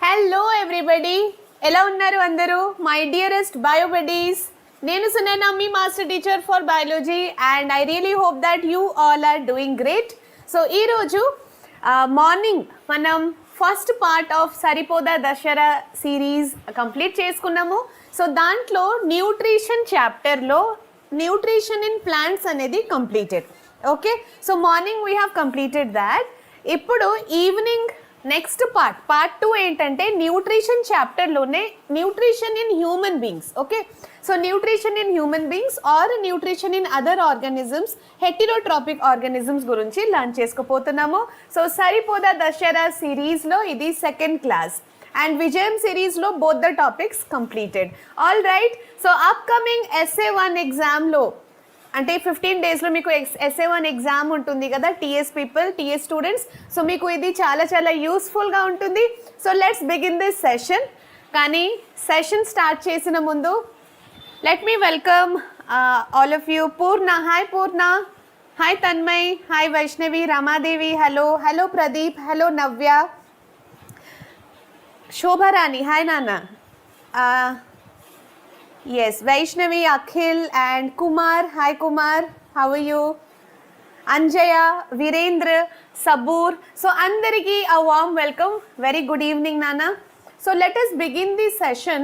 Hello everybody, ఎలా ఉన్నారు అందరూ? మై డియరెస్ట్ బయో బడీస్, నేను సునైనా మీ master teacher for biology and I really hope that you all are doing great. So ఈరోజు morning మనం first part of Saripoda Dasara series complete చేసుకున్నాము. So దాంట్లో nutrition చాప్టర్లో న్యూట్రిషన్ ఇన్ ప్లాంట్స్ అనేది completed. Okay, so morning we have completed that. ఇప్పుడు evening next part 2 ఏంటంటే nutrition చాప్టర్లోనే nutrition in human beings. Okay, so nutrition in human beings or nutrition in other organisms, హెటిరోట్రాపిక్ organisms గురించి learn చేసుకోపోతున్నాము. So సరిపోదా దశరా సిరీస్లో ఇది second class and విజయం సిరీస్లో both the topics completed. All right, so upcoming SA-1 ఎగ్జామ్లో అంటే 15 డేస్లో మీకు SA-1 ఎగ్జామ్ ఉంటుంది కదా, TS people, TS students. So మీకు ఇది చాలా చాలా యూస్ఫుల్గా ఉంటుంది. So let's begin this session. కానీ సెషన్ స్టార్ట్ చేసిన ముందు let me welcome all of you. Purna, hi Purna, hi Tanmay, hi Vaishnavi, Ramadevi, hello, hello Pradeep, hello Navya, Shobharani, hi నాన్న, yes, Vaishnavi, Akhil and Kumar, hi Kumar, how are you? Anjaya, Virendra, Sabur, so andariki a warm welcome, very good evening nana. So let us begin the session.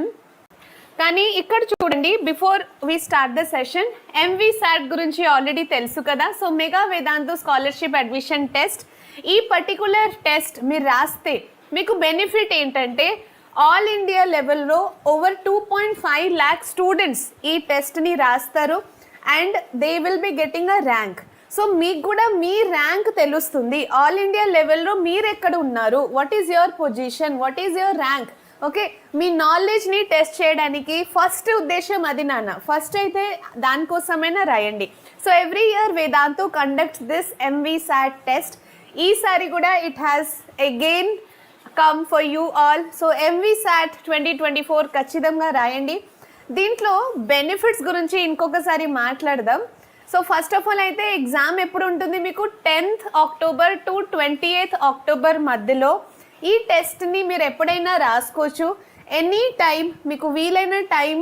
కానీ ఇక్కడ చూడండి, before we start the session MVSAT గురించి already తెలుసు కదా. So mega Vedantu scholarship admission test, ఈ particular test మీరు రాస్తే మీకు బెనిఫిట్ ఏంటంటే ఆల్ ఇండియా లెవెల్లో ఓవర్ 2.5 lakh స్టూడెంట్స్ ఈ టెస్ట్ని రాస్తారు and they will be getting a rank. So మీకు కూడా మీ ర్యాంక్ తెలుస్తుంది. ఆల్ ఇండియా లెవెల్లో మీరు ఎక్కడ ఉన్నారు, what is your position, what is your rank. Okay, మీ నాలెడ్జ్ని టెస్ట్ చేయడానికి ఫస్ట్ ఉద్దేశం అది నాన్న. ఫస్ట్ అయితే దానికోసమైనా రాయండి. So every year Vedantu conducts this MVSAT test. ఈసారి కూడా it has again come for you all. So MVSAT 2024 ఖచ్చితంగా రాయండి. దీంట్లో బెనిఫిట్స్ గురించి ఇంకొకసారి మాట్లాడదాం. సో ఫస్ట్ ఆఫ్ ఆల్ అయితే ఎగ్జామ్ ఎప్పుడు ఉంటుంది మీకు 10th October to 28th October మధ్యలో. ఈ టెస్ట్ని మీరు ఎప్పుడైనా రాసుకోవచ్చు, ఎనీ టైం, మీకు వీలైన టైం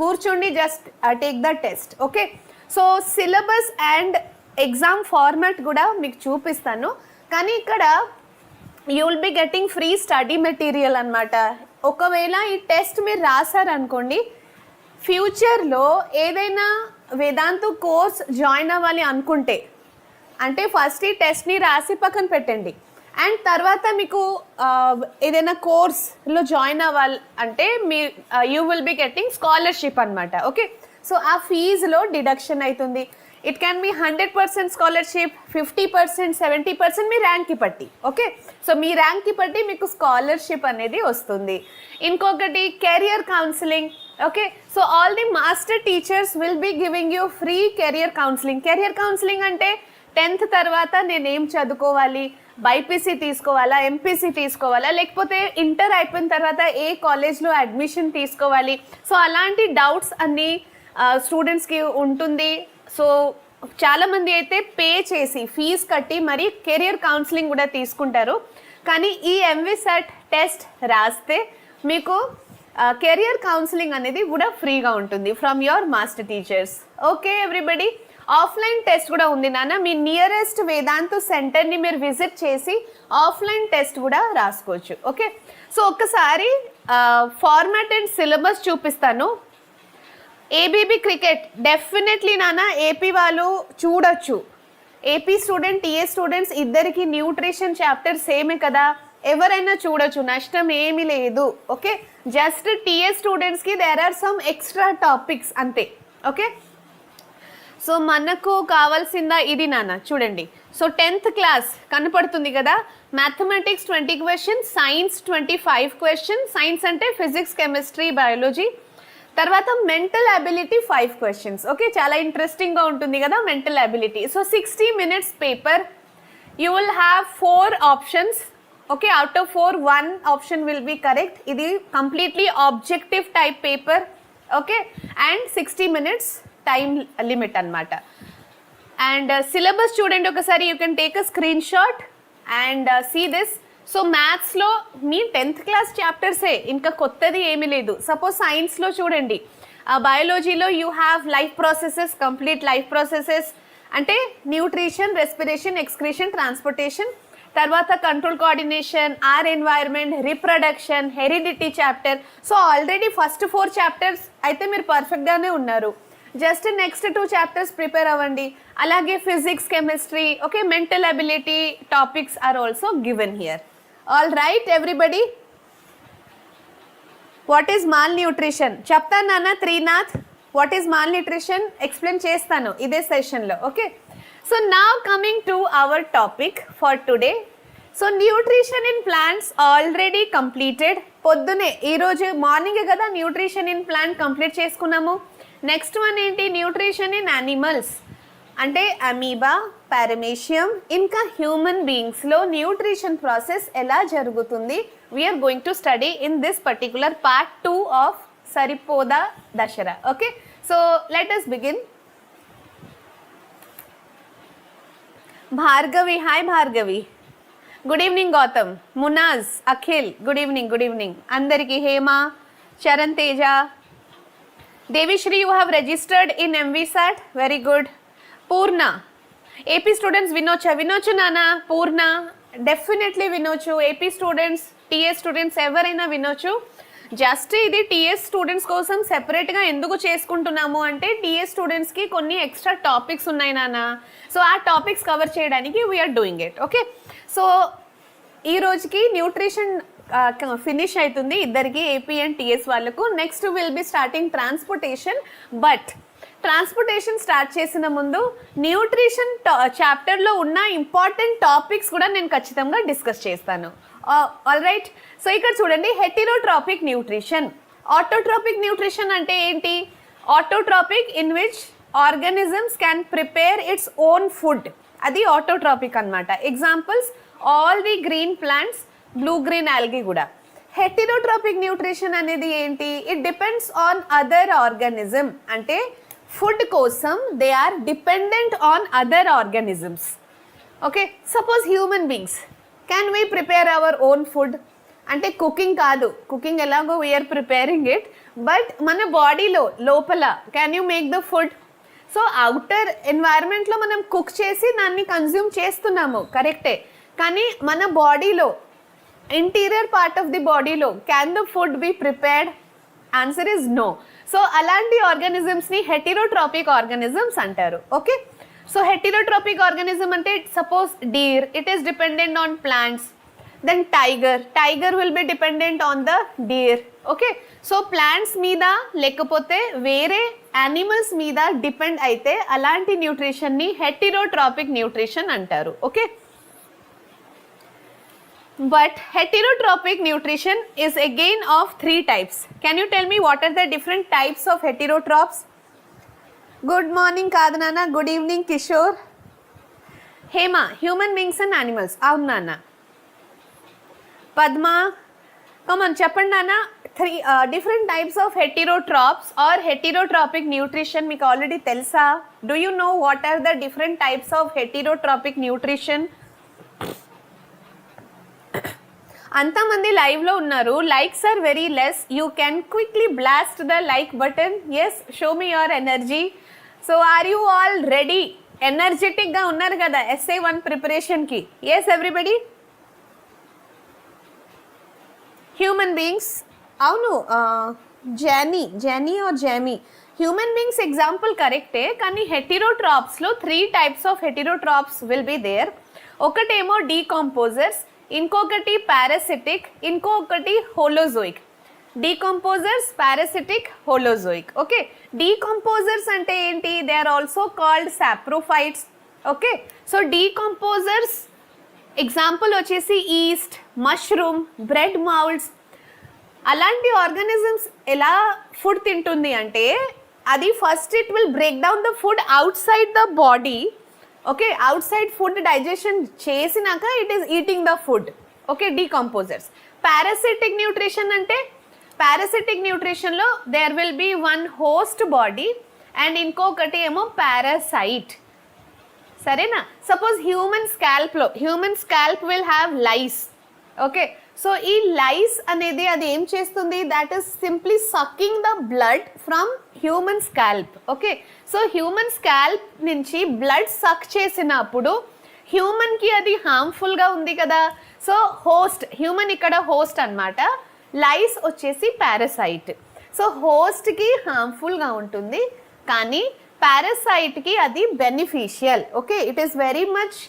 కూర్చోండి, just take the test. Okay, so syllabus and exam format కూడా మీకు చూపిస్తాను. కానీ ఇక్కడ you will be getting free study material అనమాట. ఒకవేళ ఈ టెస్ట్ మీరు రాశారనుకోండి, ఫ్యూచర్లో ఏదైనా వేదాంతు కోర్స్ జాయిన్ అవ్వాలి అనుకుంటే, అంటే ఫస్ట్ ఈ టెస్ట్ని రాసి పక్కన పెట్టండి అండ్ తర్వాత మీకు ఏదైనా కోర్స్లో జాయిన్ అవ్వాలి అంటే you will be getting scholarship అనమాట. ఓకే, సో ఆ ఫీజులో డిడక్షన్ అవుతుంది. ఇట్ క్యాన్ బి 100% స్కాలర్షిప్, 50%, 70% మీ ర్యాంక్కి బట్టి. ఓకే, సో మీ ర్యాంక్కి బట్టి మీకు స్కాలర్షిప్ అనేది వస్తుంది. ఇంకొకటి career counselling. Okay, so all the master teachers will be giving you free career counselling. Career counselling అంటే 10th తర్వాత నేనేం చదువుకోవాలి, బైపీసీ తీసుకోవాలా, ఎంపీసీ తీసుకోవాలా, లేకపోతే ఇంటర్ అయిపోయిన తర్వాత ఏ కాలేజ్లో అడ్మిషన్ తీసుకోవాలి. సో అలాంటి డౌట్స్ అన్నీ స్టూడెంట్స్కి ఉంటుంది. సో చాలామంది అయితే పే చేసి ఫీజు కట్టి మరి కెరియర్ కౌన్సిలింగ్ కూడా తీసుకుంటారు. కానీ ఈ MVSAT టెస్ట్ రాస్తే మీకు కెరియర్ కౌన్సిలింగ్ అనేది కూడా ఫ్రీగా ఉంటుంది from your master teachers. Okay everybody, offline test కూడా ఉంది నాన్న. మీ నియరెస్ట్ వేదాంతు సెంటర్ని మీరు విజిట్ చేసి ఆఫ్లైన్ టెస్ట్ కూడా రాసుకోవచ్చు. ఓకే, సో ఒక్కసారి ఫార్మాట్ అండ్ సిలబస్ చూపిస్తాను. ఏబీబీ క్రికెట్ డెఫినెట్లీ నాన్న ఏపీ వాళ్ళు చూడొచ్చు. ఏపీ స్టూడెంట్, టీఎస్ స్టూడెంట్స్ ఇద్దరికి న్యూట్రిషన్ చాప్టర్ సేమే కదా, ఎవరైనా చూడొచ్చు, నష్టం ఏమీ లేదు. ఓకే, జస్ట్ టీఎస్ స్టూడెంట్స్కి there are some extra topics అంతే. ఓకే, సో మనకు కావాల్సిందా ఇది నాన్న చూడండి. సో 10th క్లాస్ కనపడుతుంది కదా, mathematics 20 questions, science 25 questions. Science అంటే ఫిజిక్స్, కెమిస్ట్రీ, బయాలజీ. తర్వాత మెంటల్ అబిలిటీ 5 questions. ఓకే, చాలా ఇంట్రెస్టింగ్గా ఉంటుంది కదా mental ability. So 60 minutes paper, you will have 4 options. Okay, out of 4 1 option will be correct. ఇది completely objective type paper. Okay, and 60 minutes time limit అనమాట. And syllabus చూడండి ఒకసారి, you can take a screenshot and see this. So మ్యాథ్స్లో మీ 10th class చాప్టర్సే, ఇంకా కొత్తది ఏమీ లేదు. Suppose సైన్స్లో చూడండి, బయాలజీలో you have life processes, complete life processes అంటే న్యూట్రిషన్, రెస్పిరేషన్, ఎక్స్క్రీషన్, ట్రాన్స్పోర్టేషన్, తర్వాత control coordination, our environment, reproduction, heredity chapter. So already first 4 chapters అయితే మీరు పర్ఫెక్ట్గానే ఉన్నారు. జస్ట్ నెక్స్ట్ 2 చాప్టర్స్ ప్రిపేర్ అవ్వండి. అలాగే physics, chemistry, okay, mental ability topics are also given here. All right everybody, what is malnutrition చెప్తాను నాన్న. Trinath, what is malnutrition explain చేస్తాను ఇదే సెషన్లో. Okay, so now coming to our topic for today. So nutrition in plants already completed. పొద్దునే ఈరోజు మార్నింగే కదా nutrition in plant complete చేసుకున్నాము. నెక్స్ట్ వన్ ఏంటి, న్యూట్రిషన్ ఇన్ యానిమల్స్ అంటే అమీబా, పారమేషియం, ఇంకా హ్యూమన్ బీయింగ్స్లో న్యూట్రిషన్ ప్రాసెస్ ఎలా జరుగుతుంది we are going to study in this particular part 2 of Saripoda Dasara. Okay, so let us begin. Bhargavi, hi Bhargavi. Good evening Gautam, Munaz, Akhil, good evening, good evening అందరికీ. Hema, Charan Teja, Devishri, you have registered in IVSAT, very good. Purna, AP students వినొచ్చు నాన్న. Purna definitely వినొచ్చు. AP students, TS students ఎవరైనా వినొచ్చు. Just ఇది TS students కోసం సెపరేట్గా ఎందుకు చేసుకుంటున్నాము అంటే టీఎస్ స్టూడెంట్స్కి కొన్ని ఎక్స్ట్రా టాపిక్స్ ఉన్నాయి నాన్న. సో ఆ టాపిక్స్ కవర్ చేయడానికి we are doing it. Okay, so ఈ రోజుకి న్యూట్రిషన్ ఫినిష్ అవుతుంది ఇద్దరికి, ఏపీ అండ్ టీఎస్ వాళ్ళకు. Next will be starting transportation. But transportation start చేసిన ముందు న్యూట్రిషన్ చాప్టర్లో ఉన్న ఇంపార్టెంట్ టాపిక్స్ కూడా నేను ఖచ్చితంగా డిస్కస్ చేస్తాను. ఆల్ రైట్, సో ఇక్కడ చూడండి, హెటిరోట్రాపిక్ న్యూట్రిషన్. ఆటోట్రాపిక్ న్యూట్రిషన్ అంటే ఏంటి? Autotrophic in which organisms can prepare its own food, అది ఆటోట్రాపిక్ అనమాట. Examples all the green plants, blue green algae కూడా. హెటిరోట్రాపిక్ న్యూట్రిషన్ అనేది ఏంటి? It depends on other organism, అంటే ఫుడ్ కోసం they are dependent on other organisms. Okay, suppose human beings, can we prepare our own food అంటే cooking కాదు, cooking ఎలాగో we are preparing it, but మన బాడీలో లోపల can you make the food? So outer ఎన్వైరన్మెంట్లో మనం cook చేసి దాన్ని కన్జ్యూమ్ చేస్తున్నాము, కరెక్టే. కానీ మన బాడీలో, ఇంటీరియర్ పార్ట్ ఆఫ్ ది బాడీలో can the food be prepared? Answer is no. So అలాంటి ఆర్గానిజమ్స్ని హెటిరోట్రాపిక్ ఆర్గానిజమ్స్ అంటారు. ఓకే, సో హెటిరోట్రాపిక్ ఆర్గానిజం అంటే suppose deer, it is dependent on plants. Then tiger will be dependent on the deer. Okay, so plants మీద లేకపోతే వేరే animals మీద depend అయితే అలాంటి న్యూట్రిషన్ని హెటిరోట్రాపిక్ న్యూట్రిషన్ అంటారు. Okay, but heterotropic nutrition is again of 3 types. Can you tell me what are the different types of heterotrophs? Good morning Kadnana, good evening Kishore. Hema, human beings and animals. Avunu nana. Padma, come on cheppandi nana. 3 different types of heterotrophs or heterotropic nutrition meeku already telusa? Do you know what are the different types of heterotropic nutrition? అంతమంది లైవ్లో ఉన్నారు, likes are very less. You can quickly blast the like button. Yes, show me your energy. So are you all ready? ఎనర్జెటిక్గా ఉన్నారు కదా SA-1 ప్రిపరేషన్కి? Yes everybody. Human beings, అవును Johnny or Jamie, human beings example కరెక్టే, కానీ హెటిరోట్రాప్స్లో 3 types of heterotrophs will be there. ఒకటేమో decomposers, ఇంకొకటి పారాసిటిక్, ఇంకొకటి holozoic. Decomposers, parasitic, holozoic. Okay, decomposers అంటే ఏంటి? They are also called saprophytes. Okay, so decomposers example వచ్చేసి ఈస్ట్, మష్రూమ్, బ్రెడ్ మౌల్డ్స్. అలాంటి ఆర్గానిజమ్స్ ఎలా ఫుడ్ తింటుంది అంటే అది first it will break down the food outside the body. Okay, outside food digestion చేసినాక it is eating the food. Okay, decomposers. Parasitic nutrition అంటే parasitic న్యూట్రిషన్లో there will be 1 host body and ఇంకొకటి ఏమో parasite. సరేనా? Suppose human scalp will have lice. Okay, so ఈ lice అనేది అది ఏం చేస్తుంది, that is simply sucking the blood from human scalp. Okay, so human scalp నుంచి బ్లడ్ సక్ చేసినప్పుడు హ్యూమన్కి అది హార్మ్ఫుల్గా ఉంది కదా. సో హోస్ట్, హ్యూమన్ ఇక్కడ హోస్ట్ అన్నమాట, లైస్ వచ్చేసి పారాసైట్. సో హోస్ట్కి హార్మ్ఫుల్గా ఉంటుంది కానీ పారాసైట్కి అది beneficial. Okay, it is very much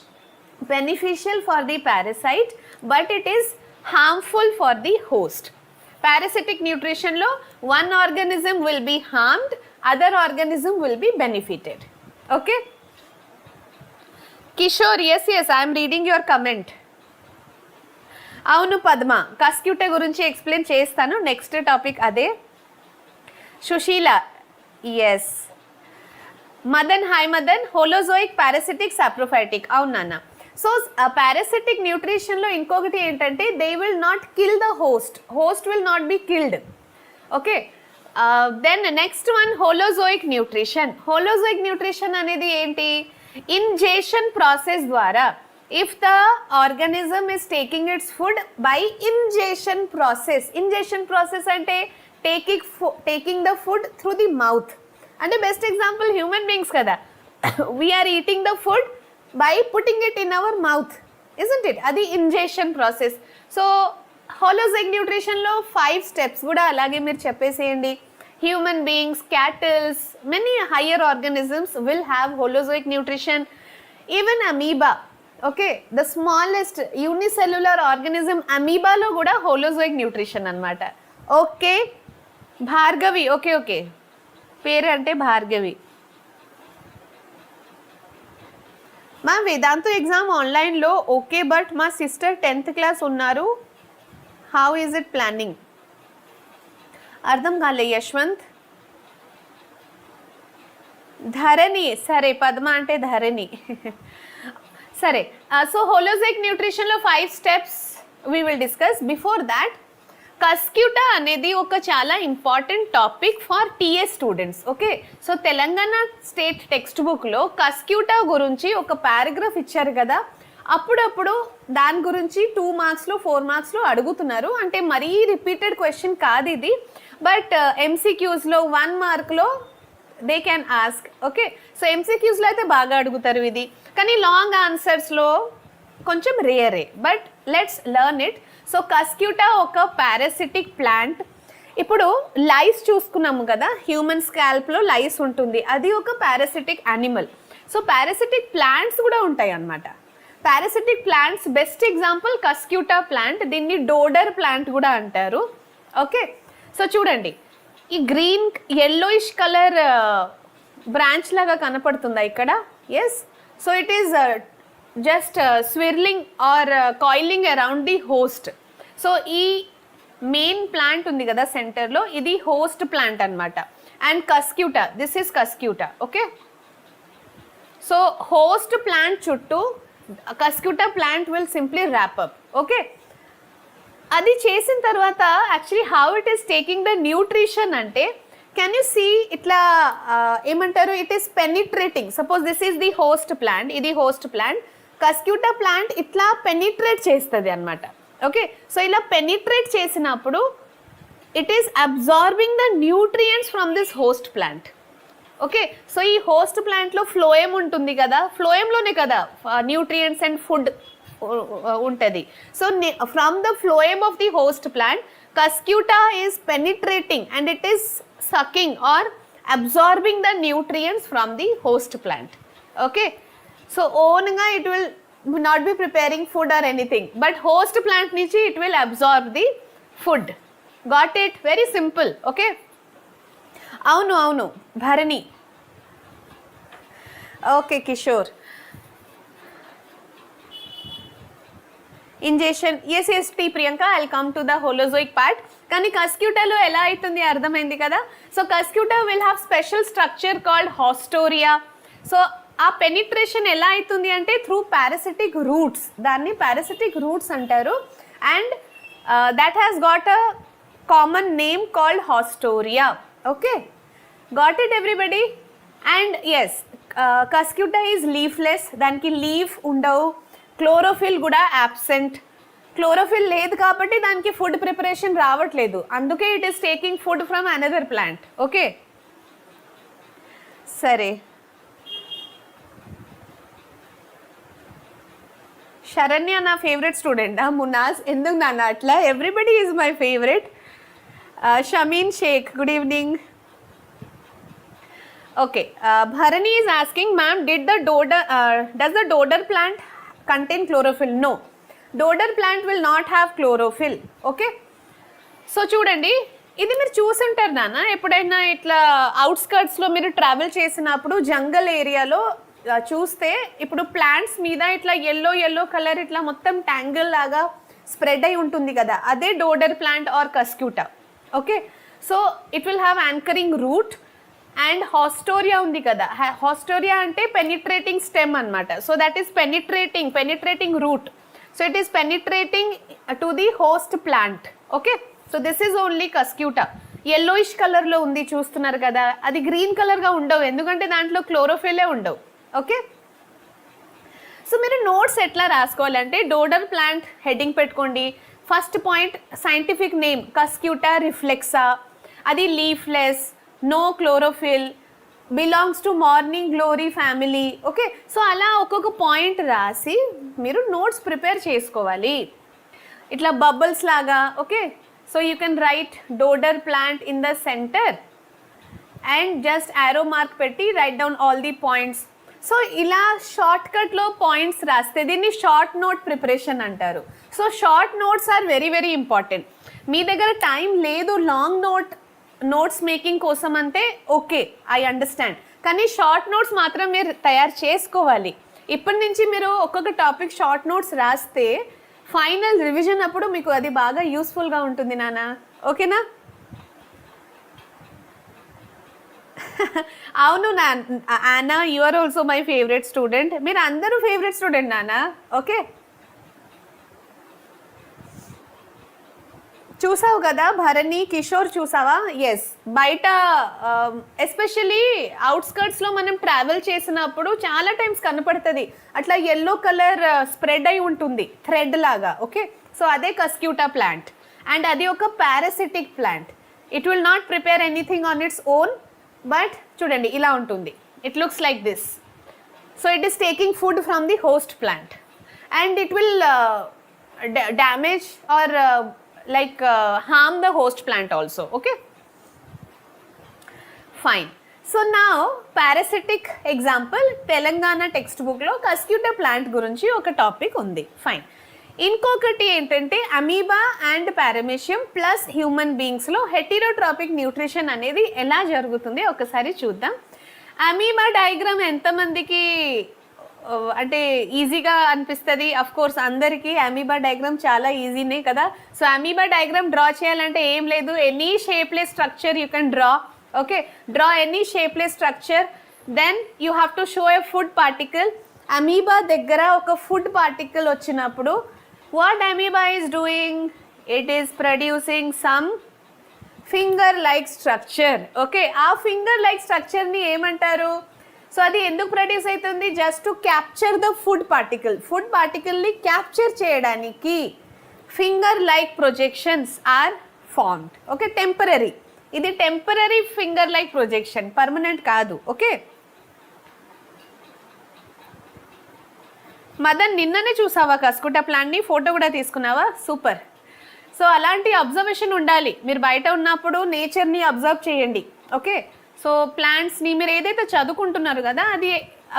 beneficial for the parasite but it is harmful for the host. Parasitic nutrition lo one organism will be harmed, other organism will be benefited. Okay, Kishore, yes I am reading your comment. అవును పద్మ, కస్క్యూట గురించి explain చేస్తాను, next topic అదే. Sushila, yes. Madan, hi Madan. Holozoic, parasitic, saprophytic. అవును నాన్న. So parasitic న్యూట్రిషన్లో ఇంకొకటి ఏంటంటే they will not kill the host will not be killed. Okay, then next one holozoic nutrition అనేది ఏంటి, ఇంజెషన్ ప్రాసెస్ ద్వారా, if the organism is taking its food by ingestion process అంటే taking the food through the mouth. అంటే best example human beings కదా, we are eating the food by putting it in our mouth, isn't it? అది ingestion process. So holozoic న్యూట్రిషన్లో 5 steps కూడా అలాగే మీరు చెప్పేసేయండి. Human beings, cattles, many higher organisms will have holozoic nutrition. Even amoeba, okay, the smallest unicellular organism అమీబాలో కూడా holozoic nutrition అనమాట. Okay, Bhargavi, okay పేరు అంటే భార్గవి. మా వేదాంతు ఎగ్జామ్ ఆన్లైన్లో ఓకే, బట్ మా సిస్టర్ 10th క్లాస్ ఉన్నారు, హౌ ఈజ్ ఇట్ ప్లానింగ్? అర్థం కాలే యశ్వంత్. ధరణి, సరే పద్మ అంటే ధరణి. సరే, సో హోలోజోయిక్ న్యూట్రిషన్లో 5 steps we will discuss. Before that, కస్క్యూటా అనేది ఒక చాలా important topic for TS students. Okay, so Telangana state text బుక్లో కస్క్యూటా గురించి ఒక పారాగ్రాఫ్ ఇచ్చారు కదా, అప్పుడప్పుడు దాని గురించి 2 మార్క్స్లో 4 మార్క్స్లో అడుగుతున్నారు. అంటే మరీ రిపీటెడ్ క్వశ్చన్ కాదు ఇది, బట్ ఎంసీక్యూస్లో 1 మార్క్లో they can ask. Okay, so ఎంసీక్యూస్లో అయితే బాగా అడుగుతారు ఇది, కానీ లాంగ్ ఆన్సర్స్లో కొంచెం రేరే, but let's learn it. So cuscuta ఒక పారాసిటిక్ ప్లాంట్. ఇప్పుడు లైస్ చూసుకున్నాము కదా, హ్యూమన్ స్కాల్ప్లో లైస్ ఉంటుంది, అది ఒక parasitic animal. So parasitic plants కూడా ఉంటాయి అన్నమాట. Parasitic plants best example కస్క్యూటా plant, దీన్ని డోడర్ ప్లాంట్ కూడా అంటారు. ఓకే, సో చూడండి, ఈ గ్రీన్ yellowish కలర్ బ్రాంచ్ లాగా కనపడుతుందా ఇక్కడ? Yes, so it is just swirling or coiling around the host. So ఈ మెయిన్ ప్లాంట్ ఉంది కదా సెంటర్లో, ఇది హోస్ట్ ప్లాంట్ అనమాట. And cuscuta, this is cuscuta. Okay, so host plant చుట్టూ cuscuta plant will simply wrap up. Okay, అది చేసిన తర్వాత actually how it is taking the nutrition అంటే, కెన్ యూ సీ ఇట్లా ఏమంటారు, it is penetrating. Suppose this is the host plant, ఇది host plant, cuscuta plant ఇట్లా penetrate చేస్తుంది అనమాట. ఓకే, సో ఇలా పెనిట్రేట్ చేసినప్పుడు it is absorbing the nutrients from this host plant. Okay, so ఈ host ప్లాంట్లో ఫ్లోయం ఉంటుంది కదా, ఫ్లోయంలోనే కదా న్యూట్రియంట్స్ అండ్ ఫుడ్ ఉంటుంది. So from the phloem of the host plant, cuscuta is penetrating and it is sucking or absorbing the nutrients from the host plant. Okay, so ఓన్గా it will not be preparing food or anything, but host plant nichi it will absorb the food. Got it? Very simple. Okay, avunu Bharani. Okay, Kishore. Ingestion, yes T Priyanka, I'll come to the holozoic part. కానీ కస్క్యూటాలో ఎలా అవుతుంది అర్థమైంది కదా. So cuscuta will have special structure called haustoria. So ఆ penetration ఎలా అవుతుంది అంటే through parasitic roots, దాన్ని పారాసిటిక్ రూట్స్ అంటారు. And that has got a common name called haustoria. Okay, got it everybody? And yes, cuscuta is leafless, దానికి leaf ఉండవు, chlorophyll కూడా absent. Chlorophyll లేదు కాబట్టి దానికి ఫుడ్ ప్రిపరేషన్ రావట్లేదు, అందుకే it is taking food from another plant. Okay సరే, శరణ్య నా ఫేవరెట్ స్టూడెంట్. మునాజ్ ఎందుకు నాన్న అట్లా? Everybody is my favourite. Shameen Sheikh good evening. Okay, Bharani is asking ma'am does the dodder plant contain chlorophyll? No, dodder plant will not have chlorophyll. Okay, so చూడండి, ఇది మీరు చూసుంటారు నాన్న ఎప్పుడైనా ఇట్లా అవుట్స్కర్ట్స్లో మీరు ట్రావెల్ చేసినప్పుడు జంగల్ ఏరియాలో చూస్తే ఇప్పుడు ప్లాంట్స్ మీద ఇట్లా ఎల్లో కలర్ ఇట్లా మొత్తం ట్యాంగిల్ లాగా స్ప్రెడ్ అయి ఉంటుంది కదా, అదే dodder plant or cuscuta. Okay, so it will have anchoring root and haustoria ఉంది కదా, హాస్టోరియా అంటే పెనిట్రేటింగ్ స్టెమ్ అనమాట. So that is penetrating root. So it is penetrating to the host plant. Okay, so this is only cuscuta. Yellowish కలర్లో ఉంది చూస్తున్నారు కదా, అది green కలర్గా ఉండవు ఎందుకంటే దాంట్లో క్లోరోఫిలే ఉండవు. ఓకే, సో మీరు నోట్స్ ఎట్లా రాసుకోవాలంటే డోడర్ ప్లాంట్ హెడ్డింగ్ పెట్టుకోండి. First point scientific name cuscuta reflexa, అది leafless, no chlorophyll, belongs to morning glory family. Okay, so అలా ఒక్కొక్క పాయింట్ రాసి మీరు నోట్స్ ప్రిపేర్ చేసుకోవాలి ఇట్లా బబుల్స్ లాగా. Okay, so you can write dodder plant in the centre and just arrow mark పెట్టి write down all the points. So ఇలా short కట్లో పాయింట్స్ రాస్తే దీన్ని షార్ట్ నోట్ ప్రిపరేషన్ అంటారు. So short notes are very very important. మీ దగ్గర time లేదు long notes making కోసం అంటే ఓకే, ఐ అండర్స్టాండ్, కానీ షార్ట్ నోట్స్ మాత్రం మీరు తయారు చేసుకోవాలి. ఇప్పటి నుంచి మీరు ఒక్కొక్క టాపిక్ షార్ట్ నోట్స్ రాస్తే ఫైనల్ రివిజన్ అప్పుడు మీకు అది బాగా యూస్ఫుల్గా ఉంటుంది నాన్న. ఓకేనా? అవును Ana, you are also my favourite student. మీరు అందరూ ఫేవరెట్ స్టూడెంట్ నాన్న. ఓకే, చూసావు కదా భరణి, కిషోర్ చూసావా? ఎస్, బయట ఎస్పెషలీ అవుట్స్కర్ట్స్లో మనం ట్రావెల్ చేసినప్పుడు చాలా టైమ్స్ కనపడుతుంది అట్లా ఎల్లో కలర్ స్ప్రెడ్ అయి ఉంటుంది థ్రెడ్ లాగా. ఓకే, సో అదే కస్క్యూటా ప్లాంట్ అండ్ అది ఒక parasitic plant. It will not prepare anything on its own, but చూడండి ఇలా ఉంటుంది, it looks like this. So it is taking food from the host plant and it will damage are harm the host plant also. Okay, fine. So now parasitic example Telangana textbook lo Cuscuta plant gurinchi oka topic undi. Fine. ఇంకొకటి ఏంటంటే amoeba and paramecium plus human beings లో heterotrophic nutrition అనేది ఎలా జరుగుతుంది ఒకసారి చూద్దాం. Amoeba diagram ఎంతమందికి అంటే ఈజీగా అనిపిస్తుంది? అఫ్ కోర్స్ అందరికీ అమీబా డయాగ్రామ్ చాలా ఈజీనే కదా. సో అమీబా డయాగ్రామ్ డ్రా చేయాలంటే ఏం లేదు, any shapeless structure you can draw. Okay, draw any shapeless structure, then you have to show a food particle. Amoeba దగ్గర ఒక ఫుడ్ పార్టికల్ వచ్చినప్పుడు what amoeba is doing? It is producing some finger like structure. Okay, ఆ finger like structure ని ఏమంటారు? So అది ఎందుకు produce అవుతుంది? Just to capture the food పార్టికల్ని క్యాప్చర్ చేయడానికి finger like projections are formed. Okay, temporary, ఇది temporary finger like projection, permanent కాదు. ఓకే, మదన్ నిన్ననే చూసావా కస్కుటా ప్లాంట్ని? ఫోటో కూడా తీసుకున్నావా? సూపర్. సో అలాంటి అబ్జర్వేషన్ ఉండాలి, మీరు బయట ఉన్నప్పుడు నేచర్ని అబ్జర్వ్ చేయండి. ఓకే, సో ప్లాంట్స్ని మీరు ఏదైతే చదువుకుంటున్నారు కదా అది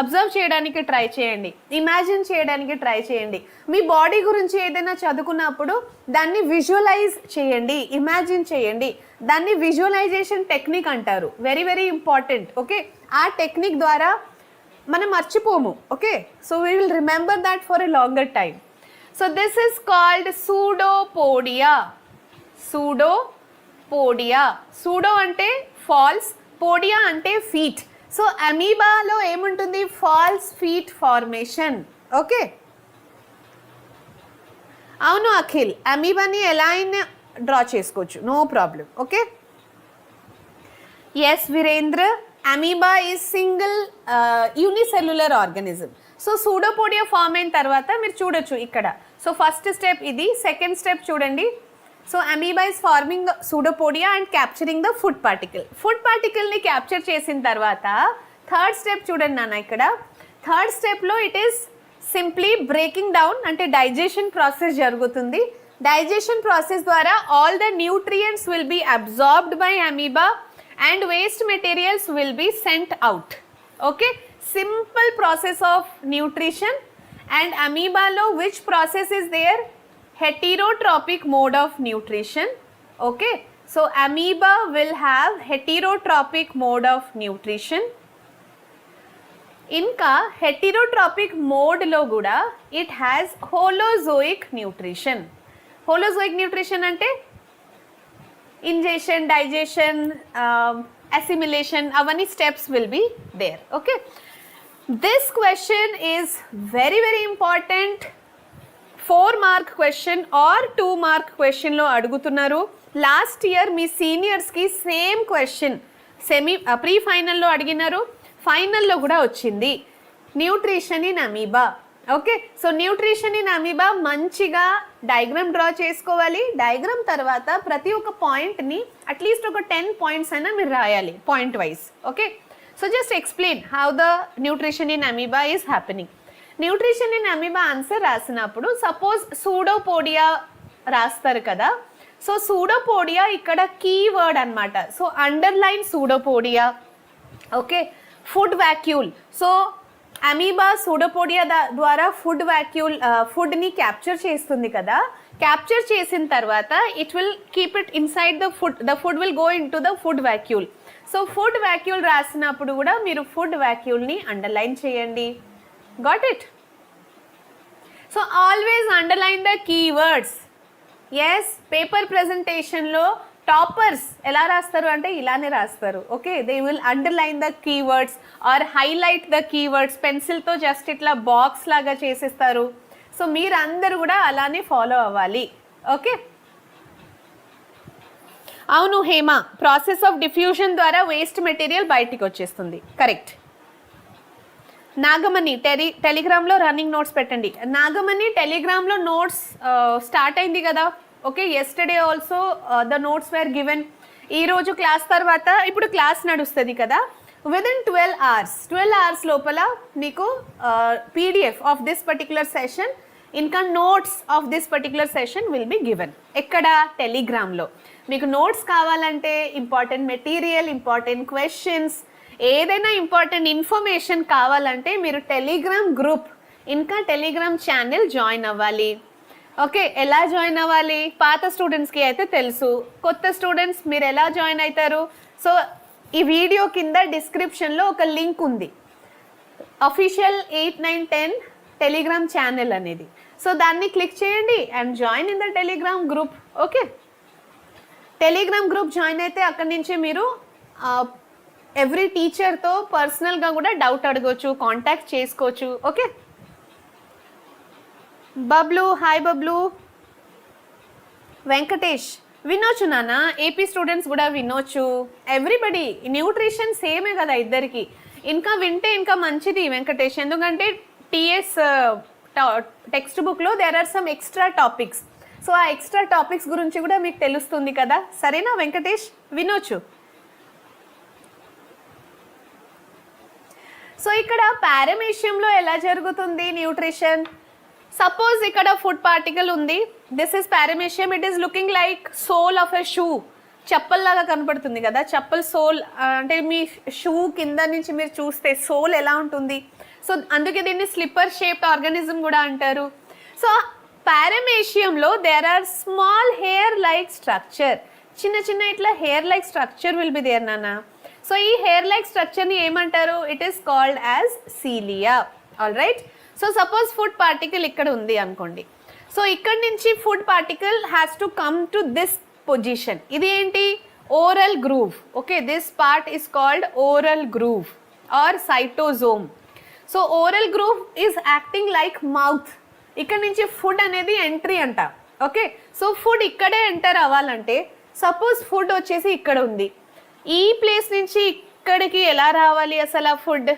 అబ్జర్వ్ చేయడానికి ట్రై చేయండి, ఇమాజిన్ చేయడానికి ట్రై చేయండి. మీ బాడీ గురించి ఏదైనా చదువుకున్నప్పుడు దాన్ని విజువలైజ్ చేయండి, ఇమాజిన్ చేయండి. దాన్ని విజువలైజేషన్ టెక్నిక్ అంటారు, వెరీ వెరీ ఇంపార్టెంట్. ఓకే, ఆ టెక్నిక్ ద్వారా మనం మర్చిపోము. Okay, so we will remember that for a longer time. So this is called pseudopodia. Pseudo అంటే ఫాల్స్, పోడియా అంటే ఫీట్. సో అమీబాలో ఏముంటుంది? Falls feet formation. ఓకే, అవును అఖిల్, అమీబాని ఎలా అయినా డ్రా చేసుకోవచ్చు, no problem. Okay, yes Virendra, amoeba is single unicellular organism. So pseudopodia form అయిన తర్వాత మీరు చూడొచ్చు ఇక్కడ. సో సో ఫస్ట్ స్టెప్ ఇది. సెకండ్ స్టెప్ చూడండి. So amoeba is forming pseudopodia and capturing the food particle. Food పార్టికల్ని క్యాప్చర్ చేసిన తర్వాత థర్డ్ స్టెప్ చూడండి నాన్న. ఇక్కడ థర్డ్ స్టెప్లో it is simply breaking down, అంటే డైజెషన్ ప్రాసెస్ జరుగుతుంది. డైజెషన్ ప్రాసెస్ ద్వారా all the nutrients will be absorbed by amoeba and waste materials will be sent out. Okay, simple process of nutrition. And amoeba lo which process is there? Heterotrophic mode of nutrition. Okay, so amoeba will have heterotrophic mode of nutrition. Inka heterotrophic mode lo kuda it has holozoic nutrition. Holozoic nutrition ante ingestion, digestion, assimilation, avani steps will be there. Okay, this question is very important. 4 mark question or 2 mark question lo adugutunnaru. Last year me seniors ki same question pre final lo అడిగినారు, final లో కూడా వచ్చింది. Nutrition in amoeba. Okay, so nutrition in amoeba మంచిగా diagram draw చేసుకోవాలి. Diagram తర్వాత ప్రతి ఒక్క పాయింట్ని అట్లీస్ట్ ఒక 10 పాయింట్స్ అయినా మీరు రాయాలి point wise. Okay, so just explain how the nutrition in amoeba is happening. Nutrition in amoeba answer రాసినప్పుడు సపోజ్ సూడోపోడియా రాస్తారు కదా. సో సూడోపోడియా ఇక్కడ కీవర్డ్ అనమాట. So underline pseudopodia. Okay, food vacuole. So amoeba pseudopodia ద్వారా ఫుడ్ని capture చేస్తుంది కదా. Capture చేసిన తర్వాత it will keep it inside the food will go in to the food vacuole. So food vacuole రాసినప్పుడు కూడా మీరు ఫుడ్ వ్యాక్యూల్ని అండర్లైన్ చేయండి. Got it? So always underline the keywords. Yes, paper ప్రెజెంటేషన్లో టాపర్స్ ఎలా రాస్తారు అంటే ఇలానే రాస్తారు. Okay, they will underline the keywords or highlight the keywords. పెన్సిల్తో జస్ట్ ఇట్లా బాక్స్ లాగా చేసేస్తారు. సో మీరందరూ కూడా అలానే ఫాలో అవ్వాలి. ఓకే, అవును హేమ, ప్రాసెస్ ఆఫ్ డిఫ్యూజన్ ద్వారా వేస్ట్ మెటీరియల్ బయటికి వచ్చేస్తుంది. కరెక్ట్. నాగమణి టెలిగ్రామ్లో రన్నింగ్ నోట్స్ పెట్టండి. నాగమణి టెలిగ్రామ్లో నోట్స్ స్టార్ట్ అయింది కదా. Okay, yesterday also the notes wear given. ఈరోజు క్లాస్ తర్వాత ఇప్పుడు క్లాస్ నడుస్తుంది కదా. విదిన్ 12 hours లోపల మీకు PDF of this particular session ఇంకా notes of this particular session will be given. ఎక్కడ? టెలిగ్రామ్లో. మీకు నోట్స్ కావాలంటే, ఇంపార్టెంట్ మెటీరియల్, ఇంపార్టెంట్ క్వశ్చన్స్, ఏదైనా ఇంపార్టెంట్ ఇన్ఫర్మేషన్ కావాలంటే మీరు టెలిగ్రామ్ గ్రూప్ ఇంకా టెలిగ్రామ్ ఛానల్ జాయిన్ అవ్వాలి. ఓకే, ఎలా జాయిన్ అవ్వాలి? పాత స్టూడెంట్స్కి అయితే తెలుసు. కొత్త స్టూడెంట్స్ మీరు ఎలా జాయిన్ అవుతారు? సో ఈ వీడియో కింద డిస్క్రిప్షన్లో ఒక లింక్ ఉంది, అఫీషియల్ 8, 9, 10 టెలిగ్రామ్ ఛానల్ అనేది. సో దాన్ని క్లిక్ చేయండి and join in the Telegram group. Okay, Telegram group join అయితే అక్కడి నుంచి మీరు ఎవ్రీ టీచర్తో పర్సనల్గా కూడా డౌట్ అడగవచ్చు, కాంటాక్ట్ చేసుకోవచ్చు. Okay, Bablu, hi Bablu. వెంకటేష్, వినొచ్చు నాన్న, ఏపీ స్టూడెంట్స్ కూడా వినొచ్చు. ఎవ్రీబడి న్యూట్రిషన్ సేమే కదా ఇద్దరికి. ఇంకా వింటే ఇంకా మంచిది వెంకటేష్, ఎందుకంటే టీఎస్ టెక్స్ట్ బుక్లో there are some extra topics. So ఆ ఎక్స్ట్రా టాపిక్స్ గురించి కూడా మీకు తెలుస్తుంది కదా. సరేనా వెంకటేష్? వినొచ్చు. సో ఇక్కడ పారమేషియంలో ఎలా జరుగుతుంది న్యూట్రిషన్? సపోజ్ ఇక్కడ ఫుడ్ పార్టికల్ ఉంది. This is paramecium. It is looking like sole of a shoe. చెప్పల్లాగా కనపడుతుంది కదా. చెప్పల్ సోల్ అంటే మీ షూ కింద నుంచి మీరు చూస్తే సోల్ ఎలా ఉంటుంది. సో అందుకే దీన్ని స్లిప్పర్ షేప్డ్ ఆర్గానిజం కూడా అంటారు. సో పారమేషియంలో there are small hair like structure. చిన్న చిన్న ఇట్లా hair like structure will be there నాన్న. సో ఈ హెయిర్ లైక్ స్ట్రక్చర్ని ఏమంటారు? It is called as cilia. All right. So suppose food particle ఇక్కడ ఉంది అనుకోండి. సో ఇక్కడ నుంచి food particle has to come to this position. ఇది ఏంటి? Oral groove. Okay, this part is called oral groove or cytostome. So oral groove is acting like mouth. ఇక్కడ నుంచి food అనేది ఎంట్రీ అంట. ఓకే, సో ఫుడ్ ఇక్కడే enter అవ్వాలంటే suppose food వచ్చేసి ఇక్కడ ఉంది. ఈ ప్లేస్ నుంచి ఇక్కడికి ఎలా రావాలి అసలు ఆ food?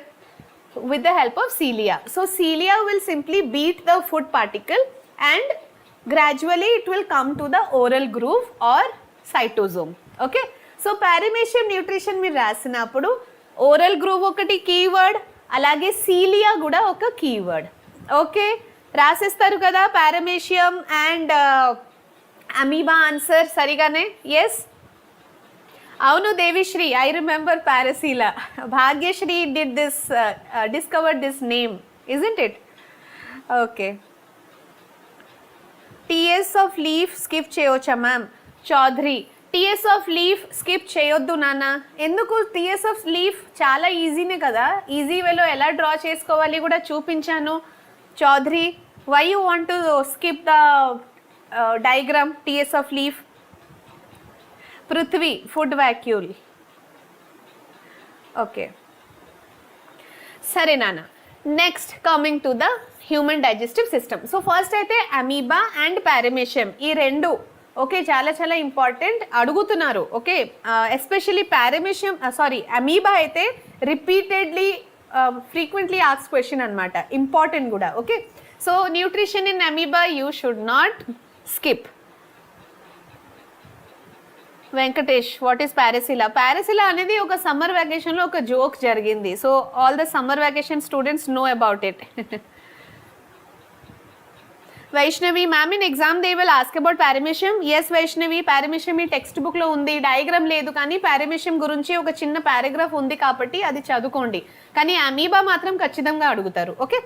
with the help of cilia. So cilia will simply beat the food particle and gradually it will come to the oral groove or cytosome. Okay, so paramecium nutrition మీరు రాసినప్పుడు oral groove ఒకటి keyword, అలాగే cilia కూడా ఒక keyword. Okay, రాసేస్తారు కదా paramecium and amoeba answer సరిగానే? Yes, అవును దేవిశ్రీ, ఐ రిమెంబర్ పారసీలా. Bhagyashri did this discovered this name, isn't it? Okay, TS of leaf skip చేయవచ్చా ma'am? Chowdary, TS of leaf skip చేయొద్దు నాన్న. ఎందుకు? టీఎస్ ఆఫ్ లీఫ్ చాలా ఈజీనే కదా, ఈజీ వేలో ఎలా డ్రా చేసుకోవాలి కూడా చూపించాను. Chowdary, why you want to skip the diagram TS of leaf? Prithvi, food vacuole. Okay, సరే నాన్న. Next coming to the human digestive system. So first అయితే అమీబా అండ్ పారమేషియం, ఈ రెండు ఓకే చాలా చాలా ఇంపార్టెంట్, అడుగుతున్నారు. ఓకే, ఎస్పెషల్లీ పారమేషియం అమీబా అయితే repeatedly frequently ask question అనమాట, ఇంపార్టెంట్ కూడా. Okay, so nutrition in amoeba you should not skip. Venkatesh, what is పారసిలా? పారసిలా అనేది ఒక సమ్మర్ వెకేషన్లో ఒక జోక్ జరిగింది. So all the summer vacation students know about it. Vaishnavi, ma'am in exam they will ask about paramecium. Yes Vaishnavi, paramecium ఈ text బుక్లో ఉంది, diagram లేదు కానీ పారమేషియం గురించి ఒక చిన్న పారాగ్రాఫ్ ఉంది కాబట్టి అది చదువుకోండి. కానీ అమీబా మాత్రం ఖచ్చితంగా అడుగుతారు. Okay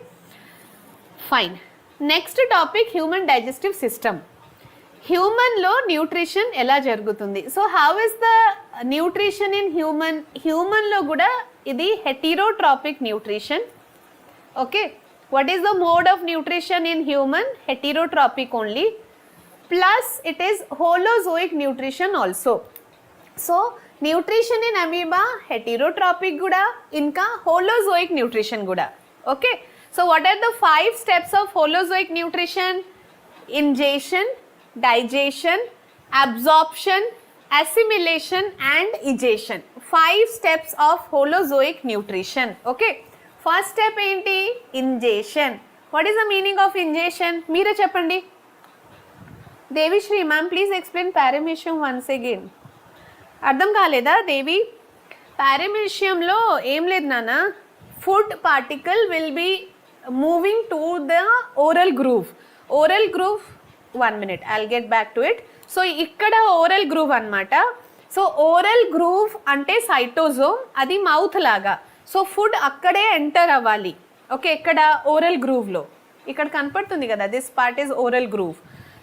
fine. Next topic human digestive system. హ్యూమన్లో న్యూట్రిషన్ ఎలా జరుగుతుంది? So how is the nutrition in హ్యూమన్లో కూడా ఇది heterotrophic nutrition. Okay, what is the mode of nutrition in human? Heterotropic only, plus it is holozoic nutrition also. So nutrition in amoeba heterotropic guda inka holozoic nutrition guda. Okay, so what are the 5 steps of holozoic nutrition? Ingestion, digestion, absorption, assimilation and egestion. 5 steps of holozoic nutrition. Okay, first step ఏంటి? Ingestion. What is the meaning of ingestion? మీరే చెప్పండి. Devisri ma'am please explain paramecium once again. అర్థం కాలేదా దేవి? పారమేషియంలో ఏం లేదు నాన్న, food particle will be moving to the oral groove. Oral groove 1 minute, I'll get back to it. So ఇక్కడ oral groove అనమాట. సో ఓరల్ గ్రూవ్ అంటే సైటోజోమ్, అది మౌత్ లాగా. సో ఫుడ్ అక్కడే ఎంటర్ అవ్వాలి. ఓకే, ఇక్కడ ఓరల్ గ్రూవ్లో ఇక్కడ కనపడుతుంది కదా, this part is oral groove.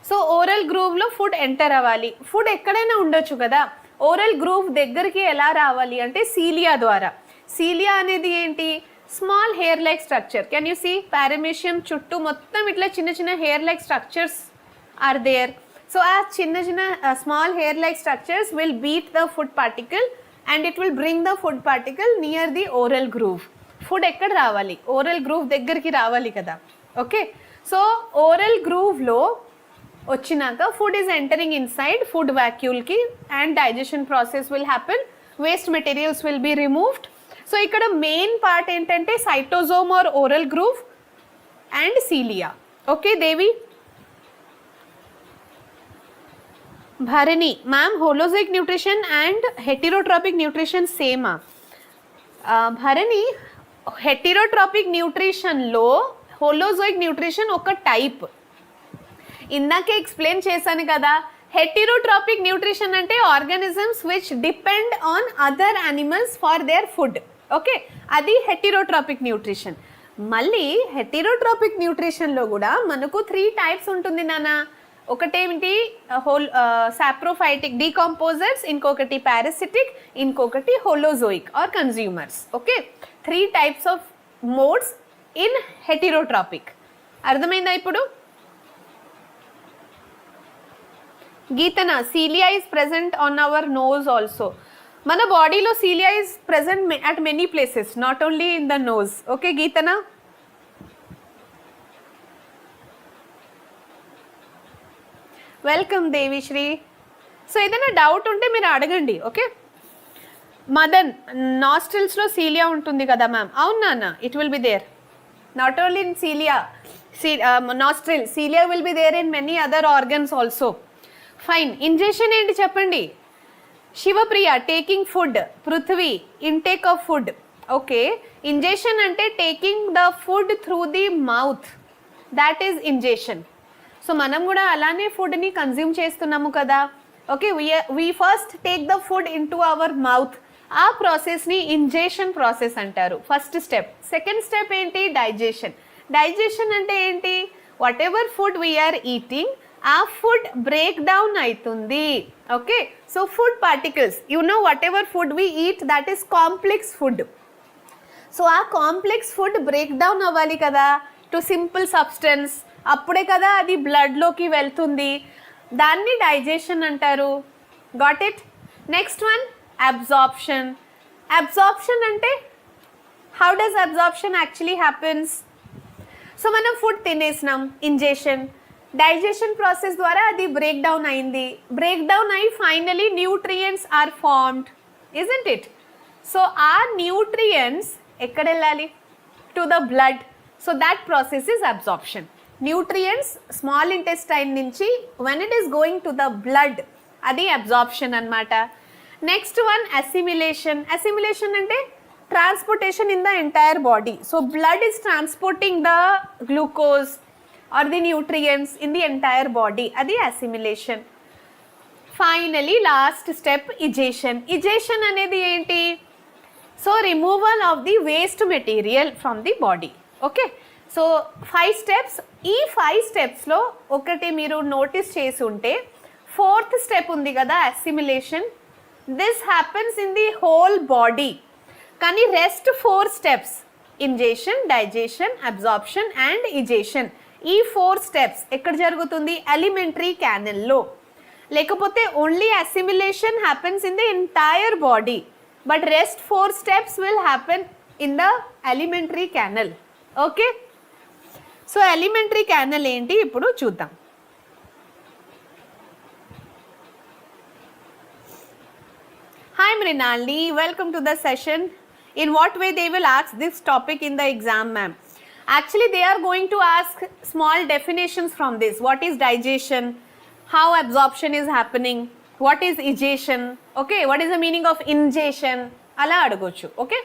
So oral గ్రూవ్లో ఫుడ్ ఎంటర్ అవ్వాలి. ఫుడ్ ఎక్కడైనా ఉండొచ్చు కదా, ఓరల్ గ్రూవ్ దగ్గరికి ఎలా రావాలి అంటే సీలియా ద్వారా. సీలియా అనేది ఏంటి? Small hair like structure. Can you see? Paramecium చుట్టూ మొత్తం ఇట్లా చిన్న చిన్న hair like structures are there. So ఆ చిన్న చిన్న small hair like structures will beat the food particle and it will bring the food particle near the oral groove. Food ekkada ravali? Oral groove దగ్గరికి రావాలి కదా. Okay, so oral గ్రూవ్లో వచ్చినాక food is entering inside food వ్యాక్యూల్కి and digestion process will happen, waste materials will be removed. So ఇక్కడ main part ఏంటంటే cytostome or oral groove and cilia. Okay Devi. Bharani ma'am, holozoic nutrition and heterotrophic nutrition సేమా? Bharani, heterotrophic న్యూట్రిషన్లో holozoic nutrition ఒక type. ఇందాకే explain చేశాను కదా, heterotrophic nutrition అంటే organisms which depend on other animals for their food. Okay, అది heterotrophic nutrition. మళ్ళీ హెటిరోట్రాపిక్ న్యూట్రిషన్లో కూడా మనకు 3 టైప్స్ ఉంటుంది నాన్న. ఒకటేమిటి? సాప్రోఫైటిక్ డీకంపోజర్స్, ఇంకొకటి పారాసిటిక్, ఇంకొకటి holozoic or consumers. Okay, 3 types of modes in heterotrophic. అర్థమైందా ఇప్పుడు? Geethana, cilia is present on our nose also. మన బాడీలో cilia is present at many places, not only in the nose. Okay Geethana. Welcome Devisri. So ఏదైనా doubt ఉంటే మీరు అడగండి. Okay, Madan, నాస్ట్రిల్స్లో cilia ఉంటుంది కదా మ్యామ్? అవును నాన్న, it will be there. Not only in cilia, nostril. Cilia will be there in many other organs also. Fine. Ingestion ఏంటి చెప్పండి. Shivapriya taking food. Prithvi intake of food. Okay, ingestion అంటే taking the food through the mouth, that is ingestion. So మనం కూడా అలానే ఫుడ్ని consume చేస్తున్నాము కదా. Okay, we first take the food in to our mouth. ఆ ప్రాసెస్ని ఇంజెషన్ ప్రాసెస్ అంటారు. First step. సెకండ్ స్టెప్ ఏంటి? డైజెషన్. డైజెషన్ అంటే ఏంటి? Whatever food we are eating, ఆ ఫుడ్ బ్రేక్ డౌన్ అవుతుంది. Okay, so food particles, you know what ever food we eat that is complex food. So ఆ complex food break down అవ్వాలి కదా to simple substance, అప్పుడే కదా అది బ్లడ్లోకి వెళ్తుంది. దాన్ని డైజెషన్ అంటారు. Got it? Next one absorption. Absorption అంటే how does absorption actually happens? So మనం ఫుడ్ తినేసినాం, ఇంజెషన్. డైజెషన్ ప్రాసెస్ ద్వారా అది బ్రేక్ డౌన్ అయింది. బ్రేక్ డౌన్ అయ్యి finally nutrients are formed, isn't it? So ఆ న్యూట్రియంట్స్ ఎక్కడ వెళ్ళాలి? To the blood. So that process is absorption. Nutrients small intestine నుంచి when it is going to the blood, అది absorption అన్నమాట. Next one assimilation. Assimilation అంటే transportation in the entire body. So blood is transporting the glucose or the nutrients in the entire body, adi assimilation. Finally last step, egestion. Egestion anedi enti? So removal of the waste material from the body. Okay, so 5 steps. ee 5 steps lo okati meeru notice chesi unte, fourth step undi kada assimilation. This happens in the whole body, kani rest 4 steps, ingestion, digestion, absorption and egestion, ఈ 4 steps ఎక్కడ జరుగుతుంది? Elementary క్యానల్లో. లేకపోతే only assimilation happens in the entire body, but rest 4 steps will happen in the elementary canal. Okay, so elementary canal ఏంటి ఇప్పుడు చూద్దాం. Hi Mrinali, welcome to the session. In what way they will ask this topic in the exam ma'am? Actually they are going to ask small definitions from this. What is digestion? How absorption is happening? What is egestion? Okay, what is the meaning of ingestion? Ala adagochu. Okay,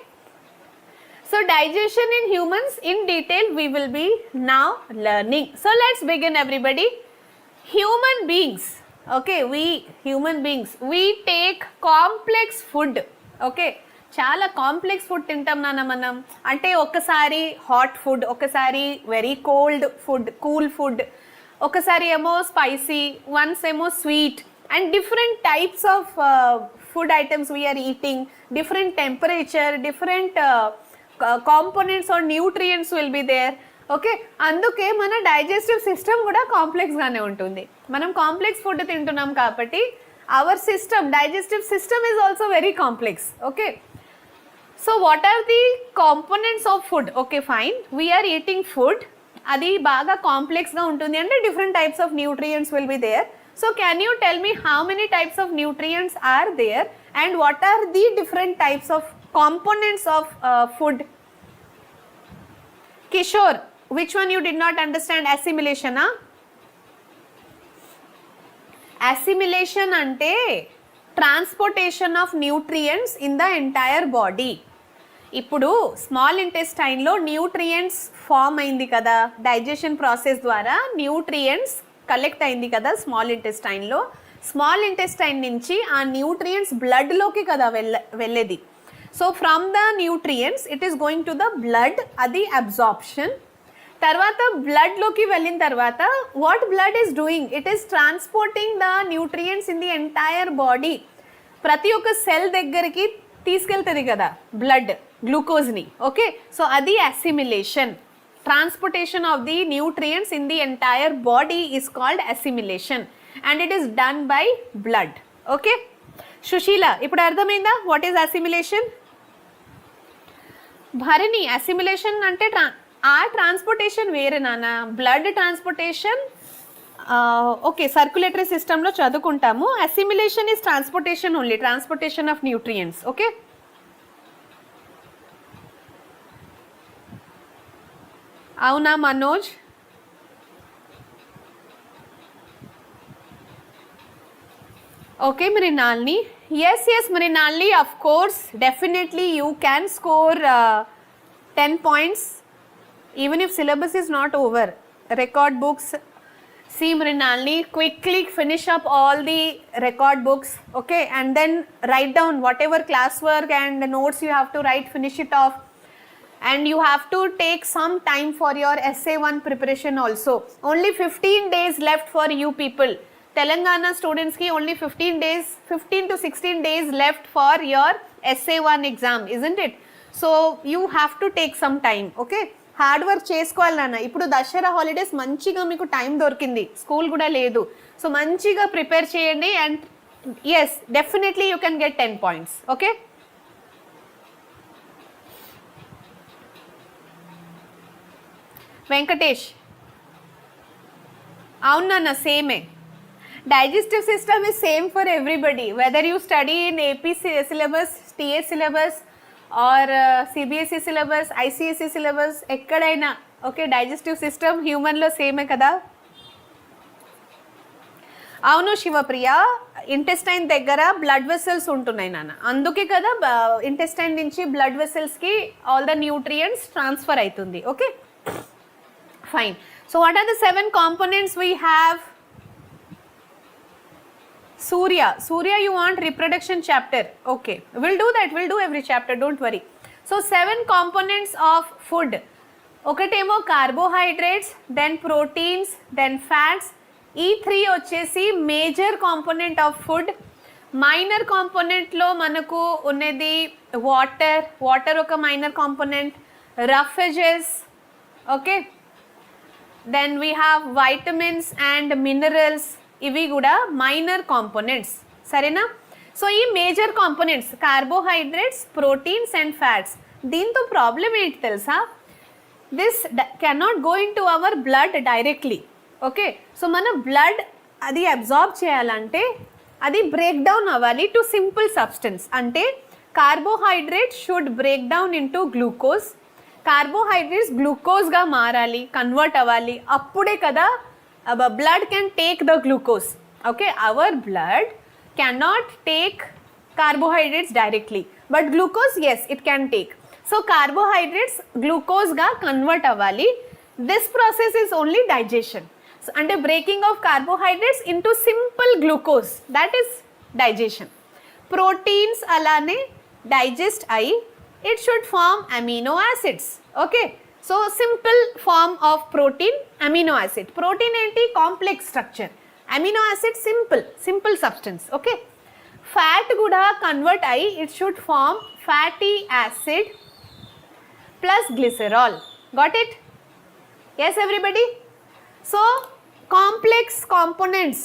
so digestion in humans in detail we will be now learning. So let's begin everybody. Human beings, okay, we human beings, we take complex food. Okay, చాలా complex food తింటాం నాన్న మనం. అంటే ఒకసారి hot food, ఒకసారి very cold food, cool food, ఒకసారి ఏమో spicy, once ఏమో sweet, and different types of food items we are eating, different temperature, different components or nutrients will be there. Okay, అందుకే మన డైజెస్టివ్ సిస్టమ్ కూడా కాంప్లెక్స్గానే ఉంటుంది. మనం కాంప్లెక్స్ ఫుడ్ తింటున్నాం కాబట్టి hour system, digestive system is also very complex. Okay, so what are the components of food? Okay, fine, we are eating food, adi baga complex ga untundi ante different types of nutrients will be there. So can you tell me how many types of nutrients are there and what are the different types of components of food? Kishore, which one you did not understand? Assimilation, huh? Assimilation ante transportation of nutrients in the entire body. ఇప్పుడు small ఇంటెస్టైన్లో nutrients form అయింది కదా, digestion process ద్వారా nutrients collect అయింది కదా small ఇంటెస్టైన్లో. Small intestine నుంచి ఆ nutrients బ్లడ్లోకి కదా వెళ్ళేది. So from the nutrients it is going to the blood, అది అబ్జార్ప్షన్. తర్వాత బ్లడ్లోకి వెళ్ళిన తర్వాత what blood is doing? It is transporting the nutrients in the entire body. ప్రతి ఒక్క సెల్ దగ్గరికి తీసుకెళ్తుంది కదా బ్లడ్ గ్లూకోజ్ని. ఓకే, సో అది assimilation. Transportation of the nutrients in the entire body is called assimilation and it is done by blood. Okay, Sushila ఇప్పుడు అర్థమైందా what is assimilation? Bharani, assimilation అంటే ఆ ట్రాన్స్పోర్టేషన్ వేరే నాన్న, బ్లడ్ ట్రాన్స్పోర్టేషన్ ఓకే సర్క్యులేటరీ సిస్టంలో చదువుకుంటాము. Assimilation is transportation only, transportation of nutrients. Okay, అవునా Manoj? Okay, Mrinalini. Yes, Mrinalini, of course, definitely you can score 10 points even if syllabus is not over. Record books. See, Mrinalini, quickly finish up all the record books, okay, and then write down whatever classwork and notes you have to write, finish it off. And you have to take some time for your SA-1 preparation also. Only 15 days left for you people. Telangana students ki only 15 to 16 days left for your SA-1 exam, isn't it? So you have to take some time, okay? Hard work చేసుకోవాలి నాన్న. ఇప్పుడు Dasara holidays మంచిగా మీకు time దొరికింది, school కూడా లేదు, so మంచిగా prepare చేయండి and yes definitely you can get 10 points. Okay, Venkatesh. అవును నాన్న, సేమే. Digestive system is same for everybody, whether you study in AP syllabus, TS syllabus or CBSE syllabus, ICSE syllabus, ఎక్కడైనా okay digestive system హ్యూమన్లో సేమే కదా. అవును Shivapriya, intestine దగ్గర blood vessels ఉంటున్నాయి నాన్న, అందుకే కదా ఇంటెస్టైన్ నుంచి బ్లడ్ వెసల్స్కి ఆల్ ద న్యూట్రియంట్స్ ట్రాన్స్ఫర్ అవుతుంది. Okay fine. So what are the 7 components we have? Surya, you want reproduction chapter? Okay, we'll do that, we'll do every chapter, don't worry. So 7 components of food. ఒకటేమో carbohydrates, then proteins, then fats. ఈ 3 వచ్చేసి major component of food. Minor కాంపోనెంట్లో మనకు ఉన్నది water ఒక minor component, roughage, okay, then we have vitamins and minerals, ఇవి కూడా minor components, సరేనా. సో ఈ major components carbohydrates, proteins and fats. దీంతో ప్రాబ్లం ఏంటి తెలుసా, this cannot go in to our blood directly. Okay, so మన blood అది absorb చేయాలంటే అది బ్రేక్ డౌన్ అవ్వాలి టు సింపుల్ సబ్స్టెన్స్. అంటే carbohydrate should break down into glucose, carbohydrates గ్లూకోజ్గా మారాలి, కన్వర్ట్ అవ్వాలి, అప్పుడే కదా blood can take the glucose. Okay, our blood cannot take carbohydrates directly, but glucose yes it can take. So carbohydrates glucose ga convert avali. This process is only digestion. So and a breaking of carbohydrates into simple glucose, that is digestion. Proteins alane digest ayi it should form amino acids. Okay, so simple form of protein amino acid. Protein ఏంటి, complex structure. Amino acid simple substance. Okay, fat కూడా convert అయ్యి it should form fatty acid plus glycerol. Got it? Yes everybody. So complex components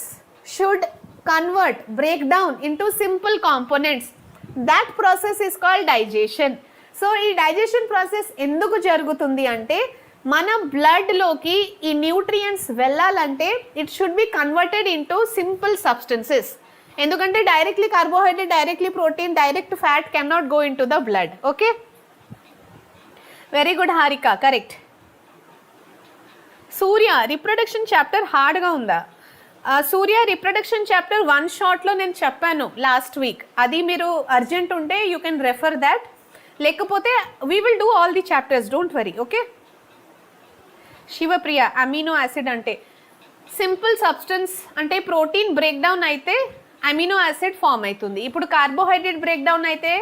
should convert, break down into simple components. That process is called digestion. So ఈ digestion process ఎందుకు జరుగుతుంది అంటే మన బ్లడ్లోకి ఈ nutrients వెళ్ళాలంటే it should be converted into simple substances. ఎందుకంటే directly carbohydrate, directly protein, direct fat cannot go in to the blood. Okay, very good Harika, correct. Surya, reproduction chapter హార్డ్గా ఉందా? సూర్య, రిప్రొడక్షన్ చాప్టర్ 1 షాట్లో నేను చెప్పాను లాస్ట్ వీక్, అది మీరు urgent ఉంటే you can refer that, లేకపోతే we will do all the chapters, don't worry. Okay, Shivapriya, amino acid అంటే సింపుల్ సబ్స్టెన్స్, అంటే ప్రోటీన్ బ్రేక్ డౌన్ అయితే అమినో యాసిడ్ ఫామ్ అవుతుంది. ఇప్పుడు కార్బోహైడ్రేట్ బ్రేక్ డౌన్ అయితే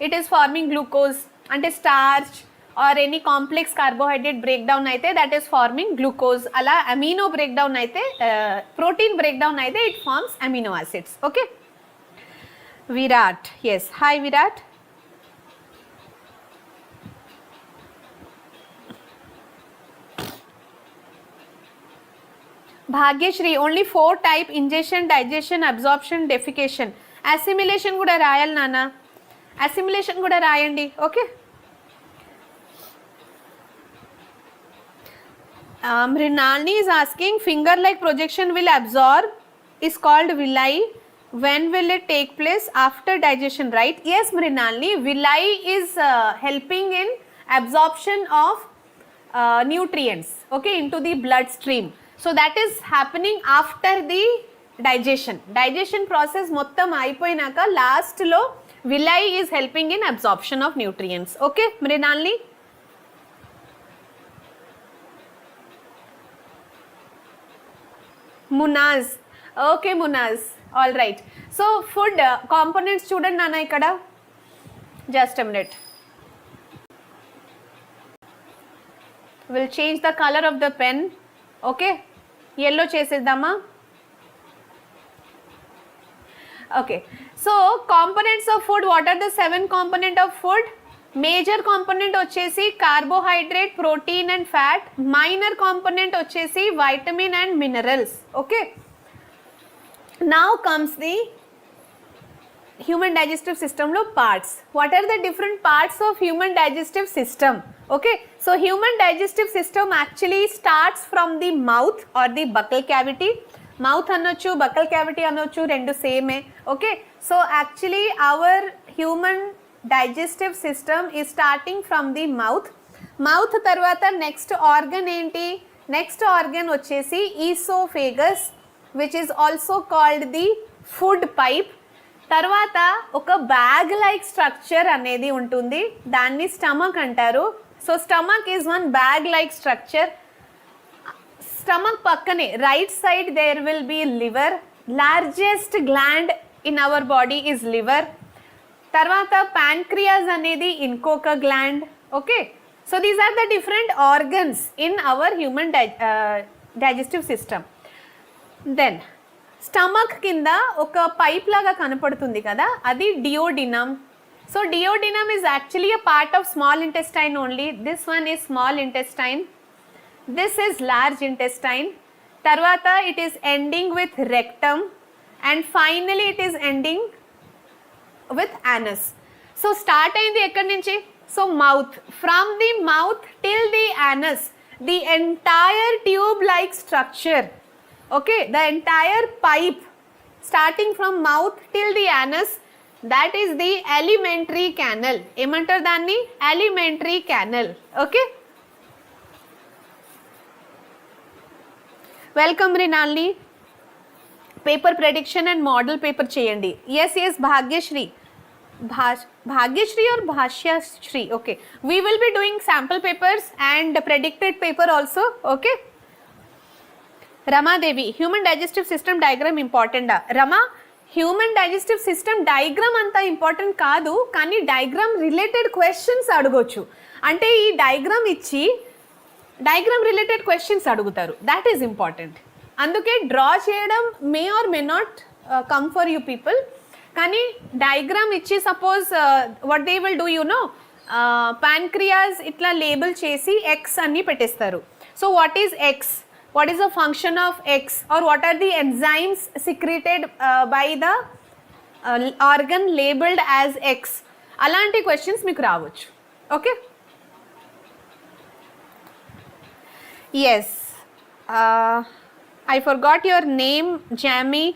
ఇట్ ఈస్ ఫార్మింగ్ గ్లూకోజ్, అంటే starch or any complex carbohydrate break down అయితే that is forming glucose. అలా amino break down అయితే, ప్రోటీన్ బ్రేక్ డౌన్ అయితే it forms amino acids. Okay, Virat, yes, hi Virat. Bhagyashri, only 4 type: ingestion, digestion, absorption, defecation. Assimilation కూడా రాయాలి నాన్న, assimilation కూడా రాయండి. Okay, Mrinalini is asking, finger like projection will absorb is called villi. When will it take place? After digestion, right? Yes Mrinalini, villi is helping in absorption of nutrients, okay, into the bloodstream. So that is happening after the digestion process మొత్తం అయిపోయినాక లాస్ట్లో villi is helping in absorption of nutrients. Okay Mrinalini, Munaz, okay Munaz, all right. So food components చూడండి నాన్న ఇక్కడ, just a minute, will change the colour of the pen. Okay yellow చేసేద్దామా? Okay, so components of food, what are the 7 component of food? Major component వచ్చేసి carbohydrate, protein and fat. Minor component వచ్చేసి vitamin and minerals. Okay, now comes the human digestive సిస్టంలో parts. What are the different parts of human digestive system? Okay, so human digestive system actually starts from the mouth or the buccal cavity. Mouth anochu, buccal cavity anochu, rendu same. Okay, so actually our human digestive system is starting from the mouth. Mouth tarvata next organ enti? Next organ vachesi esophagus, which is also called the food pipe. తర్వాత ఒక bag like structure అనేది ఉంటుంది, దాన్ని stomach అంటారు. So stomach is one bag like structure. Stomach పక్కనే right side there will be liver. Largest gland in our body is liver. తర్వాత pancreas అనేది ఇంకొక gland. Okay, so these are the different organs in our human digestive system. Then stomach కింద ఒక pipe లాగా కనపడుతుంది కదా, అది duodenum. So duodenum is actually a part of small intestine only. This one is small intestine, this is large intestine. తర్వాత it is ending with rectum and finally it is ending with anus. So start అయింది ఎక్కడి నుంచి? So mouth, from the mouth till the anus, the entire tube like structure. Okay, the entire pipe starting from mouth till the anus, that is the alimentary canal. Emantar danni? Alimentary canal. Okay, welcome Rinalni. Paper prediction and model paper cheyandi. Yes, Bhagyashri. Bhagyashri or Bhashyashri? Okay, we will be doing sample papers and predicted paper also. Okay, Ramadevi, human digestive system diagram ఇంపార్టెంటా? Rama, human digestive system diagram అంత important కాదు, కానీ diagram related questions అడగొచ్చు. అంటే ఈ diagram ఇచ్చి diagram related questions అడుగుతారు, that is important. అందుకే డ్రా చేయడం may or may not come for you people. కానీ డయాగ్రామ్ ఇచ్చి suppose what they will do you know, pancreas ఇట్లా లేబుల్ చేసి ఎక్స్ అన్ని పెట్టేస్తారు. So what is X? What is the function of X, or what are the enzymes secreted by the organ labeled as X? Alanti questions meeku ravochu. Okay, yes, I forgot your name, Jamie.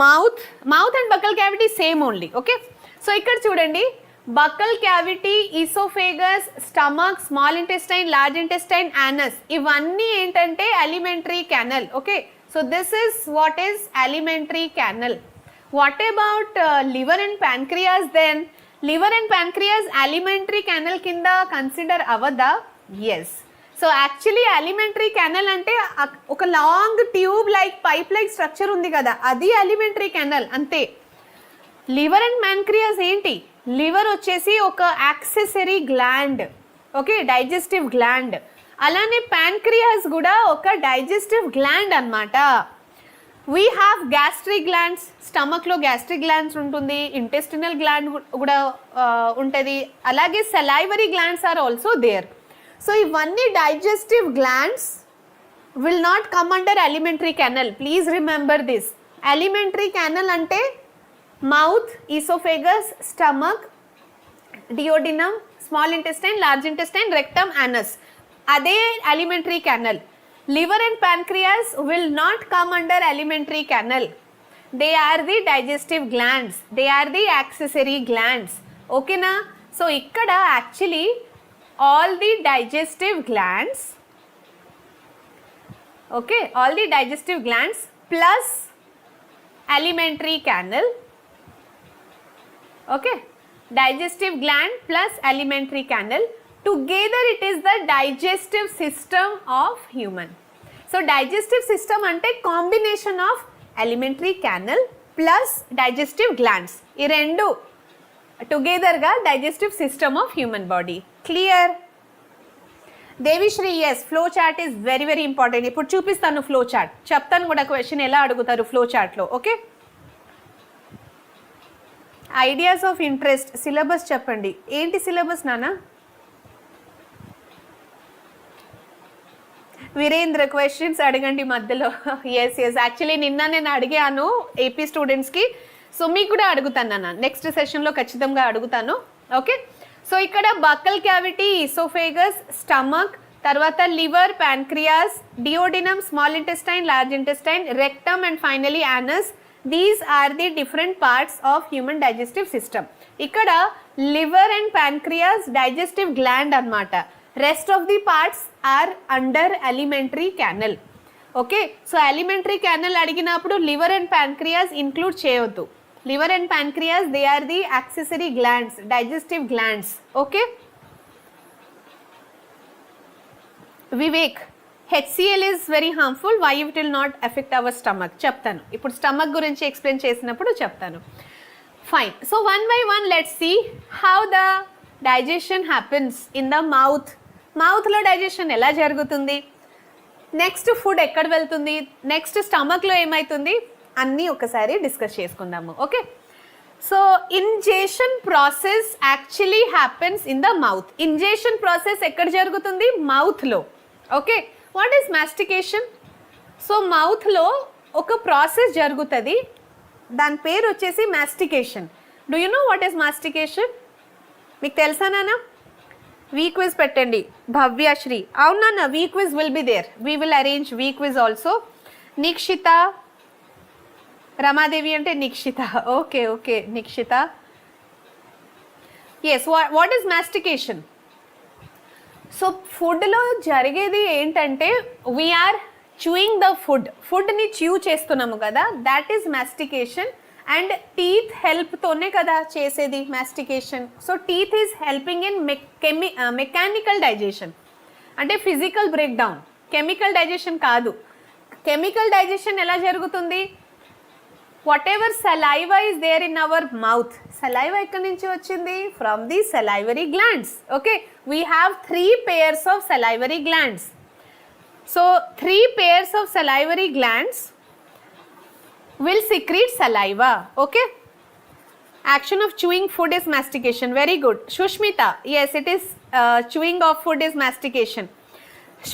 Mouth and buccal cavity same only. Okay, so ikkada chudandi, buccal cavity, esophagus, stomach, small intestine, large intestine, anus, ivanni entante alimentary canal. Okay, so this is what is alimentary canal. What about liver and pancreas then? Liver and pancreas alimentary canal kinda consider avada? Yes. So actually alimentary canal ante oka long tube like pipe like structure undi kada, adi alimentary canal ante. Liver and pancreas enti? Liver వచ్చేసి ఒక accessory gland. Okay, digestive gland. అలానే pancreas కూడా ఒక digestive gland అన్నమాట. We have gastric glands, స్టమక్లో gastric glands ఉంటుంది, intestinal gland కూడా ఉంటుంది, అలాగే salivary glands are also there. So ఇవన్నీ digestive glands will not come under alimentary canal. Please remember this. Alimentary canal అంటే mouth, esophagus, stomach, duodenum, small intestine, large intestine, rectum, anus. Ade alimentary canal. Liver and pancreas will not come under alimentary canal. They are the digestive glands. They are the accessory glands. Okay na? So ikkada actually all the digestive glands, okay, all the digestive glands plus alimentary canal. Okay, digestive gland plus alimentary canal. Together it is the digestive system of human. So digestive system ante combination of alimentary canal plus digestive glands. ఈ రెండు together గా digestive system of human body. Clear? Devishri, yes, flow chart is very very important. ఇప్పుడు చూపిస్తాను flow chart, చెప్తాను కూడా question ఎలా అడుగుతారు flow చార్ట్లో. Okay, ideas of interest syllabus చెప్పండి. ఏంటి సిలబస్ నాన్న? వీరేంద్ర క్వశ్చన్స్ అడగండి మధ్యలో. ఎస్ ఎస్, యాక్చువల్లీ నిన్న నేను అడిగాను ఏపీ స్టూడెంట్స్కి, సో మీకు కూడా అడుగుతాను నాన్న, నెక్స్ట్ సెషన్లో ఖచ్చితంగా అడుగుతాను. ఓకే, సో ఇక్కడ బకల్ క్యావిటీ, ఇసోఫేగస్, స్టమక్, తర్వాత liver, pancreas, duodenum, small intestine, large intestine, rectum and finally anus. These are the different parts of human digestive system. ఇక్కడ liver and pancreas digestive gland అన్నమాట. Rest of the parts are under alimentary canal. Okay, so alimentary canal అడిగినప్పుడు liver and pancreas include చేయవద్దు. Liver and pancreas, they are the accessory glands, digestive glands. Okay, Vivek, HCl is very harmful. Why it will not affect our stomach? చెప్తాను ఇప్పుడు, stomach గురించి explain చేసినప్పుడు చెప్తాను. Fine, so one by one let's see how the digestion happens in the mouth. మౌత్లో digestion ఎలా జరుగుతుంది, next food ఎక్కడ వెళ్తుంది, నెక్స్ట్ స్టమక్లో ఏమవుతుంది అన్నీ ఒకసారి డిస్కస్ చేసుకుందాము. Okay, so ingestion process actually happens in the mouth. Ingestion process ఎక్కడ జరుగుతుంది? మౌత్లో. Okay, what is mastication? So మౌత్లో ఒక ప్రాసెస్ జరుగుతుంది, దాని పేరు వచ్చేసి mastication. Do you know what is mastication? మీకు తెలుసా నాన్న? వీ క్విజ్ పెట్టండి భవ్యశ్రీ. అవునా, we quiz will be there, we will arrange we quiz also. Nikshita, Ramadevi అంటే Nikshita. Okay okay Nikshita, yes. What is mastication? So ఫుడ్లో జరిగేది ఏంటంటే వీఆర్ చూయింగ్ ద ఫుడ్, ఫుడ్ని చ్యూ చేస్తున్నాము కదా, that is mastication. And teeth హెల్ప్తోనే కదా చేసేది mastication. So teeth is helping in mechanical digestion, అంటే physical break down, chemical digestion కాదు. కెమికల్ డైజెషన్ ఎలా జరుగుతుంది? whatever saliva is there in our mouth, saliva ekkadi nunchi vachindi? From the salivary glands. Okay, we have 3 pairs of salivary glands. So 3 pairs of salivary glands will secrete saliva. Okay, action of chewing food is mastication. Very good, Shushmita, yes, it is chewing of food is mastication.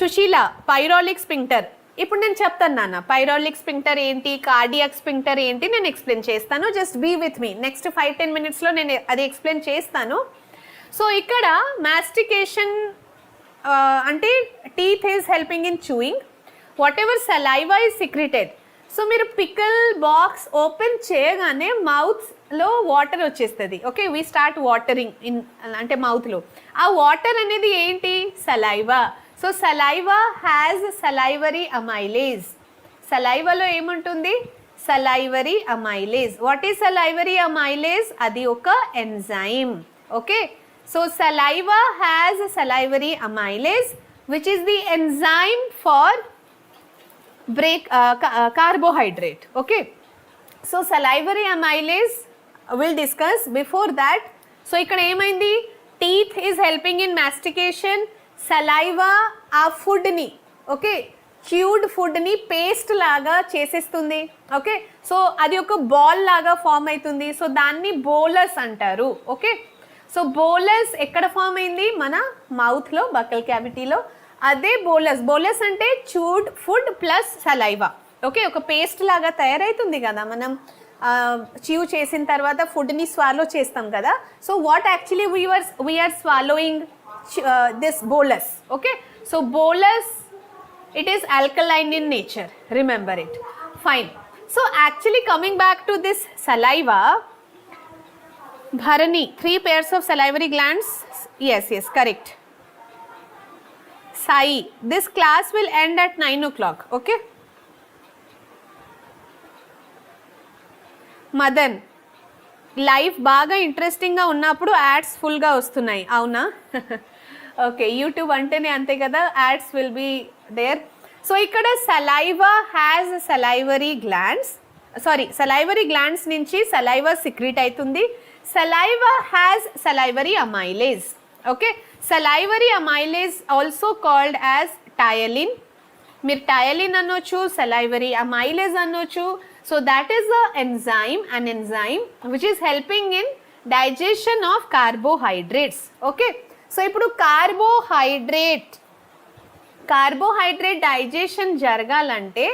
Shushila, pyrolic sphincter. ఇప్పుడు నేను చెప్తాను నాన్న, pyloric sphincter ఏంటి, cardiac sphincter ఏంటి నేను explain చేస్తాను. Just be with me, next 5-10 మినిట్స్లో నేను అది ఎక్స్ప్లెయిన్ చేస్తాను. సో ఇక్కడ మాస్టికేషన్ అంటే teeth is helping in chewing, whatever saliva is secreted. So మీరు పికల్ బాక్స్ ఓపెన్ చేయగానే మౌత్లో వాటర్ వచ్చేస్తుంది. Okay, we start watering in, అంటే మౌత్లో ఆ వాటర్ అనేది ఏంటి? Saliva. So saliva has salivary amylase. సలైవాలో ఏముంటుంది? Salivary amylase. What is salivary amylase? అది ఒక enzyme. Okay, so saliva has salivary amylase which is the enzyme for break carbohydrate. Okay, so salivary amylase will discuss. Before that, so ఇక్కడ ఏమైంది? Teeth is helping in mastication. Saliva ఆ ఫుడ్ని, okay, చ్యూడ్ ఫుడ్ని paste లాగా చేసేస్తుంది. Okay, so అది ఒక ball లాగా ఫామ్ అవుతుంది. సో దాన్ని బోలస్ అంటారు. ఓకే, సో బోలస్ ఎక్కడ ఫామ్ అయింది? మన మౌత్లో, బకల్ క్యావిటీలో. అదే బోలస్. బోలస్ అంటే చ్యూడ్ ఫుడ్ ప్లస్ సలైవా. ఓకే, ఒక పేస్ట్ లాగా తయారవుతుంది కదా మనం చ్యూ చేసిన తర్వాత ఫుడ్ని స్వాలో చేస్తాం కదా. So what actually we are swallowing this bolus. Okay, so bolus, it is alkaline in nature, remember it. Fine, so actually coming back to this saliva, Bharani, 3 pairs of salivary glands. Yes, correct. Sai, this class will end at 9 o'clock. Okay, Madan, life బాగా ఇంట్రెస్టింగ్గా ఉన్నప్పుడు ads ఫుల్గా వస్తున్నాయి, అవునా? Okay, YouTube అంటేనే అంతే కదా, ads will be there. So ఇక్కడ saliva has salivary glands, sorry salivary glands నుంచి సలైవా సిక్రీట్ అవుతుంది. Saliva has salivary amylase. Okay, salivary amylase also called as ptyalin. మీరు టయలిన్ అనొచ్చు, సలైవరీ అమైలేజ్ అనొచ్చు. So that is an enzyme which is helping in digestion of carbohydrates. Okay, so ఇప్పుడు carbohydrate digestion జరగాలంటే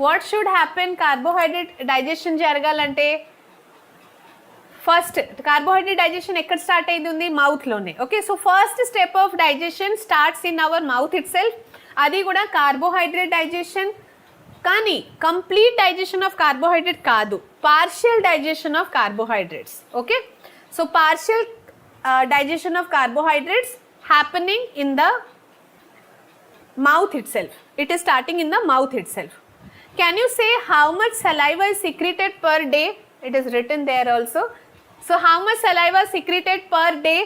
what should happen? Carbohydrate digestion జరగాలంటే first carbohydrate digestion ఎక్కడ start అయింది? మౌత్లోనే. Okay, so first step of digestion starts in our mouth itself. అది కూడా carbohydrate digestion. కానీ complete digestion of carbohydrate కాదు, partial digestion of carbohydrates. Okay, so partial digestion of carbohydrates happening in the mouth itself. It is starting in the mouth itself. Can you say how much saliva is secreted per day? It is written there also. So how much saliva is secreted per day?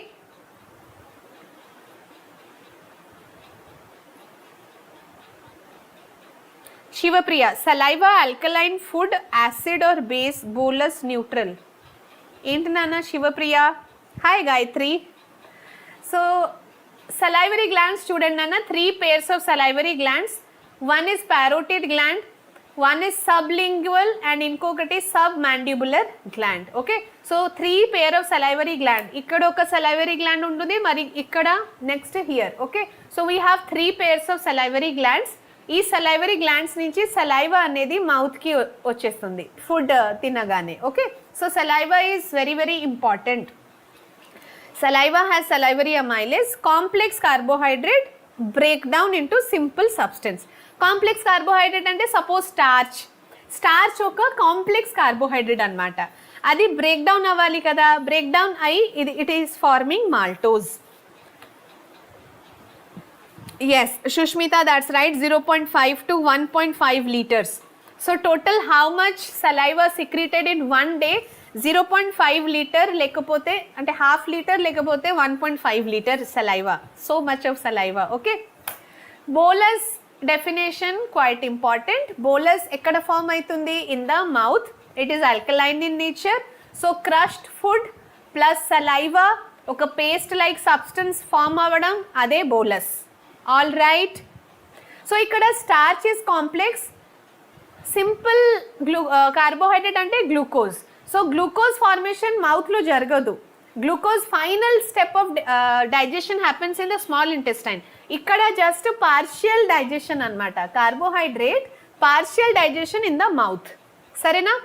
Shivapriya, saliva alkaline, food, acid or base, bolus, neutral. Ain't nana Shivapriya? Hi Gayatri. So salivary glands student nana, 3 pairs of salivary glands. One is parotid gland, one is sublingual and inkokati submandibular gland. Okay, so 3 pair of salivary gland. Ikkada oka salivary gland untundi, mari ikkada next here. Okay, so we have 3 pairs of salivary glands. ఈ salivary glands నుంచి saliva అనేది మౌత్కి వచ్చేస్తుంది food తినగానే. Okay, so saliva is very very important. Saliva has salivary amylase. Complex carbohydrate break down into simple substance. Complex carbohydrate అంటే suppose starch ఒక complex carbohydrate అనమాట. అది break down అవ్వాలి కదా, బ్రేక్ డౌన్ అయి it is farming maltose. Yes, Shushmita, that's right, 0.5 to 1.5 liters. So total how much saliva secreted in one day? 0.5 litre లేకపోతే అంటే half litre లేకపోతే 1.5 litre saliva. So much of saliva. Okay, bolus definition quite important. Bolus ఎక్కడ form అవుతుంది? In the mouth. It is alkaline in nature. So crushed food plus saliva ఒక paste like substance form అవ్వడం, అదే bolus. All right, so ఇక్కడ starch is complex. Simple carbohydrate అంటే glucose. So glucose formation మౌత్లో జరగదు. Glucose final step of digestion happens in the small intestine. ఇక్కడ just partial digestion అనమాట. Carbohydrate partial digestion in the mouth. సరేనా?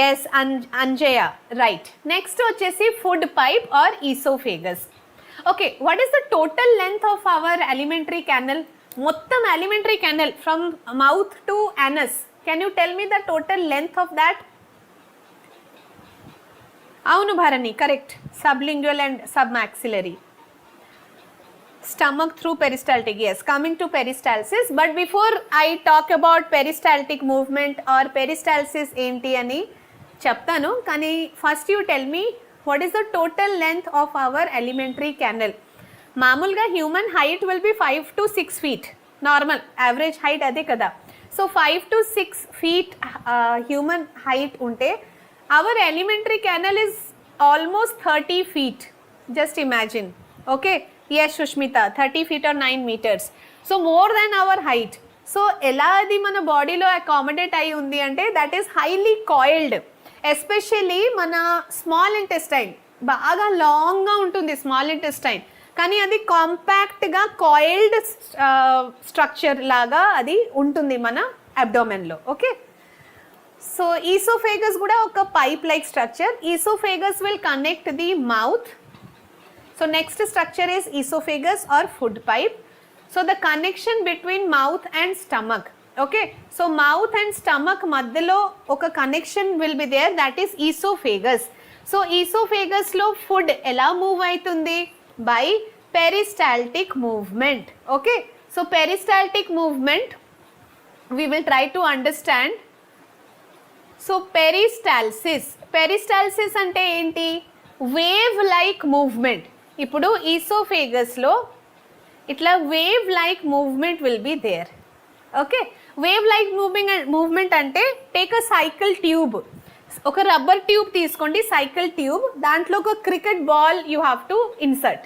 Yes Anjaya, right. Next వచ్చేసి food pipe or esophagus. Okay, what is the total length of our alimentary canal? మొత్తం alimentary canal from mouth to anus. Can you tell me the total length of that? Avunu Bharani, correct. Sublingual and submaxillary. Stomach through peristaltic. Yes, coming to peristalsis. But before I talk about peristaltic movement or peristalsis enti ani cheptanu, kani first you tell me what is the total length of our alimentary canal? Mamulga human height will be 5 to 6 feet. Normal average height ade kada. So 5 to 6 feet human height unte our alimentary canal is almost 30 feet. Just imagine. Okay, yes Shushmita, 30 feet or 9 meters. So more than our height. So ela adi mana body lo accommodate ayi undi ante that is highly coiled. Especially mana small intestine baga long ga untundi small intestine, కానీ అది కాంపాక్ట్గా coiled structure లాగా అది ఉంటుంది మన అబ్డోమెన్లో. Okay, so esophagus కూడా ఒక pipe like structure. Esophagus will connect the mouth. So next structure is esophagus or food pipe. So the connection between mouth and stomach. Okay, so mouth and stomach మధ్యలో ఒక connection will be there, that is esophagus. So ఈసోఫేగస్లో food ఎలా move అవుతుంది? By peristaltic movement. Okay, so peristaltic movement we will try to understand. So peristalsis అంటే ఏంటి? Wave like movement. ఇప్పుడు ఈసోఫేగస్లో ఇట్లా wave like movement will be there. Okay, wave like movement అంటే take a cycle tube. ఒక rubber tube తీసుకోండి, cycle tube. దాంట్లో ఒక cricket ball you have to insert.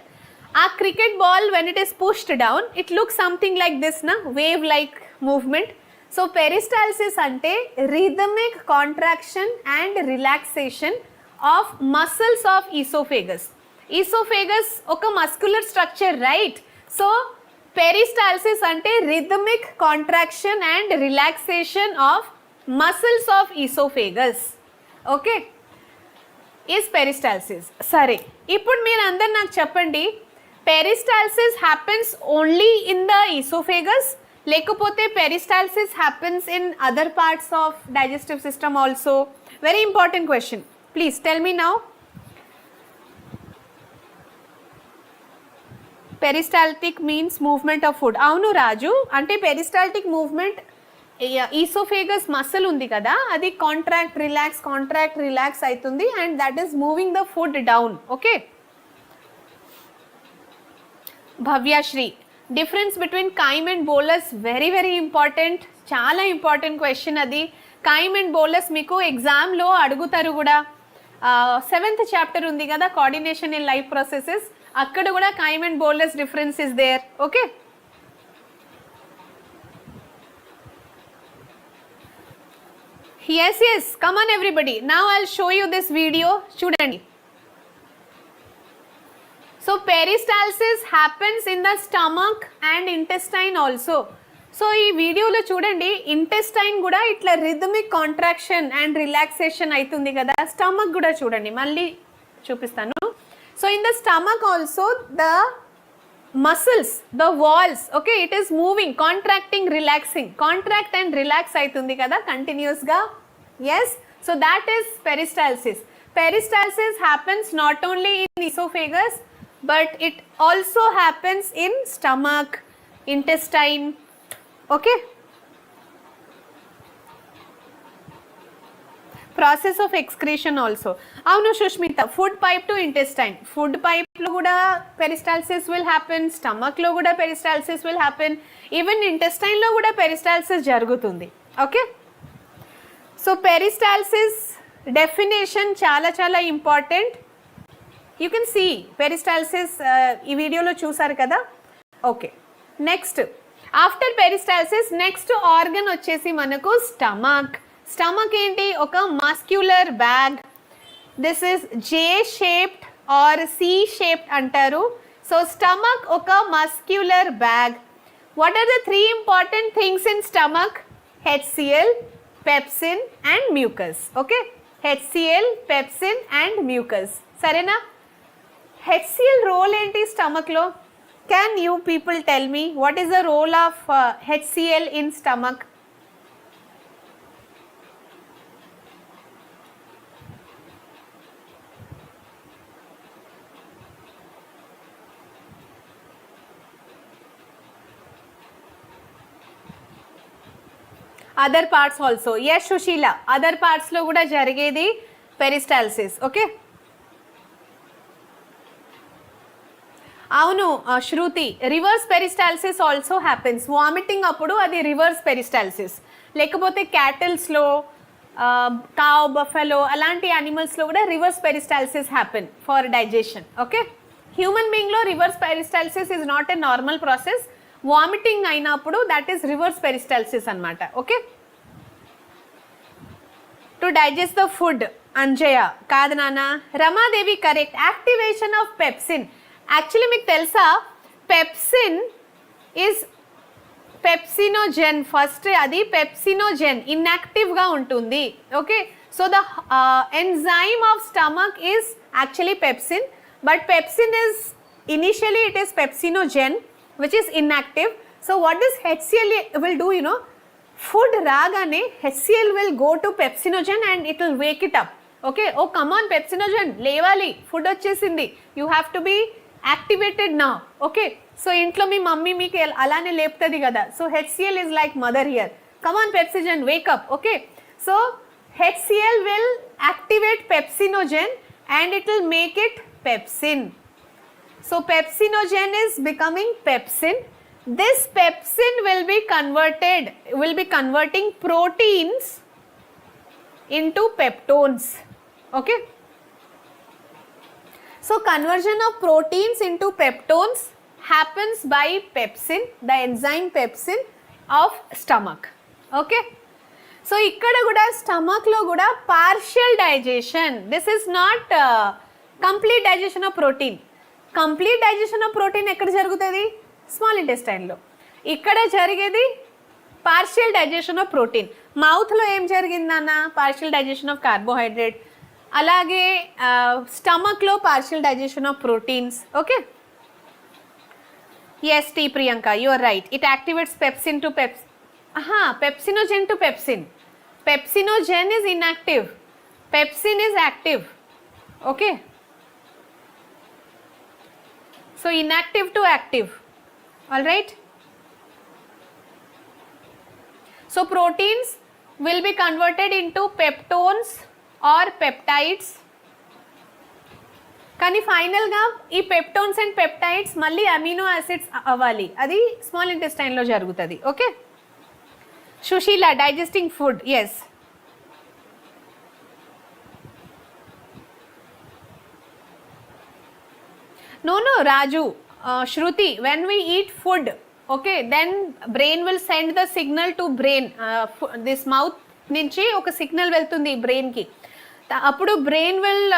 ఆ cricket ball when it is pushed down it look something like this నా, wave like movement. So peristalsis అంటే rhythmic contraction and relaxation of muscles of esophagus. Esophagus ఒక muscular structure, right? So peristalsis అంటే rhythmic contraction and relaxation of muscles of esophagus. Okay, is peristalsis. సరే, ఇప్పుడు మీరు అందరు నాకు చెప్పండి, peristalsis happens only in the esophagus లేకపోతే peristalsis happens in other parts of digestive system also? Very important question. Please tell me now. Peristaltic means movement of food. అవును రాజు, అంటే peristaltic movement oesophagus muscle ఉంది కదా, అది contract relax అవుతుంది and that is moving the food down. Okay, Bhavyasri, difference between కైమ్ and bolus very very important, చాలా important question అది. కైమ్ and bolus మీకు ఎగ్జామ్లో అడుగుతారు కూడా. 7th చాప్టర్ ఉంది కదా, కోఆర్డినేషన్ ఇన్ లైఫ్ ప్రాసెసెస్, అక్కడ కూడా chyme and bolus difference is there. Okay, yes, come on everybody, now I'll show you this video. చూడండి. So peristalsis happens in the stomach and intestine also. So ఈ వీడియోలో చూడండి, intestine కూడా ఇట్లా rhythmic contraction and relaxation అవుతుంది కదా. Stomach కూడా చూడండి, మళ్ళీ చూపిస్తాను. So in the stomach also the muscles, the walls, okay, it is moving, contracting, relaxing, contract and relax అవుతుంది కదా కంటిన్యూస్గా. Yes, so that is peristalsis. Peristalsis happens not only in esophagus but it also happens in stomach, intestine. Okay, process of excretion also. Avunu Shushmita, food pipe to intestine, food pipe lo kuda peristalsis will happen, stomach lo kuda peristalsis will happen, even intestine lo kuda peristalsis jarugutundi. Okay, so peristalsis definition చాలా important. You can see peristalsis ఈ వీడియోలో చూసారు కదా. Okay, next after peristalsis next organ వచ్చేసి మనకు stomach. Stomach ఏంటి? ఒక muscular bag. This is J shaped or C shaped అంటారు. సో స్టమక్ ఒక muscular bag. What are the 3 important things in stomach? HCl, pepsin and mucus. Okay, HCl, pepsin and mucus. సరేనా? HCl role ఏంటి స్టమక్లో? Can you people tell me what is the role of HCl in stomach? Other parts also. Yes Sushila, other పార్ట్స్లో కూడా జరిగేది peristalsis. Okay, అవును Shruti, reverse peristalsis also happens. Vomiting అప్పుడు అది reverse peristalsis. లేకపోతే క్యాటిల్స్లో, కావ్, buffalo అలాంటి యానిమల్స్లో కూడా reverse peristalsis happen for digestion. Okay, human బీయింగ్లో reverse peristalsis is not a normal process. Vomiting అయినప్పుడు దట్ ఈస్ రివర్స్ పెరిస్టాల్సిస్ అనమాట. Okay, to digest the food. Anjaya, కాదు నాన్న. Ramadevi, correct. Activation of pepsin. Actually మీకు తెలుసా, పెప్సిన్ ఈజ్ పెప్సినోజెన్. ఫస్ట్ అది pepsinogen, ఇన్యాక్టివ్గా ఉంటుంది. Okay, so the enzyme of stomach is actually pepsin, but pepsin is initially it is pepsinogen which is inactive. So what does HCl will do, you know, food రాగానే HCl will go to pepsinogen and it will wake it up. Okay, oh come on pepsinogen, లేవాలి, food వచ్చేసింది, you have to be activated now. Okay, so ఇంట్లో మీ mummy మీకు అలానే లేపుతుంది కదా. So HCl is like mother here. Come on, pepsinogen, wake up. Okay. So HCl will activate pepsinogen and it will make it pepsin. So pepsinogen is becoming pepsin. This pepsin will be converting proteins into peptones. Okay. So conversion of proteins into peptones happens by pepsin, the enzyme pepsin of stomach. Okay. So ikkada kuda stomach lo kuda partial digestion. This is not complete digestion of protein. Complete digestion of protein ekkada jarugutadi? Small intestine lo. Ikkada jarigedi partial digestion of protein. Mouth lo em jarigindana? Partial digestion of carbohydrate. Alage stomach lo partial digestion of proteins. Okay. Yes, T Priyanka, you are right. It activates pepsin to pepsinogen to pepsin. Pepsinogen is inactive. Pepsin is active. Okay. So inactive to active. All right. So proteins will be converted into peptones or peptides. కానీ ఫైనల్గా ఈ peptones and peptides మళ్ళీ amino acids అవ్వాలి, అది small ఇంటెస్టైన్లో జరుగుతుంది. Okay. Sushila, digesting food. Yes. No, Raju, Shruti, when we eat food, okay, then brain will send the signal to brain. This mouth నుంచి ఒక సిగ్నల్ వెళ్తుంది బ్రెయిన్కి. అప్పుడు brain will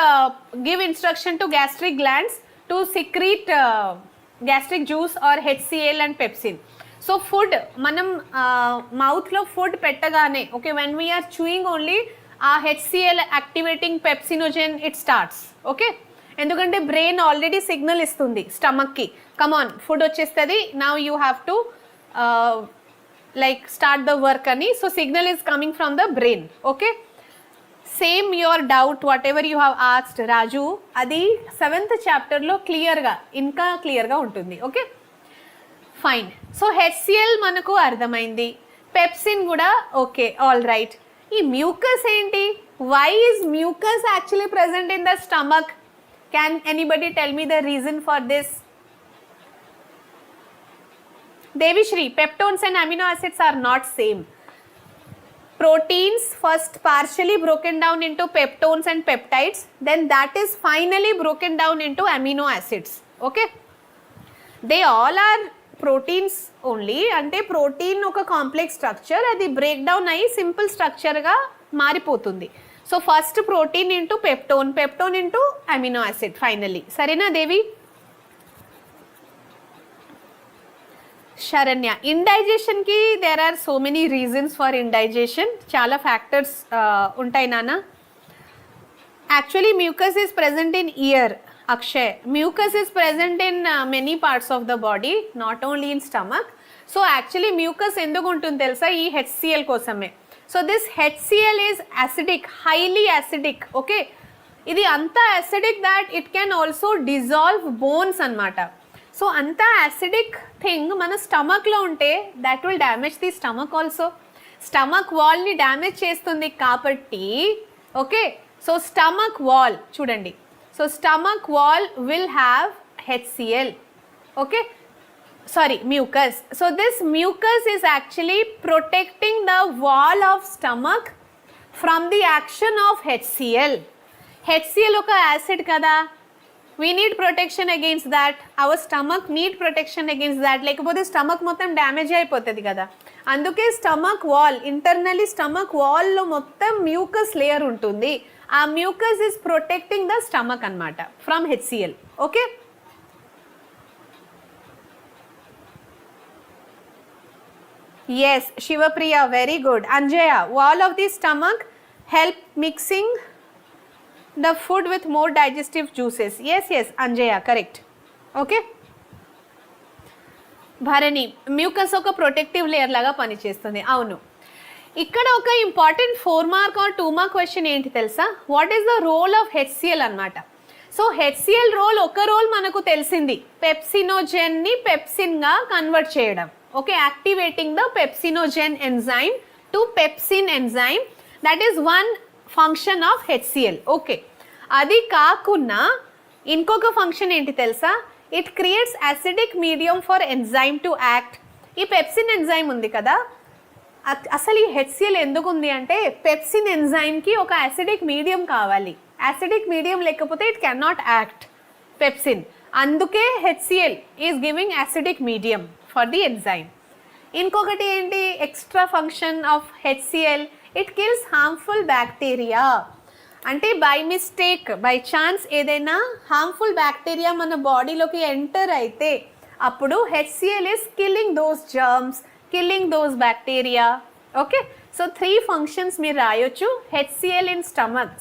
give instruction to gastric glands to secrete gastric juice or HCl and pepsin. So food మనం మౌత్లో food పెట్టగానే, okay, when we are chewing only ఆ HCl activating pepsinogen it starts. Okay. ఎందుకంటే బ్రెయిన్ ఆల్రెడీ సిగ్నల్ ఇస్తుంది స్టమక్కి, come on food వచ్చేస్తుంది, now you have to like start the work అని. So signal is coming from the brain. Okay. Same your doubt whatever you have asked రాజు, అది 7th చాప్టర్లో ఇంకా క్లియర్గా ఉంటుంది. Okay, fine. సో హెచ్సిఎల్ మనకు అర్థమైంది, pepsin కూడా ఓకే, ఆల్ రైట్. ఈ మ్యూకస్ ఏంటి? Why is mucus actually present in the stomach? Can anybody tell me the reason for this? Devishri, peptones and amino acids are not same. Proteins first partially broken down into peptones and peptides, then that is finally broken down into amino acids. Okay, they all are proteins only. Ante protein oka complex structure, adi break down ayi simple structure ga maripotundi. So first protein into peptone, peptone into amino acid finally. Sarena Devi? Saranya, ఇండైజెషన్కి there are so many reasons for indigestion. చాలా factors ఉంటాయి నాన్న. Actually mucus is present in ear. Akshay, mucus is present in many parts of the body, not only in stomach. So actually mucus ఎందుకు ఉంటుంది తెలుసా? ఈ HCl కోసమే. So this HCl is acidic, highly acidic. Okay, ఇది అంత acidic that it can also dissolve bones అన్నమాట. So అంత acidic thing మన స్టమక్లో ఉంటే that will damage the stomach also. Stomach వాల్ని డ్యామేజ్ చేస్తుంది కాబట్టి, ఓకే. సో స్టమక్ వాల్ చూడండి, so stomach wall will have HCl. Okay, sorry, mucus. So this mucus is actually protecting the wall of stomach from the action of HCl. HCl oka acid kada, we need protection against that. Our stomach need protection against that. Lekapothe stomach mottham damage ayipotadi kada. Anduke stomach wall, internally stomach wall lo mottham mucus layer untundi. Aa mucus is protecting the stomach anamata from HCl. Okay. Yes, Shivapriya, very good. Anjaya, wall of the stomach help mixing the food with more digestive juices. Yes, yes, Anjaya, correct. Okay. Bharani, mucus oka protective layer laga pani chestundi. Avunu. Ikkada oka important 4 mark or 2 mark question enti telusa? What is the role of HCl anamata? So HCl role oka role manaku telisindi. Pepsinogen ni pepsin ga convert cheyadam. Okay, activating the pepsinogen enzyme to pepsin enzyme. That is one function of HCl. Okay, అది కాకున్నా ఇంకొక function ఏంటి తెలుసా? It creates acidic medium for enzyme to act. ఈ pepsin enzyme ఉంది కదా, అసలు ఈ హెచ్సిఎల్ ఎందుకు ఉంది అంటే పెప్సిన్ ఎంజైమ్కి ఒక అసిడిక్ మీడియం కావాలి. అసిడిక్ మీడియం లేకపోతే it can not act pepsin. అందుకే HCl is giving acidic medium for the enzyme. ఇంకొకటి ఏంటి extra function of HCl? It kills harmful bacteria. అంటే బై మిస్టేక్, బై ఛాన్స్ ఏదైనా హార్మ్ఫుల్ బ్యాక్టీరియా మన బాడీలోకి enter అయితే అప్పుడు HCl is killing those germs, killing those bacteria. Okay, so 3 functions మీరు రాయొచ్చు. హెచ్సిఎల్ ఇన్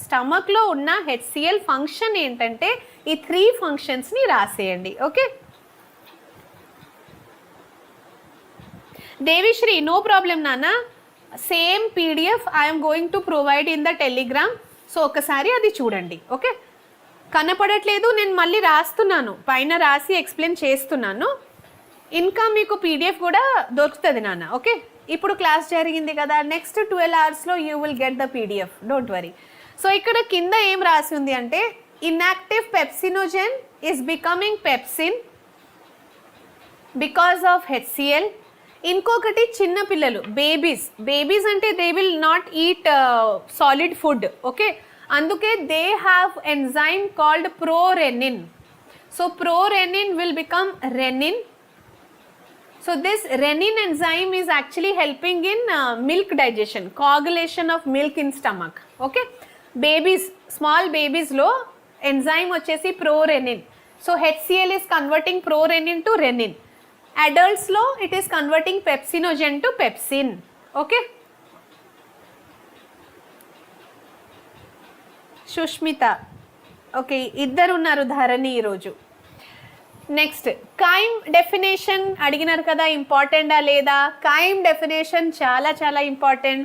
స్టమక్లో ఉన్న హెచ్సిఎల్ ఫంక్షన్ ఏంటంటే ఈ 3 ఫంక్షన్స్ని రాసేయండి. ఓకే, దేవిశ్రీ, నో ప్రాబ్లం నాన్న. Same PDF I'm going to provide in the Telegram. So ఒకసారి అది చూడండి. ఓకే, కనపడట్లేదు, నేను మళ్ళీ రాస్తున్నాను, పైన రాసి ఎక్స్ప్లెయిన్ చేస్తున్నాను. ఇంకా మీకు పీడిఎఫ్ కూడా దొరుకుతుంది నాన్న. ఓకే, ఇప్పుడు క్లాస్ జరిగింది కదా, నెక్స్ట్ 12 అవర్స్లో you will get the PDF, don't worry. So ఇక్కడ కింద ఏం రాసి ఉంది అంటే inactive pepsinogen is becoming pepsin because of HCl. ఇంకొకటి చిన్న పిల్లలు, బేబీస్ అంటే they will not eat solid food. Okay, అందుకే they have enzyme called prorenin. So prorenin will become renin. So this renin enzyme is actually helping in milk digestion, coagulation of milk in stomach. Okay, babies, small babies lo enzyme vachesi prorenin. So HCl is converting prorenin to renin. Adults lo it is converting pepsinogen to pepsin. Okay, Shushmita, okay, iddaru unnaru Dharani ee roju. Next కైమ్ definition అడిగినారు కదా, ఇంపార్టెంటా లేదా? కైమ్ definition చాలా చాలా important.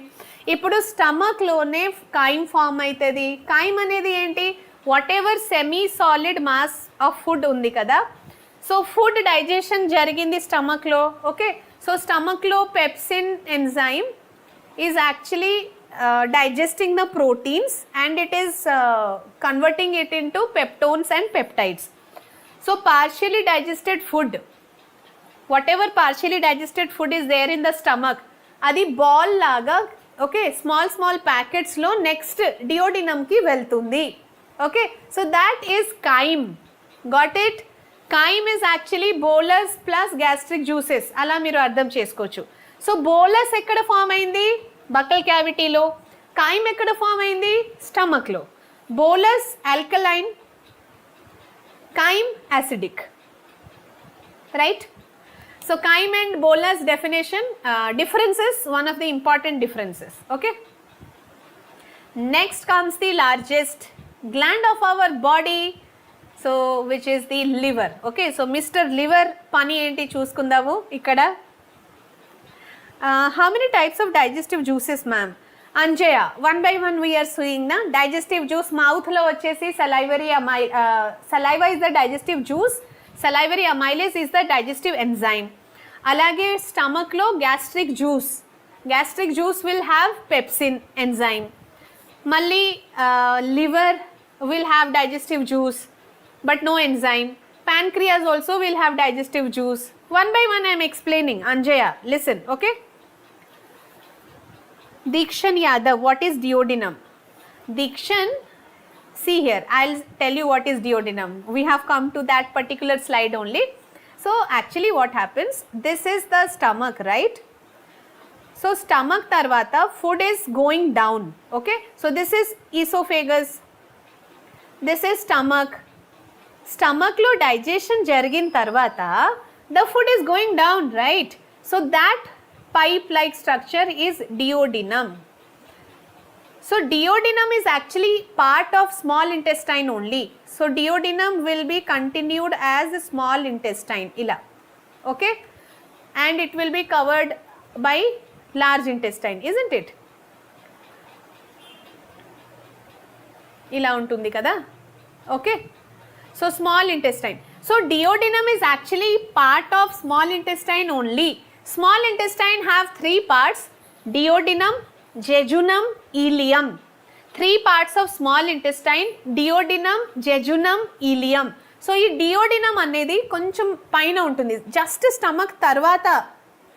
ఇప్పుడు స్టమక్లోనే కైమ్ form అవుతుంది. Chyme అనేది ఏంటి? Whatever semi solid mass of food ఉంది కదా, సో ఫుడ్ డైజెషన్ జరిగింది స్టమక్లో. ఓకే, సో స్టమక్లో pepsin enzyme is actually digesting the proteins and it is converting it into peptones and peptides. So partially digested food, whatever partially digested food is there in the stomach, adi ball laga, okay, small packets lo next duodenum ki veltundi. Okay, so that is chyme. Got it? Chyme is actually bolus plus gastric juices. Ala meeru ardham chesukochu. So bolus ekkada form ayindi? Buccal cavity lo. Chyme ekkada form ayindi? Stomach lo. Bolus alkaline, chyme acidic, right? So chyme and bolus definition differences, one of the important differences. Okay, next comes the largest gland of our body, so which is the liver. Okay, so Mr. Liver pani enti chuskundavu ikkada. How many types of digestive juices, ma'am? Anjaya, one by one we are seeing na. Digestive juice mouth lo vachesi salivary saliva is the digestive juice, salivary amylase is the digestive enzyme. Alage stomach lo gastric juice will have pepsin enzyme. Malli liver will have digestive juice but no enzyme. Pancreas also will have digestive juice. One by one I am explaining. Anjaya, listen. Okay, Dikshan Yadav, what is duodenum? Dikshan, see here, I'll tell you what is duodenum. We have come to that particular slide only. So actually what happens, this is the stomach, right? So stomach tarvata food is going down. Okay, so this is esophagus, this is stomach. Stomach lo digestion jarigin tarvata the food is going down, right? So that pipe like structure is duodenum. So duodenum is actually part of small intestine only. So duodenum will be continued as a small intestine ila. Okay, and it will be covered by large intestine, isn't it? Ila untundi kada. Okay, so small intestine. So duodenum is actually part of small intestine only. Small intestine have 3 parts: duodenum, jejunum, ileum. 3 parts of small intestine, duodenum, jejunum, ileum. So ఈ duodenum అనేది కొంచెం పైన ఉంటుంది, just stomach తర్వాత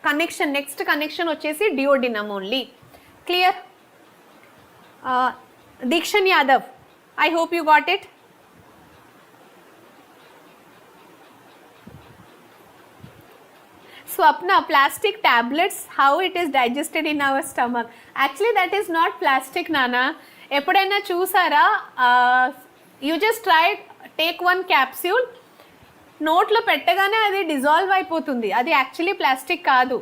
connection, next connection వచ్చేసి duodenum only. Clear? Dikshan Yadav, I hope you got it. Swapna, plastic tablets, how it is digested in our stomach? Actually that is not plastic, Nana. ఎప్పుడైనా చూసారా, you just try take one capsule, నోట్లో పెట్టగానే అది dissolve అయిపోతుంది, అది actually plastic కాదు.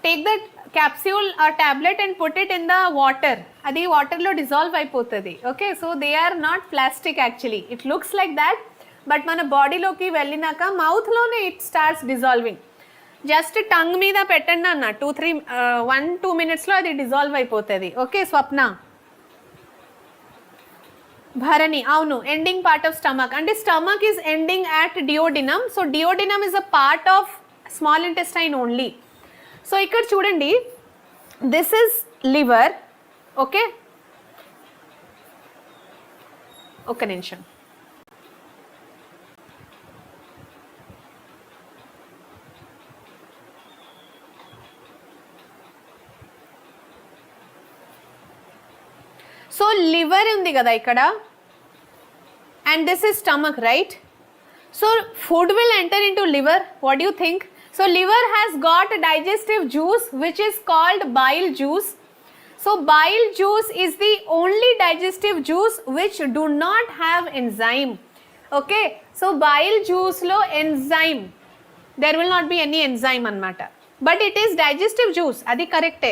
Take that capsule or tablet and put it in the water, అది వాటర్లో డిజాల్వ్ అయిపోతుంది. Okay, so they are not plastic actually. It looks like that, but మన బాడీలోకి వెళ్ళినాక మౌత్లోనే it starts dissolving. Just tongue మీద పెట్టండి అన్న, 1-2 minutesలో అది డిజాల్వ్ అయిపోతుంది. ఓకే స్వప్న. భరణి, అవును, ఎండింగ్ పార్ట్ ఆఫ్ స్టమక్ అంటే stomach is ending at duodenum. So duodenum is a part of small intestine only. So ఇక్కడ చూడండి, దిస్ ఇస్ లివర్. ఓకే, ఒక్క నిమిషం. సో లివర్ ఉంది కదా ఇక్కడ, and this is stomach, right? So food will enter into liver. What do you think? So liver has got digestive juice which is called bile juice. So bile juice is the only digestive juice which do not have enzyme. Okay, so bile juice lo enzyme, there will not be any enzyme anamata, but it is digestive juice, adi correct.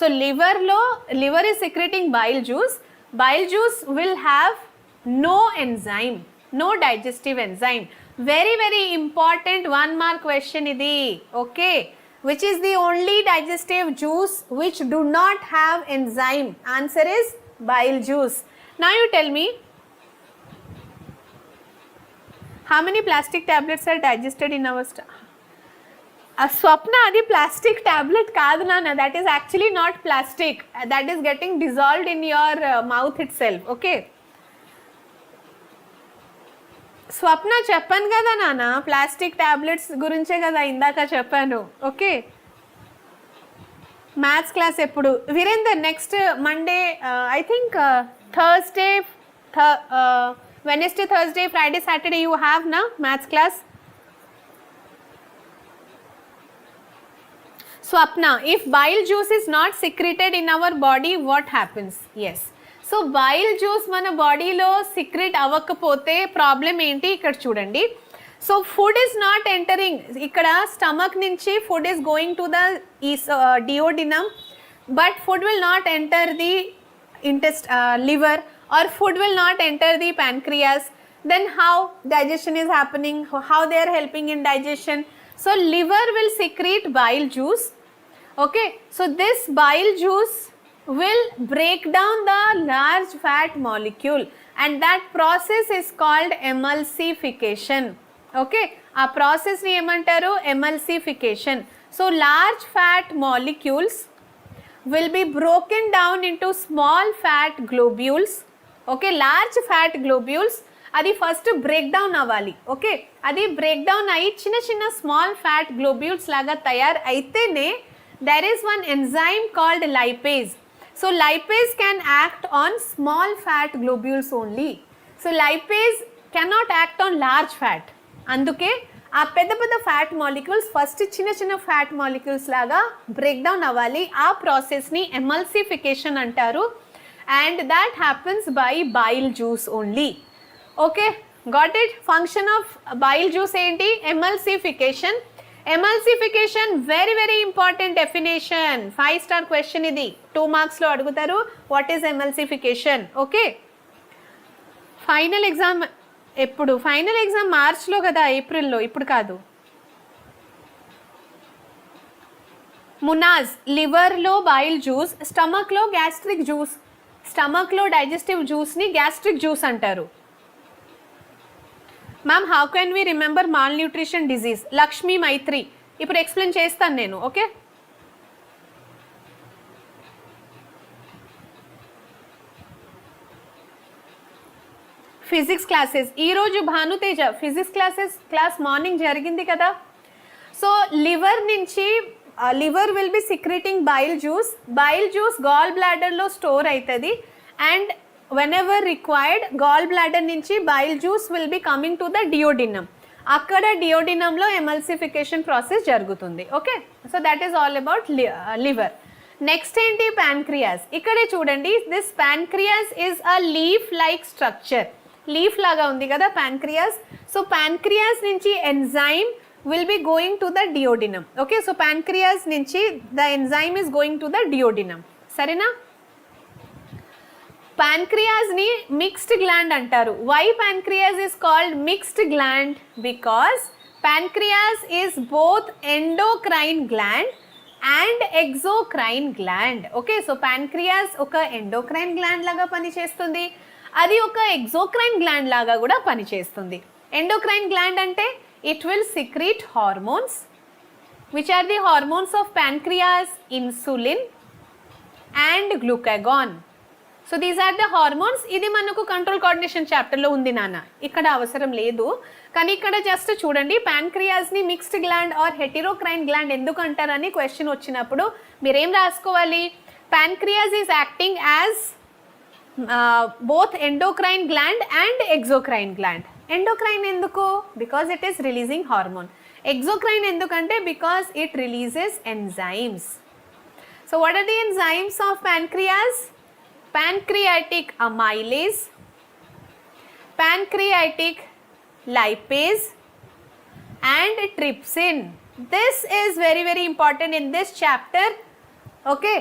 So liver is secreting bile juice. Bile juice will have no enzyme, no digestive enzyme. Very very important 1 mark question idi. Okay, which is the only digestive juice which do not have enzyme? Answer is bile juice. Now you tell me, how many plastic tablets are digested in our stomach? Swapna, adi plastic tablet kaadu nana, that is actually not plastic, that is getting dissolved in your mouth itself. Okay, స్వప్న చెప్పాను కదా నాన్న, plastic tablets గురించే కదా ఇందాక చెప్పాను. Okay, maths class ఎప్పుడు? Virender, next Monday, I think Thursday, Wednesday, Thursday, Friday, Saturday you have నా maths class. Swapna, if bile juice is not secreted in our body, what happens? Yes. So bile juice మన బాడీలో secrete అవ్వకపోతే problem ఏంటి ఇక్కడ చూడండి. So food is not entering, ఇక్కడ stomach నుంచి food is going to the duodenum, but food will not enter the liver, or food will not enter the pancreas. Then how digestion is happening? How they are helping in digestion? So liver will secrete bile juice. Okay, so this bile juice will break down the large fat molecule, and that process is called emulsification. Okay, a process ni emantaru emulsification. So large fat molecules will be broken down into small fat globules. Okay, large fat globules అది first break down అవ్వాలి. Okay, అది break down అయ్యి చిన్న చిన్న small fat globules లాగా తయారు అయితేనే there is one enzyme called lipase. So lipase can act on small fat globules only. So lipase cannot act on large fat. అందుకే ఆ పెద్ద పెద్ద ఫ్యాట్ మాలిక్యూల్స్ ఫస్ట్ చిన్న చిన్న ఫ్యాట్ మాలిక్యూల్స్ లాగా బ్రేక్ డౌన్ అవ్వాలి. ఆ ప్రాసెస్ని ఎమల్సిఫికేషన్ అంటారు, and that happens by bile juice only. Okay, got it? Function of bile juice ఏంటి? Emulsification. Emulsification very very important definition, 5 star question ఇది, 2 marksలో అడుగుతారు. What is emulsification? Okay, final exam ఎప్పుడు? Final exam మార్చ్లో కదా, ఏప్రిల్లో, ఇప్పుడు కాదు. మునాజ్, లివర్లో బైల్ జ్యూస్, స్టమక్లో గ్యాస్ట్రిక్ జ్యూస్. స్టమక్లో డైజెస్టివ్ జ్యూస్ని గ్యాస్ట్రిక్ జ్యూస్ అంటారు. Ma'am, how can we remember malnutrition disease? Lakshmi Maitri, ఇప్పుడు ఎక్స్ప్లెయిన్ చేస్తాను నేను. ఓకే, ఫిజిక్స్ క్లాసెస్ ఈరోజు భానుతేజ ఫిజిక్స్ క్లాస్ మార్నింగ్ జరిగింది కదా. సో లివర్ నుంచి liver will be secreting bile juice gall బ్లాడర్లో స్టోర్ అవుతుంది and whenever required gall bladder నుంచి bile juice will be coming to the duodenum. అక్కడ డియోడినంలో ఎమల్సిఫికేషన్ ప్రాసెస్ జరుగుతుంది. Okay, so that is all about liver. Next ఏంటి, pancreas. ఇక్కడే చూడండి, this pancreas is a leaf like structure. Leaf లాగా ఉంది కదా ప్యాన్క్రియాస్. సో ప్యాన్క్రియాస్ నుంచి enzyme will be going to the duodenum. Okay, so pancreas nunchi the enzyme is going to the duodenum. Sarena? Pancreas ni mixed gland antaru. Why pancreas is called mixed gland? Because pancreas is both endocrine gland and exocrine gland. Okay, so pancreas oka endocrine gland laga pani chestundi, adi oka exocrine gland laga kuda pani chestundi. Endocrine gland ante it will secrete hormones. Which are the hormones of pancreas? Insulin and glucagon. So these are the hormones. ఇది మనకు control coordination చాప్టర్లో ఉంది నాన్న, ఇక్కడ అవసరం లేదు. కానీ ఇక్కడ జస్ట్ చూడండి, ప్యాన్క్రియాస్ని mixed gland or heterocrine gland ఎందుకు అంటారని క్వశ్చన్ వచ్చినప్పుడు మీరేం రాసుకోవాలి, pancreas is acting as both endocrine gland and exocrine gland. Endocrine ఎందుకు? Because it is releasing hormone. Exocrine ఎందుకంటే because it releases enzymes. So what are the enzymes of pancreas? Pancreatic amylase, pancreatic lipase and trypsin. This is very important in this chapter. Okay,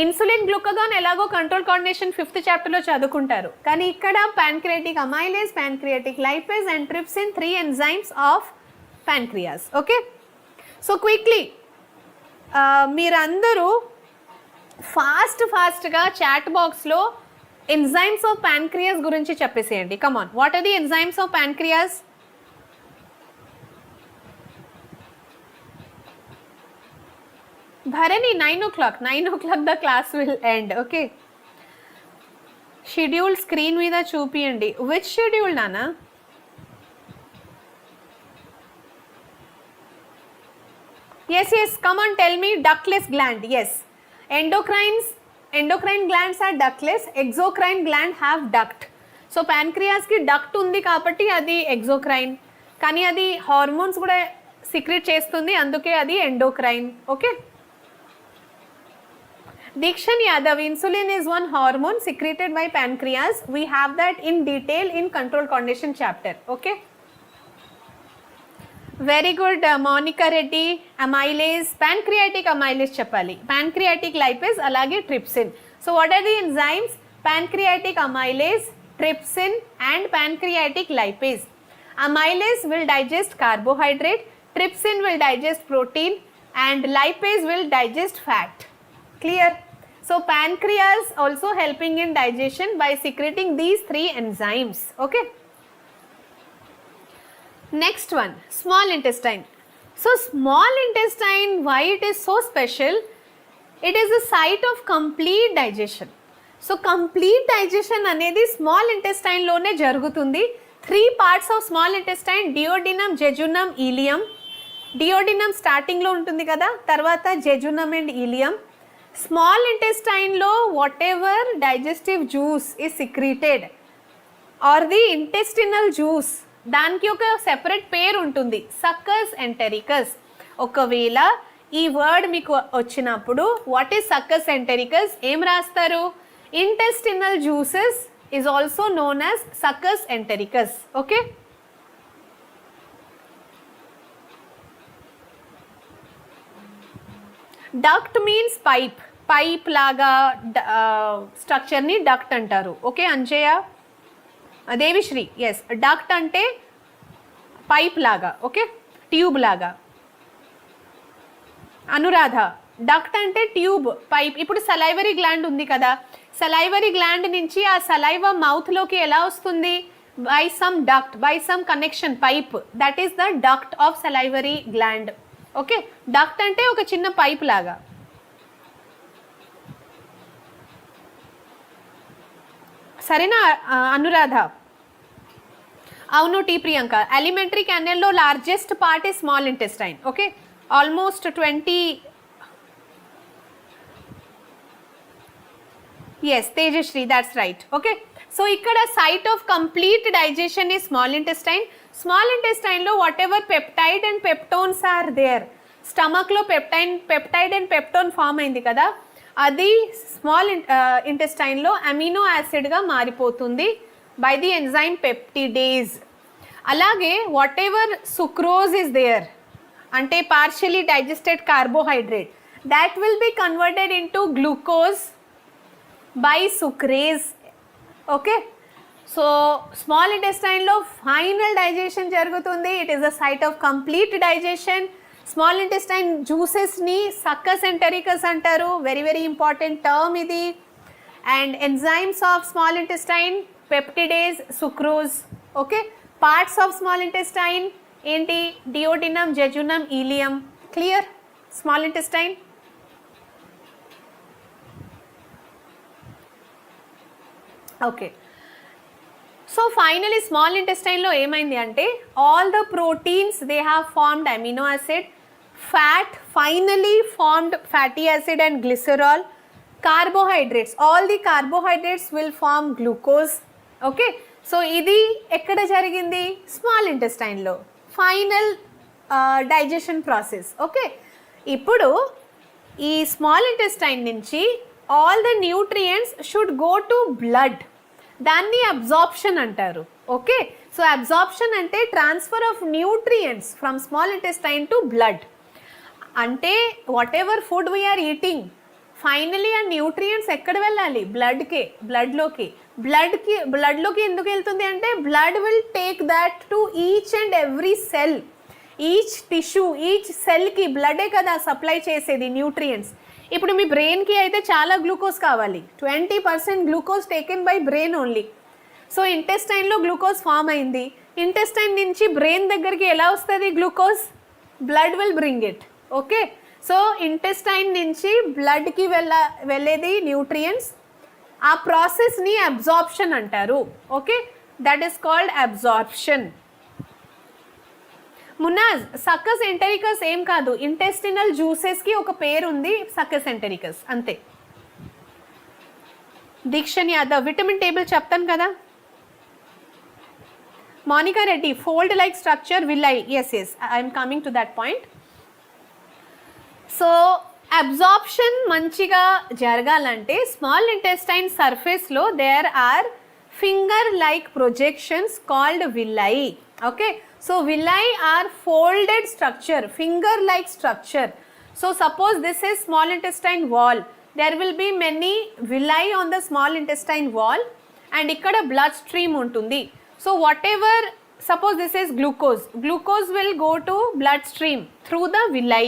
insulin glucagon elago control coordination 5th chapter lo chadukuntaru, kani ikkada pancreatic amylase, pancreatic lipase and trypsin, 3 enzymes of pancreas. Okay, so quickly meerandaru ఫాస్ట్గా chat బాక్స్లో enzymes of pancreas గురించి చెప్పేసేయండి. Come on, what are the enzymes of pancreas? Dharani 9 o'clock the class will end. Okay, schedule screen మీద చూపియండి. Which schedule నానా? yes come on, tell me. Ductless gland. Yes, endocrine glands are ductless, exocrine gland have duct. So pancreas ki duct undi kabatti adi exocrine, kani adi hormones kuda secrete chestundi, anduke adi endocrine. Okay, Dikshan Yadav, insulin is one hormone secreted by pancreas. We have that in detail in control coordination chapter. Okay, very good. Monica Reddy, amylase, pancreatic amylase చెప్పాలి, pancreatic lipase అలాగే trypsin. So what are the enzymes? Pancreatic amylase, trypsin and pancreatic lipase. Amylase will digest carbohydrate, trypsin will digest protein and lipase will digest fat. Clear? So pancreas also helping in digestion by secreting these 3 enzymes. Okay, next one, small intestine. So small intestine, why it is so special? It is a site of complete digestion. So complete digestion anedi small intestine lone jarugutundi. 3 parts of small intestine: duodenum, jejunum, ileum. Duodenum starting lo untundi kada, tarvata jejunum and ileum. Small intestine lo whatever digestive juice is secreted or the intestinal juice, దానికి ఒక separate పేరు ఉంటుంది, సక్కస్ ఎంటెరికస్. ఒకవేళ ఈ word మీకు వచ్చినప్పుడు what is సక్కస్ entericus ఏం రాస్తారు? Intestinal juices is also known as succus entericus. Okay, duct means pipe లాగా స్ట్రక్చర్ని డక్ట్ అంటారు. Okay Anjaiah, Devishri, yes, duct అంటే పైప్ లాగా, ఓకే, ట్యూబ్ లాగా. అనురాధ, డక్ట్ అంటే ట్యూబ్, పైప్. ఇప్పుడు సలైవరీ గ్లాండ్ ఉంది కదా, సలైవరీ గ్లాండ్ నుంచి ఆ సలైవా మౌత్లోకి ఎలా వస్తుంది? By some duct, by some connection, pipe. That is the duct of salivary gland. Okay, duct అంటే ఒక చిన్న పైప్ లాగా. సరేనా అనురాధ? అవును టీ ప్రియాంక, ఎలిమెంటరీ కెనాల్లో largest part is small intestine. Okay, almost 20. Yes, Tejashri, that's right. Okay, so ikkada site of complete digestion is small intestine. Small intestine lo whatever peptide and peptones are there, stomach lo peptide and peptone form ayindi kada, adi small intestine lo amino acid ga maripotundi by the enzyme peptidase. Alage whatever sucrose is there, ante partially digested carbohydrate, that will be converted into glucose by sucrase. Okay, so small intestine lo final digestion jarugutundi. It is a site of complete digestion. Small intestine juices ni succus entericus antaru, very very important term idi. And enzymes of small intestine, peptidase, sucrose. Okay, parts of small intestine enti, duodenum, jejunum, ileum. Clear? Small intestine. Okay, so finally small intestine lo emaindi ante, all the proteins they have formed amino acid, fat finally formed fatty acid and glycerol, carbohydrates, all the carbohydrates will form glucose. Okay, so idi ekkada jarigindi, small intestine lo final digestion process. Okay, ippudu ee small intestine nunchi all the nutrients should go to blood. దాన్ని absorption అంటారు. Okay, so absorption అంటే transfer of nutrients from small intestine to blood. అంటే whatever food we are eating, finally ఆ nutrients ఎక్కడ వెళ్ళాలి? బ్లడ్లోకి ఎందుకు వెళ్తుంది అంటే, blood will take that to each and every cell, each tissue, each సెల్కి బ్లడే కదా సప్లై చేసేది న్యూట్రియంట్స్. ఇప్పుడు మీ బ్రెయిన్కి అయితే చాలా గ్లూకోజ్ కావాలి, 20% glucose taken by brain only. So ఇంటెస్టైన్లో గ్లూకోజ్ ఫామ్ అయింది, ఇంటెస్టైన్ నుంచి బ్రెయిన్ దగ్గరికి ఎలా వస్తుంది glucose? Blood will bring it. Okay, so intestine నుంచి బ్లడ్కి వెళ్ళేది న్యూట్రియంట్స్, ఆ ప్రాసెస్ని అబ్జార్ప్షన్ అంటారు. Okay, that is called absorption. Munnaz, succus entericus ఏం కాదు, ఇంటెస్టినల్ జ్యూసెస్కి ఒక పేరు ఉంది, సక్కస్ ఎంటరికస్ అంతే. దీక్షన్ యాదవ్, విటమిన్ టేబుల్ చెప్తాను కదా. Monika Reddy, fold like structure will I, yes I'm coming to that point. So absorption మంచిగా జరగాలంటే స్మాల్ ఇంటెస్టైన్ సర్ఫేస్లో there are finger like projections called villi. Okay, so villi are folded structure, finger like structure. So suppose this is small intestine wall, there will be many villi on the small intestine wall and ikkada blood stream untundi. So whatever, suppose this is glucose will go to blood stream through the villi.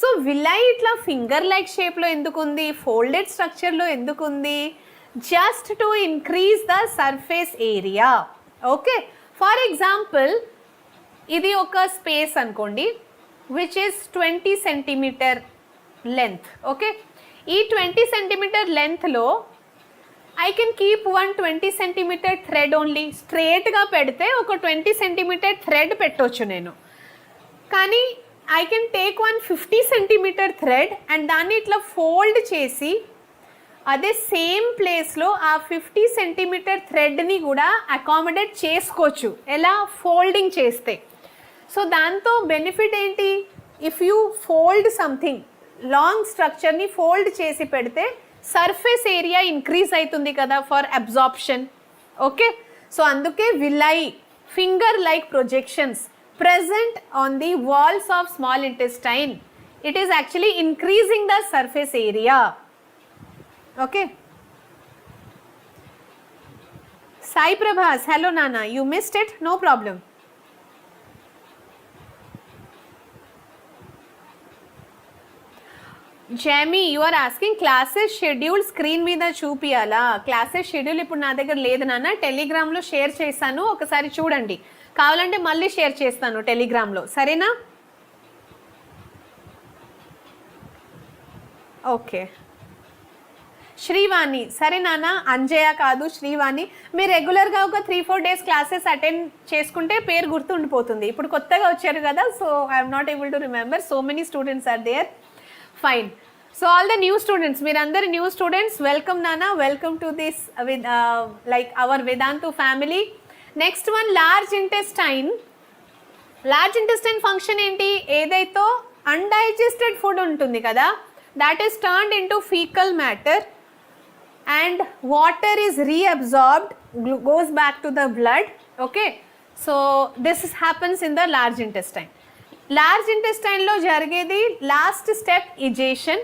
So villi itla finger like shape lo endukundi, folded structure lo endukundi, just to increase the surface area. Okay, for example, ఇది ఒక space అనుకోండి which is 20 centimetre length. Okay, ఈ 20 centimetre లెంత్లో I can keep 120 centimetre thread only. స్ట్రేట్గా పెడితే ఒక 20 centimetre thread పెట్టవచ్చు నేను, కానీ I can take 150 centimetre thread and దాన్ని ఇట్లా ఫోల్డ్ చేసి అదే సేమ్ ప్లేస్లో ఆ 50 సెంటీమీటర్ థ్రెడ్ని కూడా అకామిడేట్ చేసుకోవచ్చు. ఎలా? ఫోల్డింగ్ చేస్తే. సో దాంతో బెనిఫిట్ ఏంటి? If you fold something, long స్ట్రక్చర్ని ఫోల్డ్ చేసి పెడితే సర్ఫేస్ ఏరియా ఇంక్రీజ్ అవుతుంది కదా ఫర్ అబ్జార్ప్షన్. ఓకే, సో అందుకే విల్లై, finger like projections present on the walls of small intestine. It is actually increasing the surface area. Okay. Sai Prabhas, hello Nana, you missed it, no problem. Jamie, you are asking classes schedule screen మీద చూపియాలా? Classes schedule ఇప్పుడు నా దగ్గర లేదు నాన్న, టెలిగ్రామ్లో share చేశాను, ఒకసారి చూడండి. కావాలంటే మళ్ళీ షేర్ చేస్తాను టెలిగ్రామ్లో, సరేనా? ఓకే, శ్రీవాణి, సరే నాన్న, అంజయ్య కాదు శ్రీవాణి. మీరు రెగ్యులర్గా ఒక 3-4 డేస్ క్లాసెస్ అటెండ్ చేసుకుంటే పేరు గుర్తుండిపోతుంది. ఇప్పుడు కొత్తగా వచ్చారు కదా, so I'm not able to remember. So many students are there. Fine. So all the new students, మీరందరు న్యూ స్టూడెంట్స్, వెల్కమ్ నాన్న, welcome to this like our Vedantu family. Next one, large intestine. Large intestine function ఏంటి? ఏదైతే undigested food ఉంటుంది కదా, that is turned into fecal matter and water is reabsorbed, goes back to the blood. Okay, so this happens in the large intestine. Large intestine lo jarigedi last step egestion,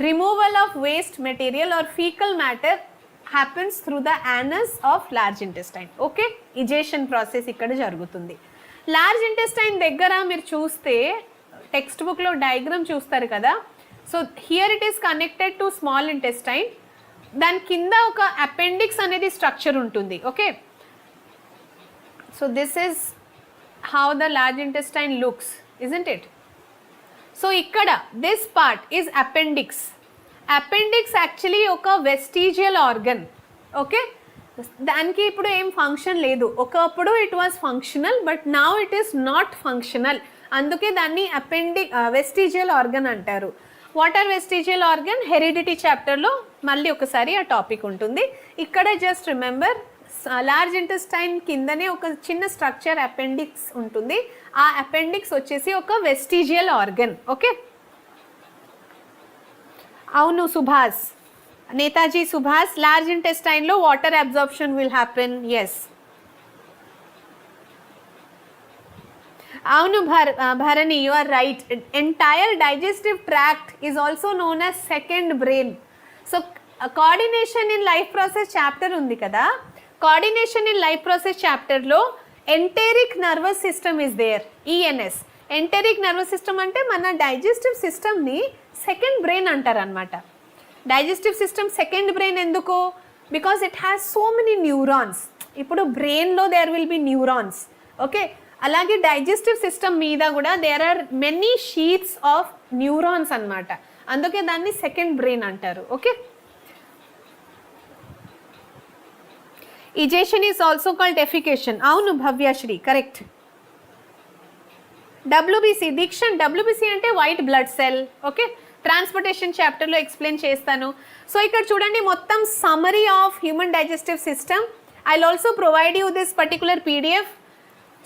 removal of waste material or fecal matter happens through the anus of large intestine. Okay, egestion process ikkada jarugutundi. Large intestine daggara meer chuste textbook lo diagram chustaru kada. So here it is connected to small intestine. దాని కింద ఒక appendix అనేది structure ఉంటుంది. Okay, so this is how the large intestine looks, isn't it? So ఇక్కడ this part is appendix. Appendix actually ఒక vestigial organ. Okay, దానికి ఇప్పుడు ఏం ఫంక్షన్ లేదు. ఒకప్పుడు it was functional, but now it is not functional. అందుకే దాన్ని vestigial organ అంటారు. What are vestigial organ? Heredity చాప్టర్లో మళ్ళీ ఒకసారి ఆ టాపిక్ ఉంటుంది. ఇక్కడ జస్ట్ రిమెంబర్, లార్జ్ ఇంటెస్టైన్ కిందనే ఒక చిన్న స్ట్రక్చర్ అపెండిక్స్ ఉంటుంది. ఆ అపెండిక్స్ వచ్చేసి ఒక వెస్టిజియల్ ఆర్గన్. ఓకే, అవును సుభాష్, నేతాజీ సుభాష్, లార్జ్ ఇంటెస్టైన్లో water absorption will happen. Yes, అవును Bharani, you are right. Entire digestive tract is also known as second brain. So coordination in life process chapter ఉంది కదా, కోఆర్డినేషన్ ఇన్ లైఫ్ ప్రాసెస్ చాప్టర్లో enteric nervous system is there, ENS. Enteric nervous system అంటే మన digestive సిస్టమ్ని second brain అంటారు అనమాట. Digestive system second brain ఎందుకు? Because it has so many neurons. ఇప్పుడు బ్రెయిన్లో there will be neurons. Okay, అలాగే డైజెస్టివ్ సిస్టమ్ మీద కూడా there are many sheets of neurons అన్నమాట. అందుకే దాన్ని సెకండ్ బ్రెయిన్ అంటారు. Okay, egestion is also called defecation. అవును Bhavyashri, correct. WBC Deekshan, WBC అంటే white blood cell. Okay, transportation చాప్టర్లో ఎక్స్ప్లెయిన్ చేస్తాను. సో ఇక్కడ చూడండి, మొత్తం summary of human digestive system. I will also provide you this particular PDF.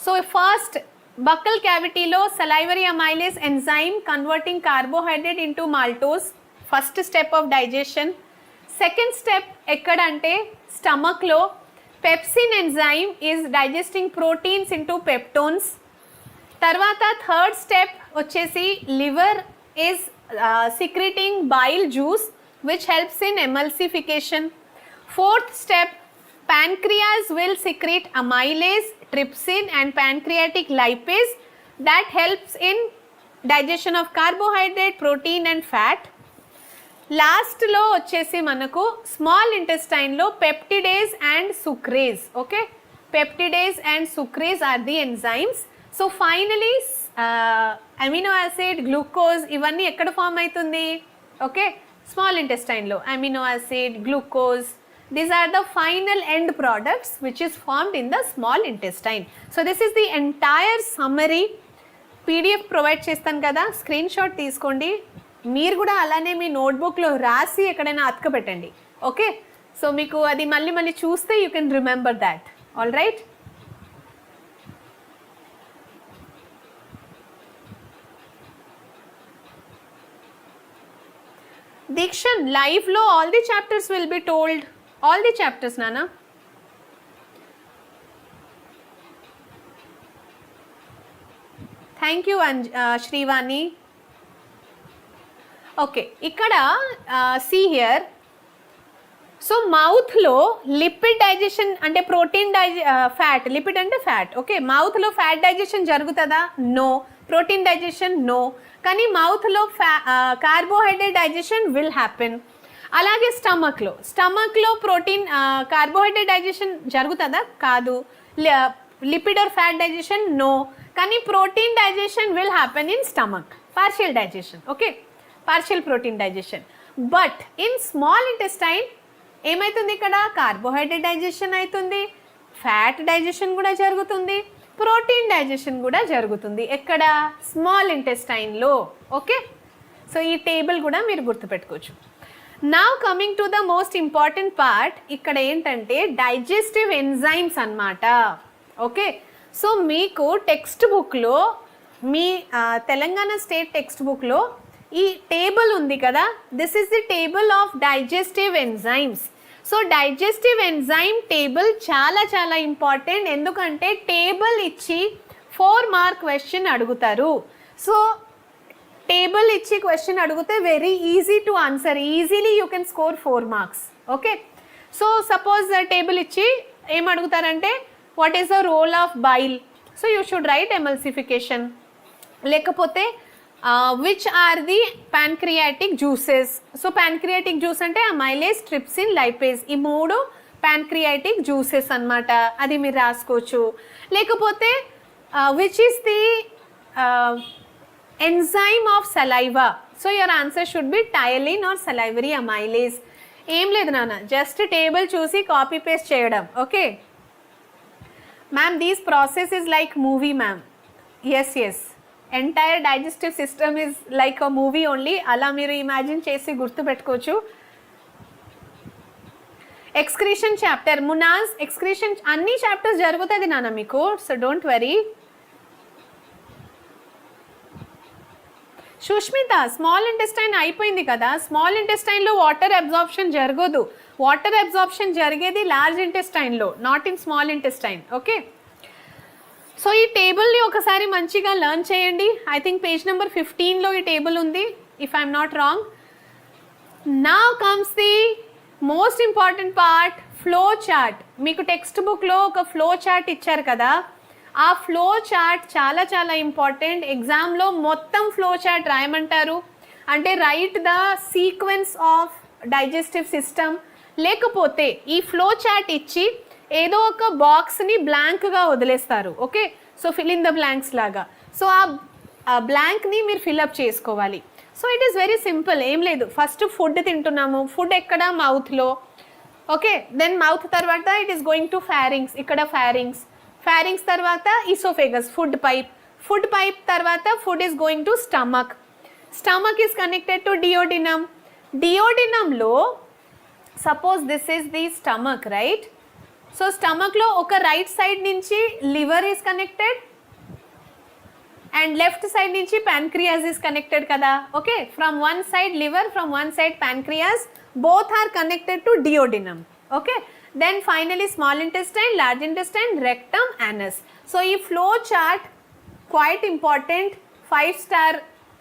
So first, buccal cavity లో salivary amylase enzyme converting carbohydrate into maltose, first step of digestion. Second step ekkadante stomach lo pepsin enzyme is digesting proteins into peptones. Tarvata third step vachesi liver is secreting bile juice which helps in emulsification. Fourth step, pancreas will secrete amylase, trypsin and pancreatic lipase that helps in digestion of carbohydrate, protein and fat. Last lo vachesi manaku small intestine lo peptidase and sucrase. Okay, peptidase and sucrase are the enzymes. So finally amino acid, glucose ivanni ekkada form aitundi? Okay, small intestine lo amino acid, glucose, these are the final end products which is formed in the small intestine. So this is the entire summary. PDF provide చేస్తాను కదా, screen shot తీసుకోండి. మీరు కూడా అలానే మీ నోట్బుక్లో రాసి ఎక్కడైనా అతక పెట్టండి. Okay, so మీకు అది మళ్ళీ మళ్ళీ చూస్తే you can remember that. All right, Deekshan, లైవ్లో all the chapters will be told. All the chapters, Nana. Thank you, Shrivani. Okay, ikkada see here. So mouth lo lipid digestion ante protein fat, lipid ante fat. Okay, mouth lo fat digestion jarugutada? No. Protein digestion? No. Kani mouth lo carbohydrate digestion will happen. అలాగే స్టమక్లో protein carbohydrate digestion జరుగుతుందా? కాదు. Lipid or fat digestion? No. కానీ protein digestion will happen in stomach, partial digestion. Okay, partial protein digestion. But in small intestine ఏమవుతుంది, ఇక్కడ carbohydrate digestion అవుతుంది, fat digestion కూడా జరుగుతుంది, protein digestion కూడా జరుగుతుంది. ఎక్కడ, స్మాల్ ఇంటెస్టైన్లో. ఓకే, సో ఈ టేబుల్ కూడా మీరు గుర్తుపెట్టుకోవచ్చు. Now coming to the most important part, ఇక్కడ ఏంటంటే డైజెస్టివ్ ఎంజైమ్స్ అన్నమాట. ఓకే, సో మీకు టెక్స్ట్ బుక్లో, మీ తెలంగాణ స్టేట్ టెక్స్ట్ బుక్లో ఈ టేబుల్ ఉంది కదా, this is the table of digestive enzymes. So digestive enzyme table చాలా చాలా ఇంపార్టెంట్, ఎందుకంటే టేబుల్ ఇచ్చి 4 మార్క్ క్వశ్చన్ అడుగుతారు. సో టేబుల్ ఇచ్చి క్వశ్చన్ అడిగితే very easy to answer, easily you can score 4 marks. Okay, so suppose table ఇచ్చి ఏం అడుగుతారంటే what is the role of bile, so you should write emulsification. లేకపోతే which are the pancreatic juices, so pancreatic juice అంటే amylase, trypsin, lipase, ఈ 3 pancreatic juices అన్నమాట, అది మీరు రాసుకోవచ్చు. లేకపోతే which is the enzyme of saliva, so your answer should be ptyalin or salivary amylase. ఏం లేదు నాన్న, జస్ట్ టేబుల్ చూసి కాపీ పేస్ట్ చేయడం. Okay ma'am, these process is like movie ma'am. Yes yes, entire digestive system is like a movie only, అలా మీరు imagine చేసి గుర్తుపెట్టుకోవచ్చు. Excretion chapter, Munaz excretion అన్ని చాప్టర్స్ జరుగుతుంది నాన్న మీకు, so don't worry. Sushmita, small intestine అయిపోయింది కదా, స్మాల్ ఇంటెస్టైన్లో వాటర్ అబ్జార్ప్షన్ జరగదు, వాటర్ అబ్జార్ప్షన్ జరిగేది లార్జ్ ఇంటెస్టైన్లో, not in small intestine. Okay, so ఈ టేబుల్ని ఒకసారి మంచిగా లర్న్ చేయండి. ఐ థింక్ పేజ్ నెంబర్ 15లో ఈ టేబుల్ ఉంది, if I'm not wrong. Now comes the most important part, flow chart. మీకు టెక్స్ట్ బుక్లో ఒక ఫ్లో చార్ట్ ఇచ్చారు కదా, ఆ ఫ్లో చార్ట్ చాలా చాలా ఇంపార్టెంట్. ఎగ్జామ్లో మొత్తం ఫ్లో చార్ట్ రాయమంటారు, అంటే right the sequence of digestive system. లేకపోతే ఈ ఫ్లో చార్ట్ ఇచ్చి ఏదో ఒక బాక్స్ని బ్లాంక్గా వదిలేస్తారు. Okay, so fill in the blanks లాగా, సో ఆ బ్లాంక్ని మీరు ఫిల్అప్ చేసుకోవాలి. So it is very simple, ఏం లేదు, ఫస్ట్ ఫుడ్ తింటున్నాము, ఫుడ్ ఎక్కడ, మౌత్లో. ఓకే, దెన్ మౌత్ తర్వాత it is going to pharynx, ఇక్కడ ఫ్యారింగ్స్, ఫ్యారింగ్స్ తర్వాత oesophagus, food pipe, food pipe తర్వాత food is going to stomach, stomach is connected to duodenum, డియోడినమ్లో suppose this is the stomach right, so స్టమక్లో ఒక right side నుంచి liver is connected and left side నుంచి pancreas is connected కదా. Okay, from one side liver, from one side pancreas, both are connected to duodenum. Okay, then finally small intestine, large intestine, rectum, anus. So ee flow chart quite important, 5-star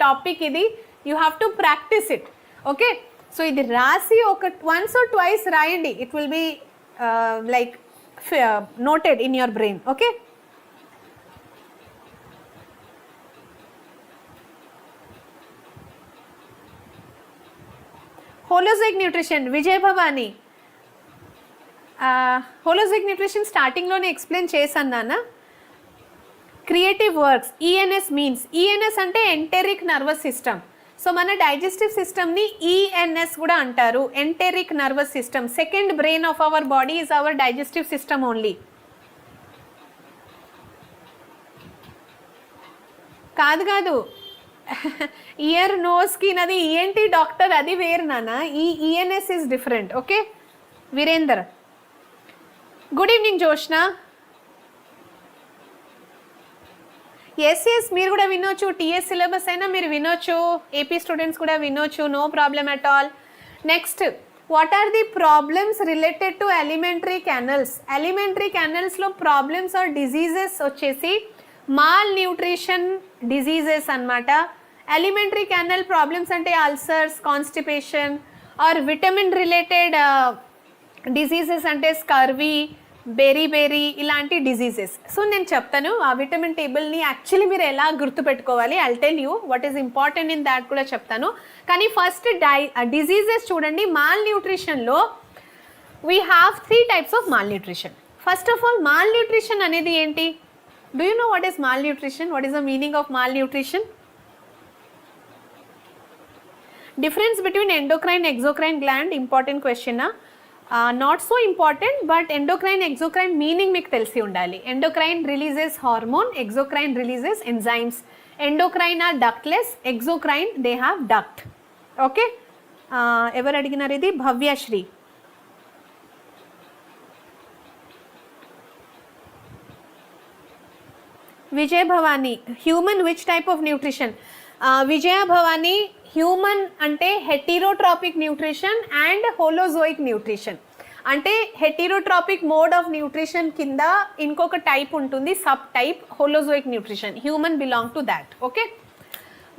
topic idi, you have to practice it. Okay, so idi rasi oka once or twice rayandi, it will be like noted in your brain. Okay, holistic nutrition, Vijay Bhavani. Holistic nutrition స్టార్టింగ్లోనే explain చేశాను నాన్న. Creative works, ENS means, ENS అంటే enteric nervous system. So మన digestive సిస్టమ్ని ENS కూడా అంటారు, enteric nervous system. Second brain of our body is our digestive system only. కాదు కాదు, ఇయర్ నోస్కి నది ఈఎన్టీ డాక్టర్, అది వేరు నాన్న, ఈ ENS is different. Okay Virender, good evening Joshna. Yes yes, మీరు కూడా వినొచ్చు, టీఎస్ సిలబస్ అయినా మీరు వినొచ్చు, ఏపీ స్టూడెంట్స్ కూడా వినొచ్చు, no problem at all. Next, what are the problems related to elementary canals. Elementary కెనల్స్లో ప్రాబ్లమ్స్ ఆర్ డిజీజెస్ వచ్చేసి మాల్ న్యూట్రిషన్ డిజీజెస్ అన్నమాట. ఎలిమెంటరీ కెనల్ ప్రాబ్లమ్స్ అంటే ulcers, constipation, or vitamin related diseases అంటే scurvy, beri ఇలాంటి diseases. So నేను చెప్తాను ఆ vitamin టేబుల్ని యాక్చువల్లీ మీరు ఎలా గుర్తుపెట్టుకోవాలి, I'll tell you what is important in that కూడా చెప్తాను. కానీ ఫస్ట్ డిజీజెస్ చూడండి. మాల్ న్యూట్రిషన్లో we have 3 types of mall nutrition. First of all, mall nutrition అనేది ఏంటి? Do you know what is mall nutrition? What is the meaning of mall nutrition? Difference between endocrine exocrine gland, important question. Not so important, but endocrine exocrine meaning మీకు తెలిసి ఉండాలి. Endocrine releases hormone, exocrine releases enzymes. Endocrine are ductless, exocrine they have duct. Okay, ఎవరు అడిగినారు ఇది? Bhavyashri. Vijaya Bhavani, human which type of nutrition? Vijaya Bhavani, human అంటే heterotrophic nutrition and holozoic nutrition. అంటే heterotrophic mode of nutrition కింద ఇంకొక టైప్ ఉంటుంది, subtype holozoic nutrition. Human belong to that. Okay,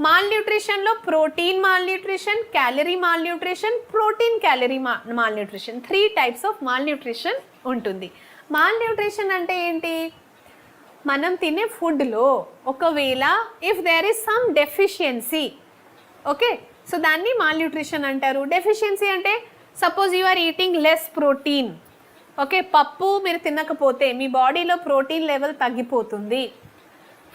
మాల్ న్యూట్రిషన్లో protein malnutrition, calorie malnutrition, protein calorie malnutrition, 3 types of malnutrition ఉంటుంది. Malnutrition అంటే ఏంటి? మనం తినే ఫుడ్లో ఒకవేళ if there is some deficiency, okay, so దాన్ని మాల్ న్యూట్రిషన్ అంటారు. డెఫిషియన్సీ అంటే suppose you are eating less protein, okay, పప్పు మీరు తినకపోతే మీ బాడీలో ప్రోటీన్ లెవెల్ తగ్గిపోతుంది.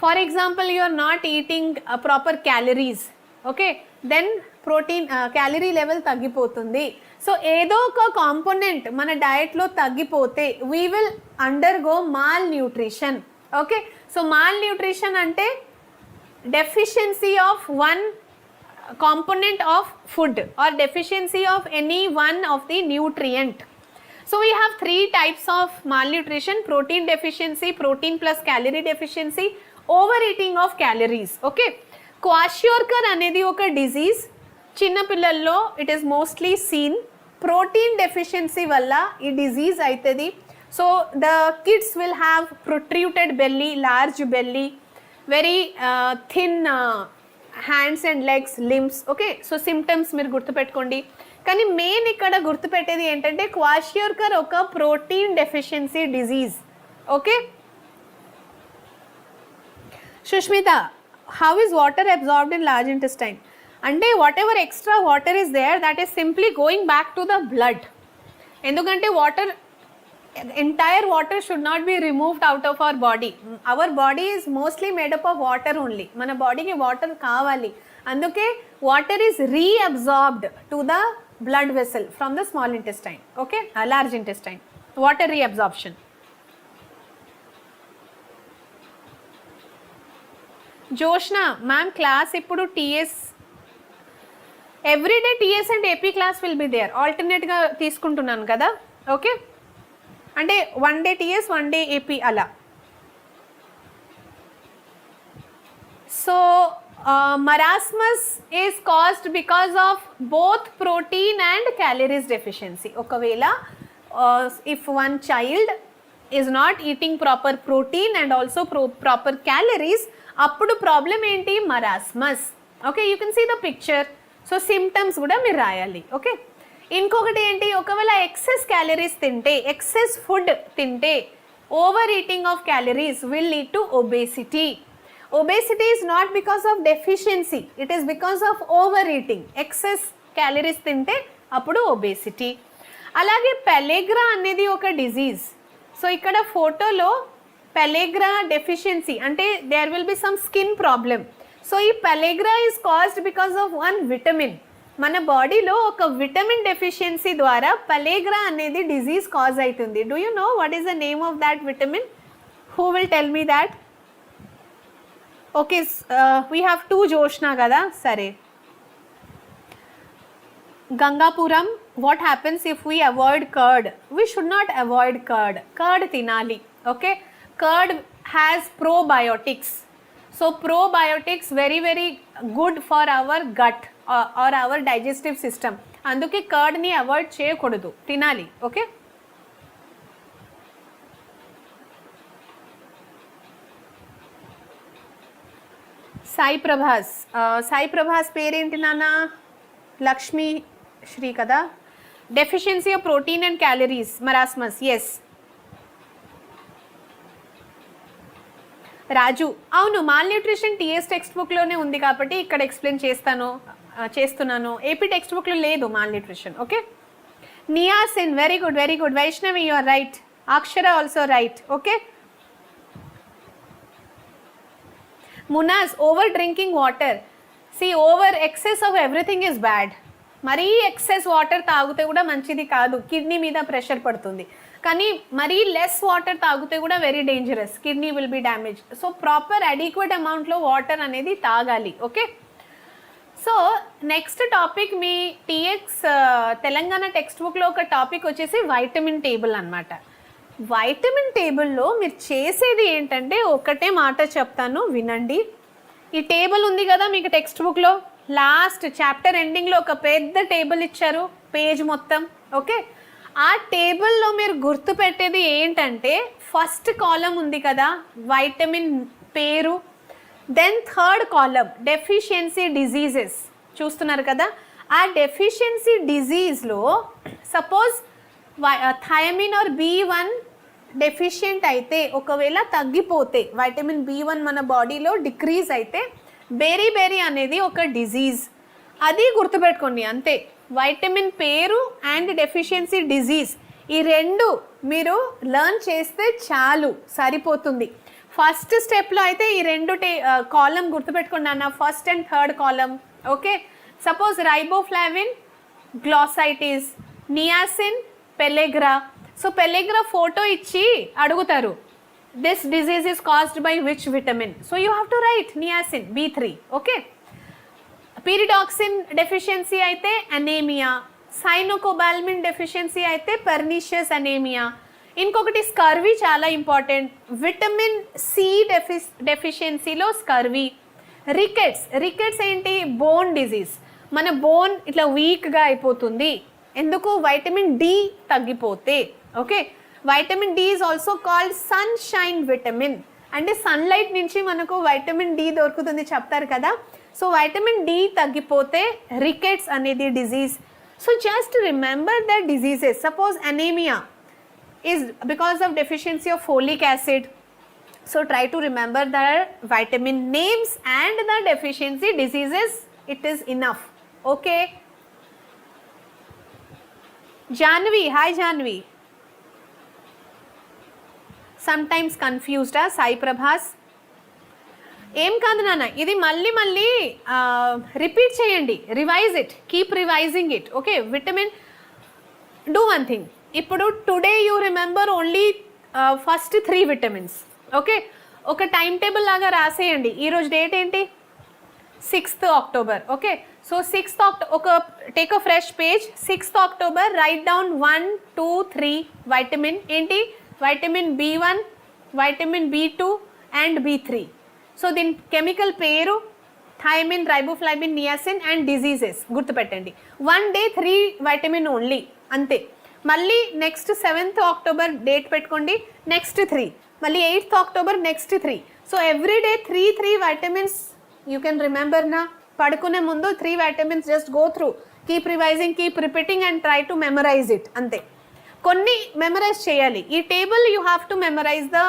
For example you are not eating proper calories, okay, then protein calorie level తగ్గిపోతుంది. సో ఏదో ఒక కాంపోనెంట్ మన డయట్లో తగ్గిపోతే we will undergo malnutrition. Okay, so malnutrition అంటే deficiency of one component of food or deficiency of any one of the nutrient. So we have 3 types of malnutrition: protein deficiency, protein plus calorie deficiency, overeating of calories. Okay, kwashiorkor anedi oka disease, chinna pillallo it is mostly seen. Protein deficiency valla ee disease aitadi. So the kids will have protruded belly, large belly, very thin hands and legs, limbs. Okay, so symptoms మీరు గుర్తుపెట్టుకోండి. కానీ main ఇక్కడ గుర్తుపెట్టేది ఏంటంటే kwashiorkor ఒక protein deficiency disease. Okay, Sushmita, how is water absorbed in large intestine? అంటే whatever extra water is there, that is simply going back to the blood. ఎందుకంటే water, entire water should not be removed out of our body. Our body is mostly made up of water only. Mana body ki water kavali, anduke water is reabsorbed to the blood vessel from the small intestine. Okay, large intestine, water reabsorption. Joshna ma'am, class ippudu TS every day TS and AP class will be there. Alternate ga తీసుకుంటున్నాను కదా. Okay, అంటే 1 day TS 1 day AP అలా. So marasmus is caused because of both protein and calories deficiency. ఒకవేళ if one child is not eating proper protein and also proper calories, అప్పుడు problem ఏంటి? marasmus. Okay, you can see the picture. So symptoms కూడా మీరు రాయాలి. ఓకే, ఇంకొకటి ఏంటి? ఒకవేళ ఎక్సెస్ క్యాలరీస్ తింటే, ఎక్సెస్ ఫుడ్ తింటే, over eating of calories will lead to obesity. Obesity is not because of deficiency, it is because of over eating. Excess calories తింటే అప్పుడు ఒబేసిటీ. అలాగే పెలెగ్రా అనేది ఒక డిజీజ్. సో ఇక్కడ ఫోటోలో పెలెగ్రా డెఫిషియన్సీ అంటే there will be some skin problem. So ఈ pellagra is caused because of one vitamin. మన బాడీలో ఒక విటమిన్ డెఫిషియన్సీ ద్వారా పెలెగ్రా అనేది డిజీజ్ కాజ్ అవుతుంది. Do you know what is the name of that vitamin? Who will tell me that? Okay, we have 2 Joshna కదా. సరే, Gangapuram, what happens if we avoid curd? We should not avoid curd. Curd తినాలి. Okay, curd has probiotics. So probiotics very good for our gut or our digestive system. అందుకే కర్డ్ని avoid చేయకూడదు, తినాలి. Okay, Sai Prabhas పేరేంటి నాన్న? లక్ష్మీ శ్రీ కదా. Deficiency of protein and calories, marasmus. Yes, Raju, అవును, malnutrition TS text బుక్లోనే ఉంది కాబట్టి ఇక్కడ ఎక్స్ప్లెయిన్ చేస్తున్నాను. ఏపీ టెక్స్ట్ బుక్లో లేదు malnutrition. Okay, niacin, very good. Vaishnavi, you are right. Akshara also right. Okay, Munaz, over drinking water. See, over excess of everything is bad. మరీ excess water తాగితే కూడా మంచిది కాదు, కిడ్నీ మీద ప్రెషర్ పడుతుంది. కానీ మరీ లెస్ వాటర్ తాగితే కూడా very dangerous, kidney will be damage. So proper adequate అమౌంట్లో వాటర్ అనేది తాగాలి. ఓకే, సో నెక్స్ట్ టాపిక్ మీ టీఎక్స్ తెలంగాణ టెక్స్ట్ బుక్లో ఒక టాపిక్ వచ్చేసి వైటమిన్ టేబుల్ అనమాట. వైటమిన్ టేబుల్లో మీరు చేసేది ఏంటంటే ఒకటే మాట చెప్తాను, వినండి. ఈ టేబుల్ ఉంది కదా మీకు టెక్స్ట్ బుక్లో, లాస్ట్ చాప్టర్ ఎండింగ్లో ఒక పెద్ద టేబుల్ ఇచ్చారు, పేజ్ మొత్తం. ఓకే, ఆ టేబుల్లో మీరు గుర్తుపెట్టేది ఏంటంటే ఫస్ట్ కాలం ఉంది కదా వైటమిన్ పేరు, then third column deficiency diseases చూస్తున్నారు కదా. ఆ డెఫిషియన్సీ డిజీజ్లో suppose thiamine or B1 deficient అయితే, ఒకవేళ తగ్గిపోతే వైటమిన్ B1 మన బాడీలో డిక్రీజ్ అయితే బెరీ అనేది ఒక డిజీజ్, అది గుర్తుపెట్టుకోండి అంతే. వైటమిన్ పేరు అండ్ డెఫిషియన్సీ డిజీజ్ ఈ రెండు మీరు లర్న్ చేస్తే చాలు, సరిపోతుంది. ఫస్ట్ స్టెప్లో అయితే ఈ రెండు కాలం గుర్తుపెట్టుకోండి అన్న, first and third column. Okay, suppose riboflavin glossitis, niacin pellagra. So pellagra photo ఇచ్చి అడుగుతారు, this disease is caused by which vitamin, so you have to write niacin B3. Okay, pyridoxine deficiency అయితే anaemia, cyanocobalamin deficiency అయితే pernicious anaemia. ఇంకొకటి scurvy చాలా important, vitamin C డెఫిషియన్సీలో scurvy. Rickets ఏంటి, bone disease, మన bone ఇట్లా వీక్గా అయిపోతుంది, ఎందుకు వైటమిన్ D తగ్గిపోతే. Okay, vitamin D is also called sunshine vitamin, అంటే సన్లైట్ నుంచి మనకు వైటమిన్ D దొరుకుతుంది చెప్తారు కదా. సో వైటమిన్ D తగ్గిపోతే రికెట్స్ అనేది disease. So just remember the diseases. Suppose anaemia is because of deficiency of folic acid, so try to remember the vitamin names and the deficiency diseases, it is enough. Okay, Janvi, hi Janvi, sometimes confused Sai Prabhas. ఏం కాదు నాన్న, ఇది మళ్ళీ repeat చేయండి, revise it, keep revising it. Okay, vitamin do one thing, ఇప్పుడు today you remember only first 3 vitamins. Okay, ఒక time table లాగా రాసేయండి. ఈరోజు డేట్ ఏంటి, 6th October. Okay, so 6th October ఒక take a fresh page, 6th October write down 1, 2, 3 vitamin ఏంటి, vitamin B1, vitamin B2 and B3. సో దీని chemical పేరు thiamine, riboflavin, niacin and diseases గుర్తుపెట్టండి. 1 day 3 వైటమిన్ ఓన్లీ, అంతే. మళ్ళీ next 7th October date పెట్టుకోండి, next 3, మళ్ళీ 8th October next 3. So every day 3 vitamins you can remember నా. పడుకునే ముందు 3 vitamins just go through, keep revising, keep repeating and try to memorise it, అంతే. కొన్ని memorise చేయాలి, ఈ table you have to memorise the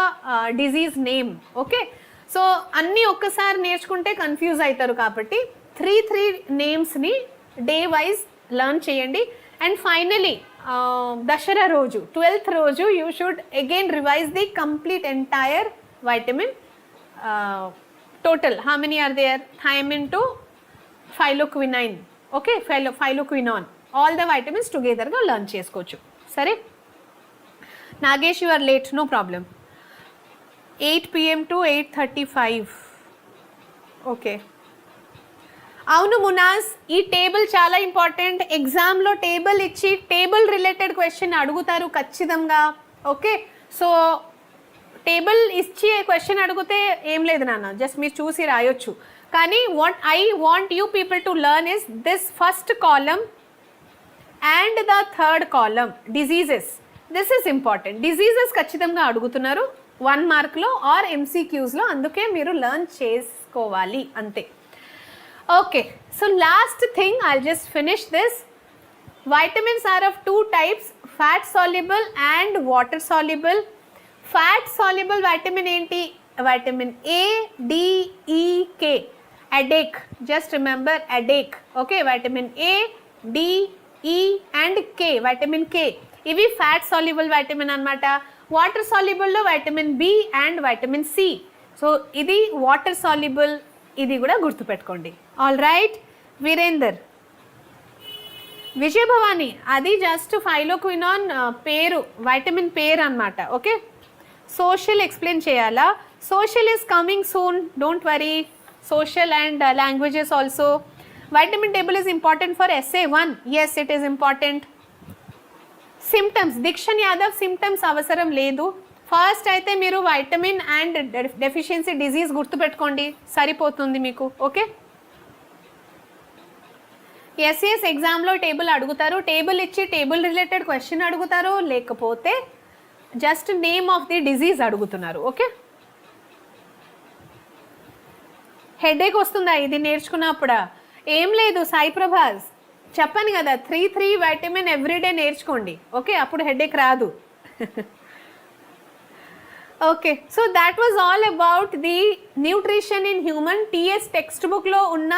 disease name. Okay, so అన్నీ ఒక్కసారి నేర్చుకుంటే కన్ఫ్యూజ్ అవుతారు కాబట్టి 3 నేమ్స్ని డే వైజ్ లర్న్ చేయండి. అండ్ ఫైనలీ దసరా రోజు 12th రోజు you should again revise the complete entire vitamin total. How many are there, thiamine to phylloquinone. Okay, phylloquinone, all the vitamins టుగెదర్గా లర్న్ చేసుకోవచ్చు. సరే Nagesh, you are late, no problem. 8 PM to 8:35. Okay, అవును మునాజ్, ఈ table చాలా important. ఎగ్జామ్లో table ఇచ్చి table related question అడుగుతారు ఖచ్చితంగా. ఓకే, సో టేబుల్ ఇచ్చి క్వశ్చన్ అడిగితే ఏం లేదు నాన్న, జస్ట్ మీరు చూసి రాయొచ్చు. కానీ what I want you people to learn is this first column and the third column diseases. This is important. Diseases ఖచ్చితంగా అడుగుతున్నారు 1 మార్క్లో ఆర్ MCQsలో, అందుకే మీరు లర్న్ చేసుకోవాలి అంతే. Okay, so last thing I'll just finish this. Vitamins are of 2 types, fat soluble and water soluble. Fat soluble vitamin ఏంటి, vitamin A, D, E, K. Adake, just remember adake. Okay, vitamin A, D, E and K, vitamin K. ఇవి fat soluble vitamin అనమాట. Water సాల్యుబుల్లో vitamin B and vitamin C. So ఇది water soluble, ఇది కూడా గుర్తుపెట్టుకోండి. All right Virender. Vijayabhavani అది just ఫైలోక్వినాన్ పేరు, vitamin పేరు అనమాట. ఓకే, సోషల్ ఎక్స్ప్లెయిన్ చేయాలా? Social is coming soon, don't worry. Social and languages also. Vitamin table is important for SA-1. Yes, it is important. Symptoms, Deekshan Yadav symptoms అవసరం లేదు. ఫస్ట్ అయితే మీరు వైటమిన్ అండ్ డెఫిషియన్సీ డిజీజ్ గుర్తుపెట్టుకోండి, సరిపోతుంది మీకు. ఓకే, ఎస్ఎస్ ఎగ్జామ్లో table అడుగుతారు, టేబుల్ ఇచ్చి టేబుల్ రిలేటెడ్ క్వశ్చన్ అడుగుతారు, లేకపోతే just name of the disease అడుగుతున్నారు. ఓకే, హెడేక్ వస్తుందా ఇది నేర్చుకున్నప్పుడా? ఏం లేదు సాయి ప్రభాస్, చెప్పాను కదా 3 వైటమిన్ ఎవ్రీడే నేర్చుకోండి. ఓకే, అప్పుడు హెడేక్ రాదు. Okay, so that was all about the nutrition in human. TS text బుక్లో ఉన్న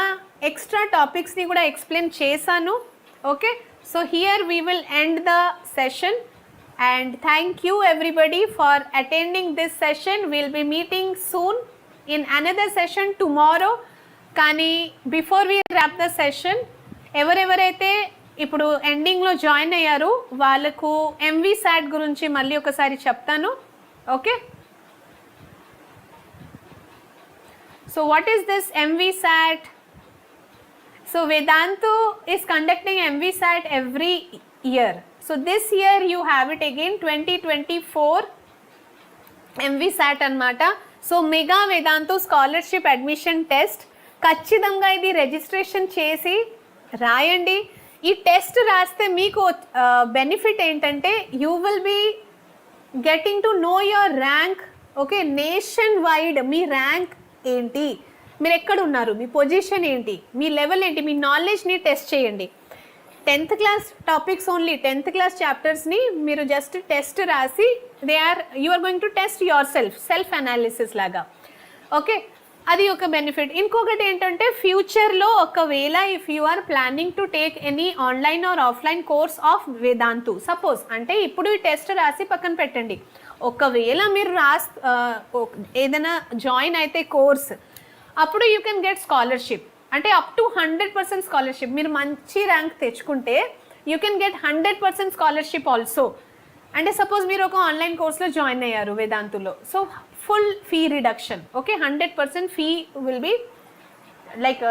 ఎక్స్ట్రా టాపిక్స్ని కూడా ఎక్స్ప్లెయిన్ చేశాను. Okay, so here we will end the session and thank you everybody for attending this session. Will be meeting soon in another session tomorrow. కానీ before we wrap the session, ఎవరెవరైతే ఇప్పుడు ఎండింగ్లో join అయ్యారు వాళ్ళకు MVSAT గురించి మళ్ళీ ఒకసారి చెప్తాను. Okay, so what is this MVSAT? So Vedantu is conducting MVSAT every year. So this year you have it again, 2024 MVSAT anamata. So mega Vedantu scholarship admission test. ఖచ్చితంగా ఇది రిజిస్ట్రేషన్ చేసి రాయండి. ఈ టెస్ట్ రాస్తే మీకు బెనిఫిట్ ఏంటంటే you will be getting to know your rank. Okay, nationwide మీ rank ఏంటి, మీరు ఎక్కడ ఉన్నారు, మీ పొజిషన్ ఏంటి, మీ లెవెల్ ఏంటి, మీ నాలెడ్జ్ని టెస్ట్ చేయండి. 10th class topics only, 10th class చాప్టర్స్ని మీరు జస్ట్ టెస్ట్ రాసి you are going to test yourself analysis లాగా. ఓకే, అది ఒక బెనిఫిట్. ఇంకొకటి ఏంటంటే ఫ్యూచర్లో ఒకవేళ if you are planning to take any online or offline course of Vedantu, suppose అంటే ఇప్పుడు ఈ టెస్ట్ రాసి పక్కన పెట్టండి, ఒకవేళ మీరు ఏదైనా జాయిన్ అయితే కోర్స్, అప్పుడు యూ కెన్ గెట్ స్కాలర్షిప్. అంటే అప్ టు 100% స్కాలర్షిప్. మీరు మంచి ర్యాంక్ తెచ్చుకుంటే you can get 100% scholarship also. అంటే సపోజ్ మీరు ఒక ఆన్లైన్ కోర్స్లో జాయిన్ అయ్యారు వేదాంతులో, so full fee reduction. Okay, 100% fee will be like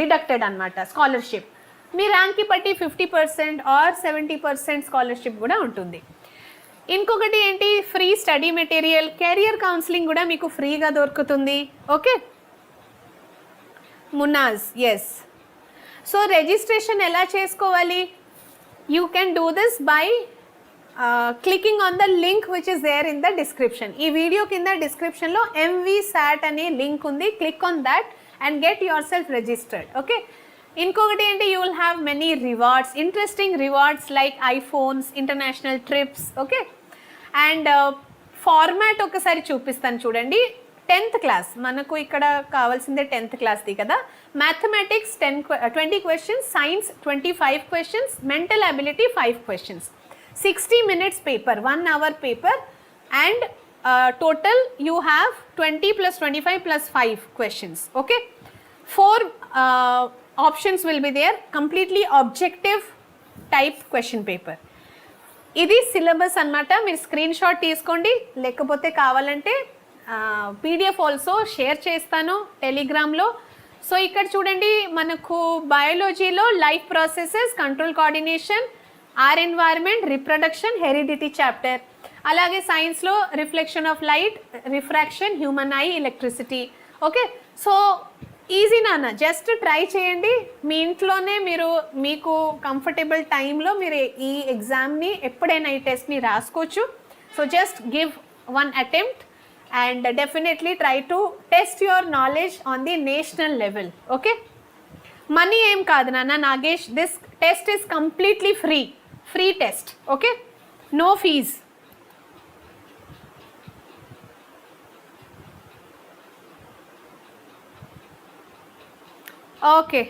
deducted అనమాట స్కాలర్షిప్. మీ ర్యాంక్కి బట్టి 50% ఆర్ 70% స్కాలర్షిప్ కూడా ఉంటుంది. ఇంకొకటి ఏంటి, free study material, career counselling కూడా మీకు ఫ్రీగా దొరుకుతుంది. Okay Munaz, yes. So registration ఎలా చేసుకోవాలి? You can do this by clicking on the link which is there in the description. ఈ వీడియో కింద డిస్క్రిప్షన్లో MVSAT అనే లింక్ ఉంది, click on that and get yourself registered. Okay, ఇంకొకటి ఏంటి, you will have many rewards, interesting rewards like iPhones, international trips. Okay, and format ఒకసారి చూపిస్తాను చూడండి. 10th క్లాస్ మనకు ఇక్కడ కావాల్సిందే 10th క్లాస్ది కదా. Mathematics 20 questions, science 25 questions, mental ability 5 questions, 60 minutes paper, 1 hour paper, and total you have 20 plus 25 plus 5 questions. Okay, 4 options will be there, completely objective type question paper. ఇది syllabus అన్నమాట. మీరు screen shot తీసుకోండి, లేకపోతే కావాలంటే PDF also share చేస్తాను టెలిగ్రామ్లో. So ఇక్కడ చూడండి, మనకు బయాలజీలో life processes, control coordination, our environment, reproduction, heredity chapter. అలాగే సైన్స్లో reflection of light, refraction, human eye, electricity. Okay, so easy నాన్న, జస్ట్ ట్రై చేయండి మీ ఇంట్లోనే. మీరు మీకు కంఫర్టబుల్ టైంలో మీరు ఈ ఎగ్జామ్ని ఎప్పుడైనా ఈ టెస్ట్ని రాసుకోవచ్చు. So just give one attempt and definitely try to test your knowledge on the national level. Okay, money em kaadu nana Nagesh, this test is completely free test. Okay, no fees. Okay,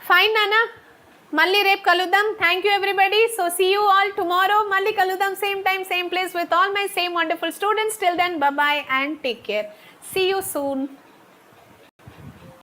fine nana, మళ్ళీ రేపు కలుద్దాం. Thank you everybody. So see you all tomorrow. మళ్ళీ కలుద్దాం same time same place with all my same wonderful students. Till then bye bye and take care. See you soon.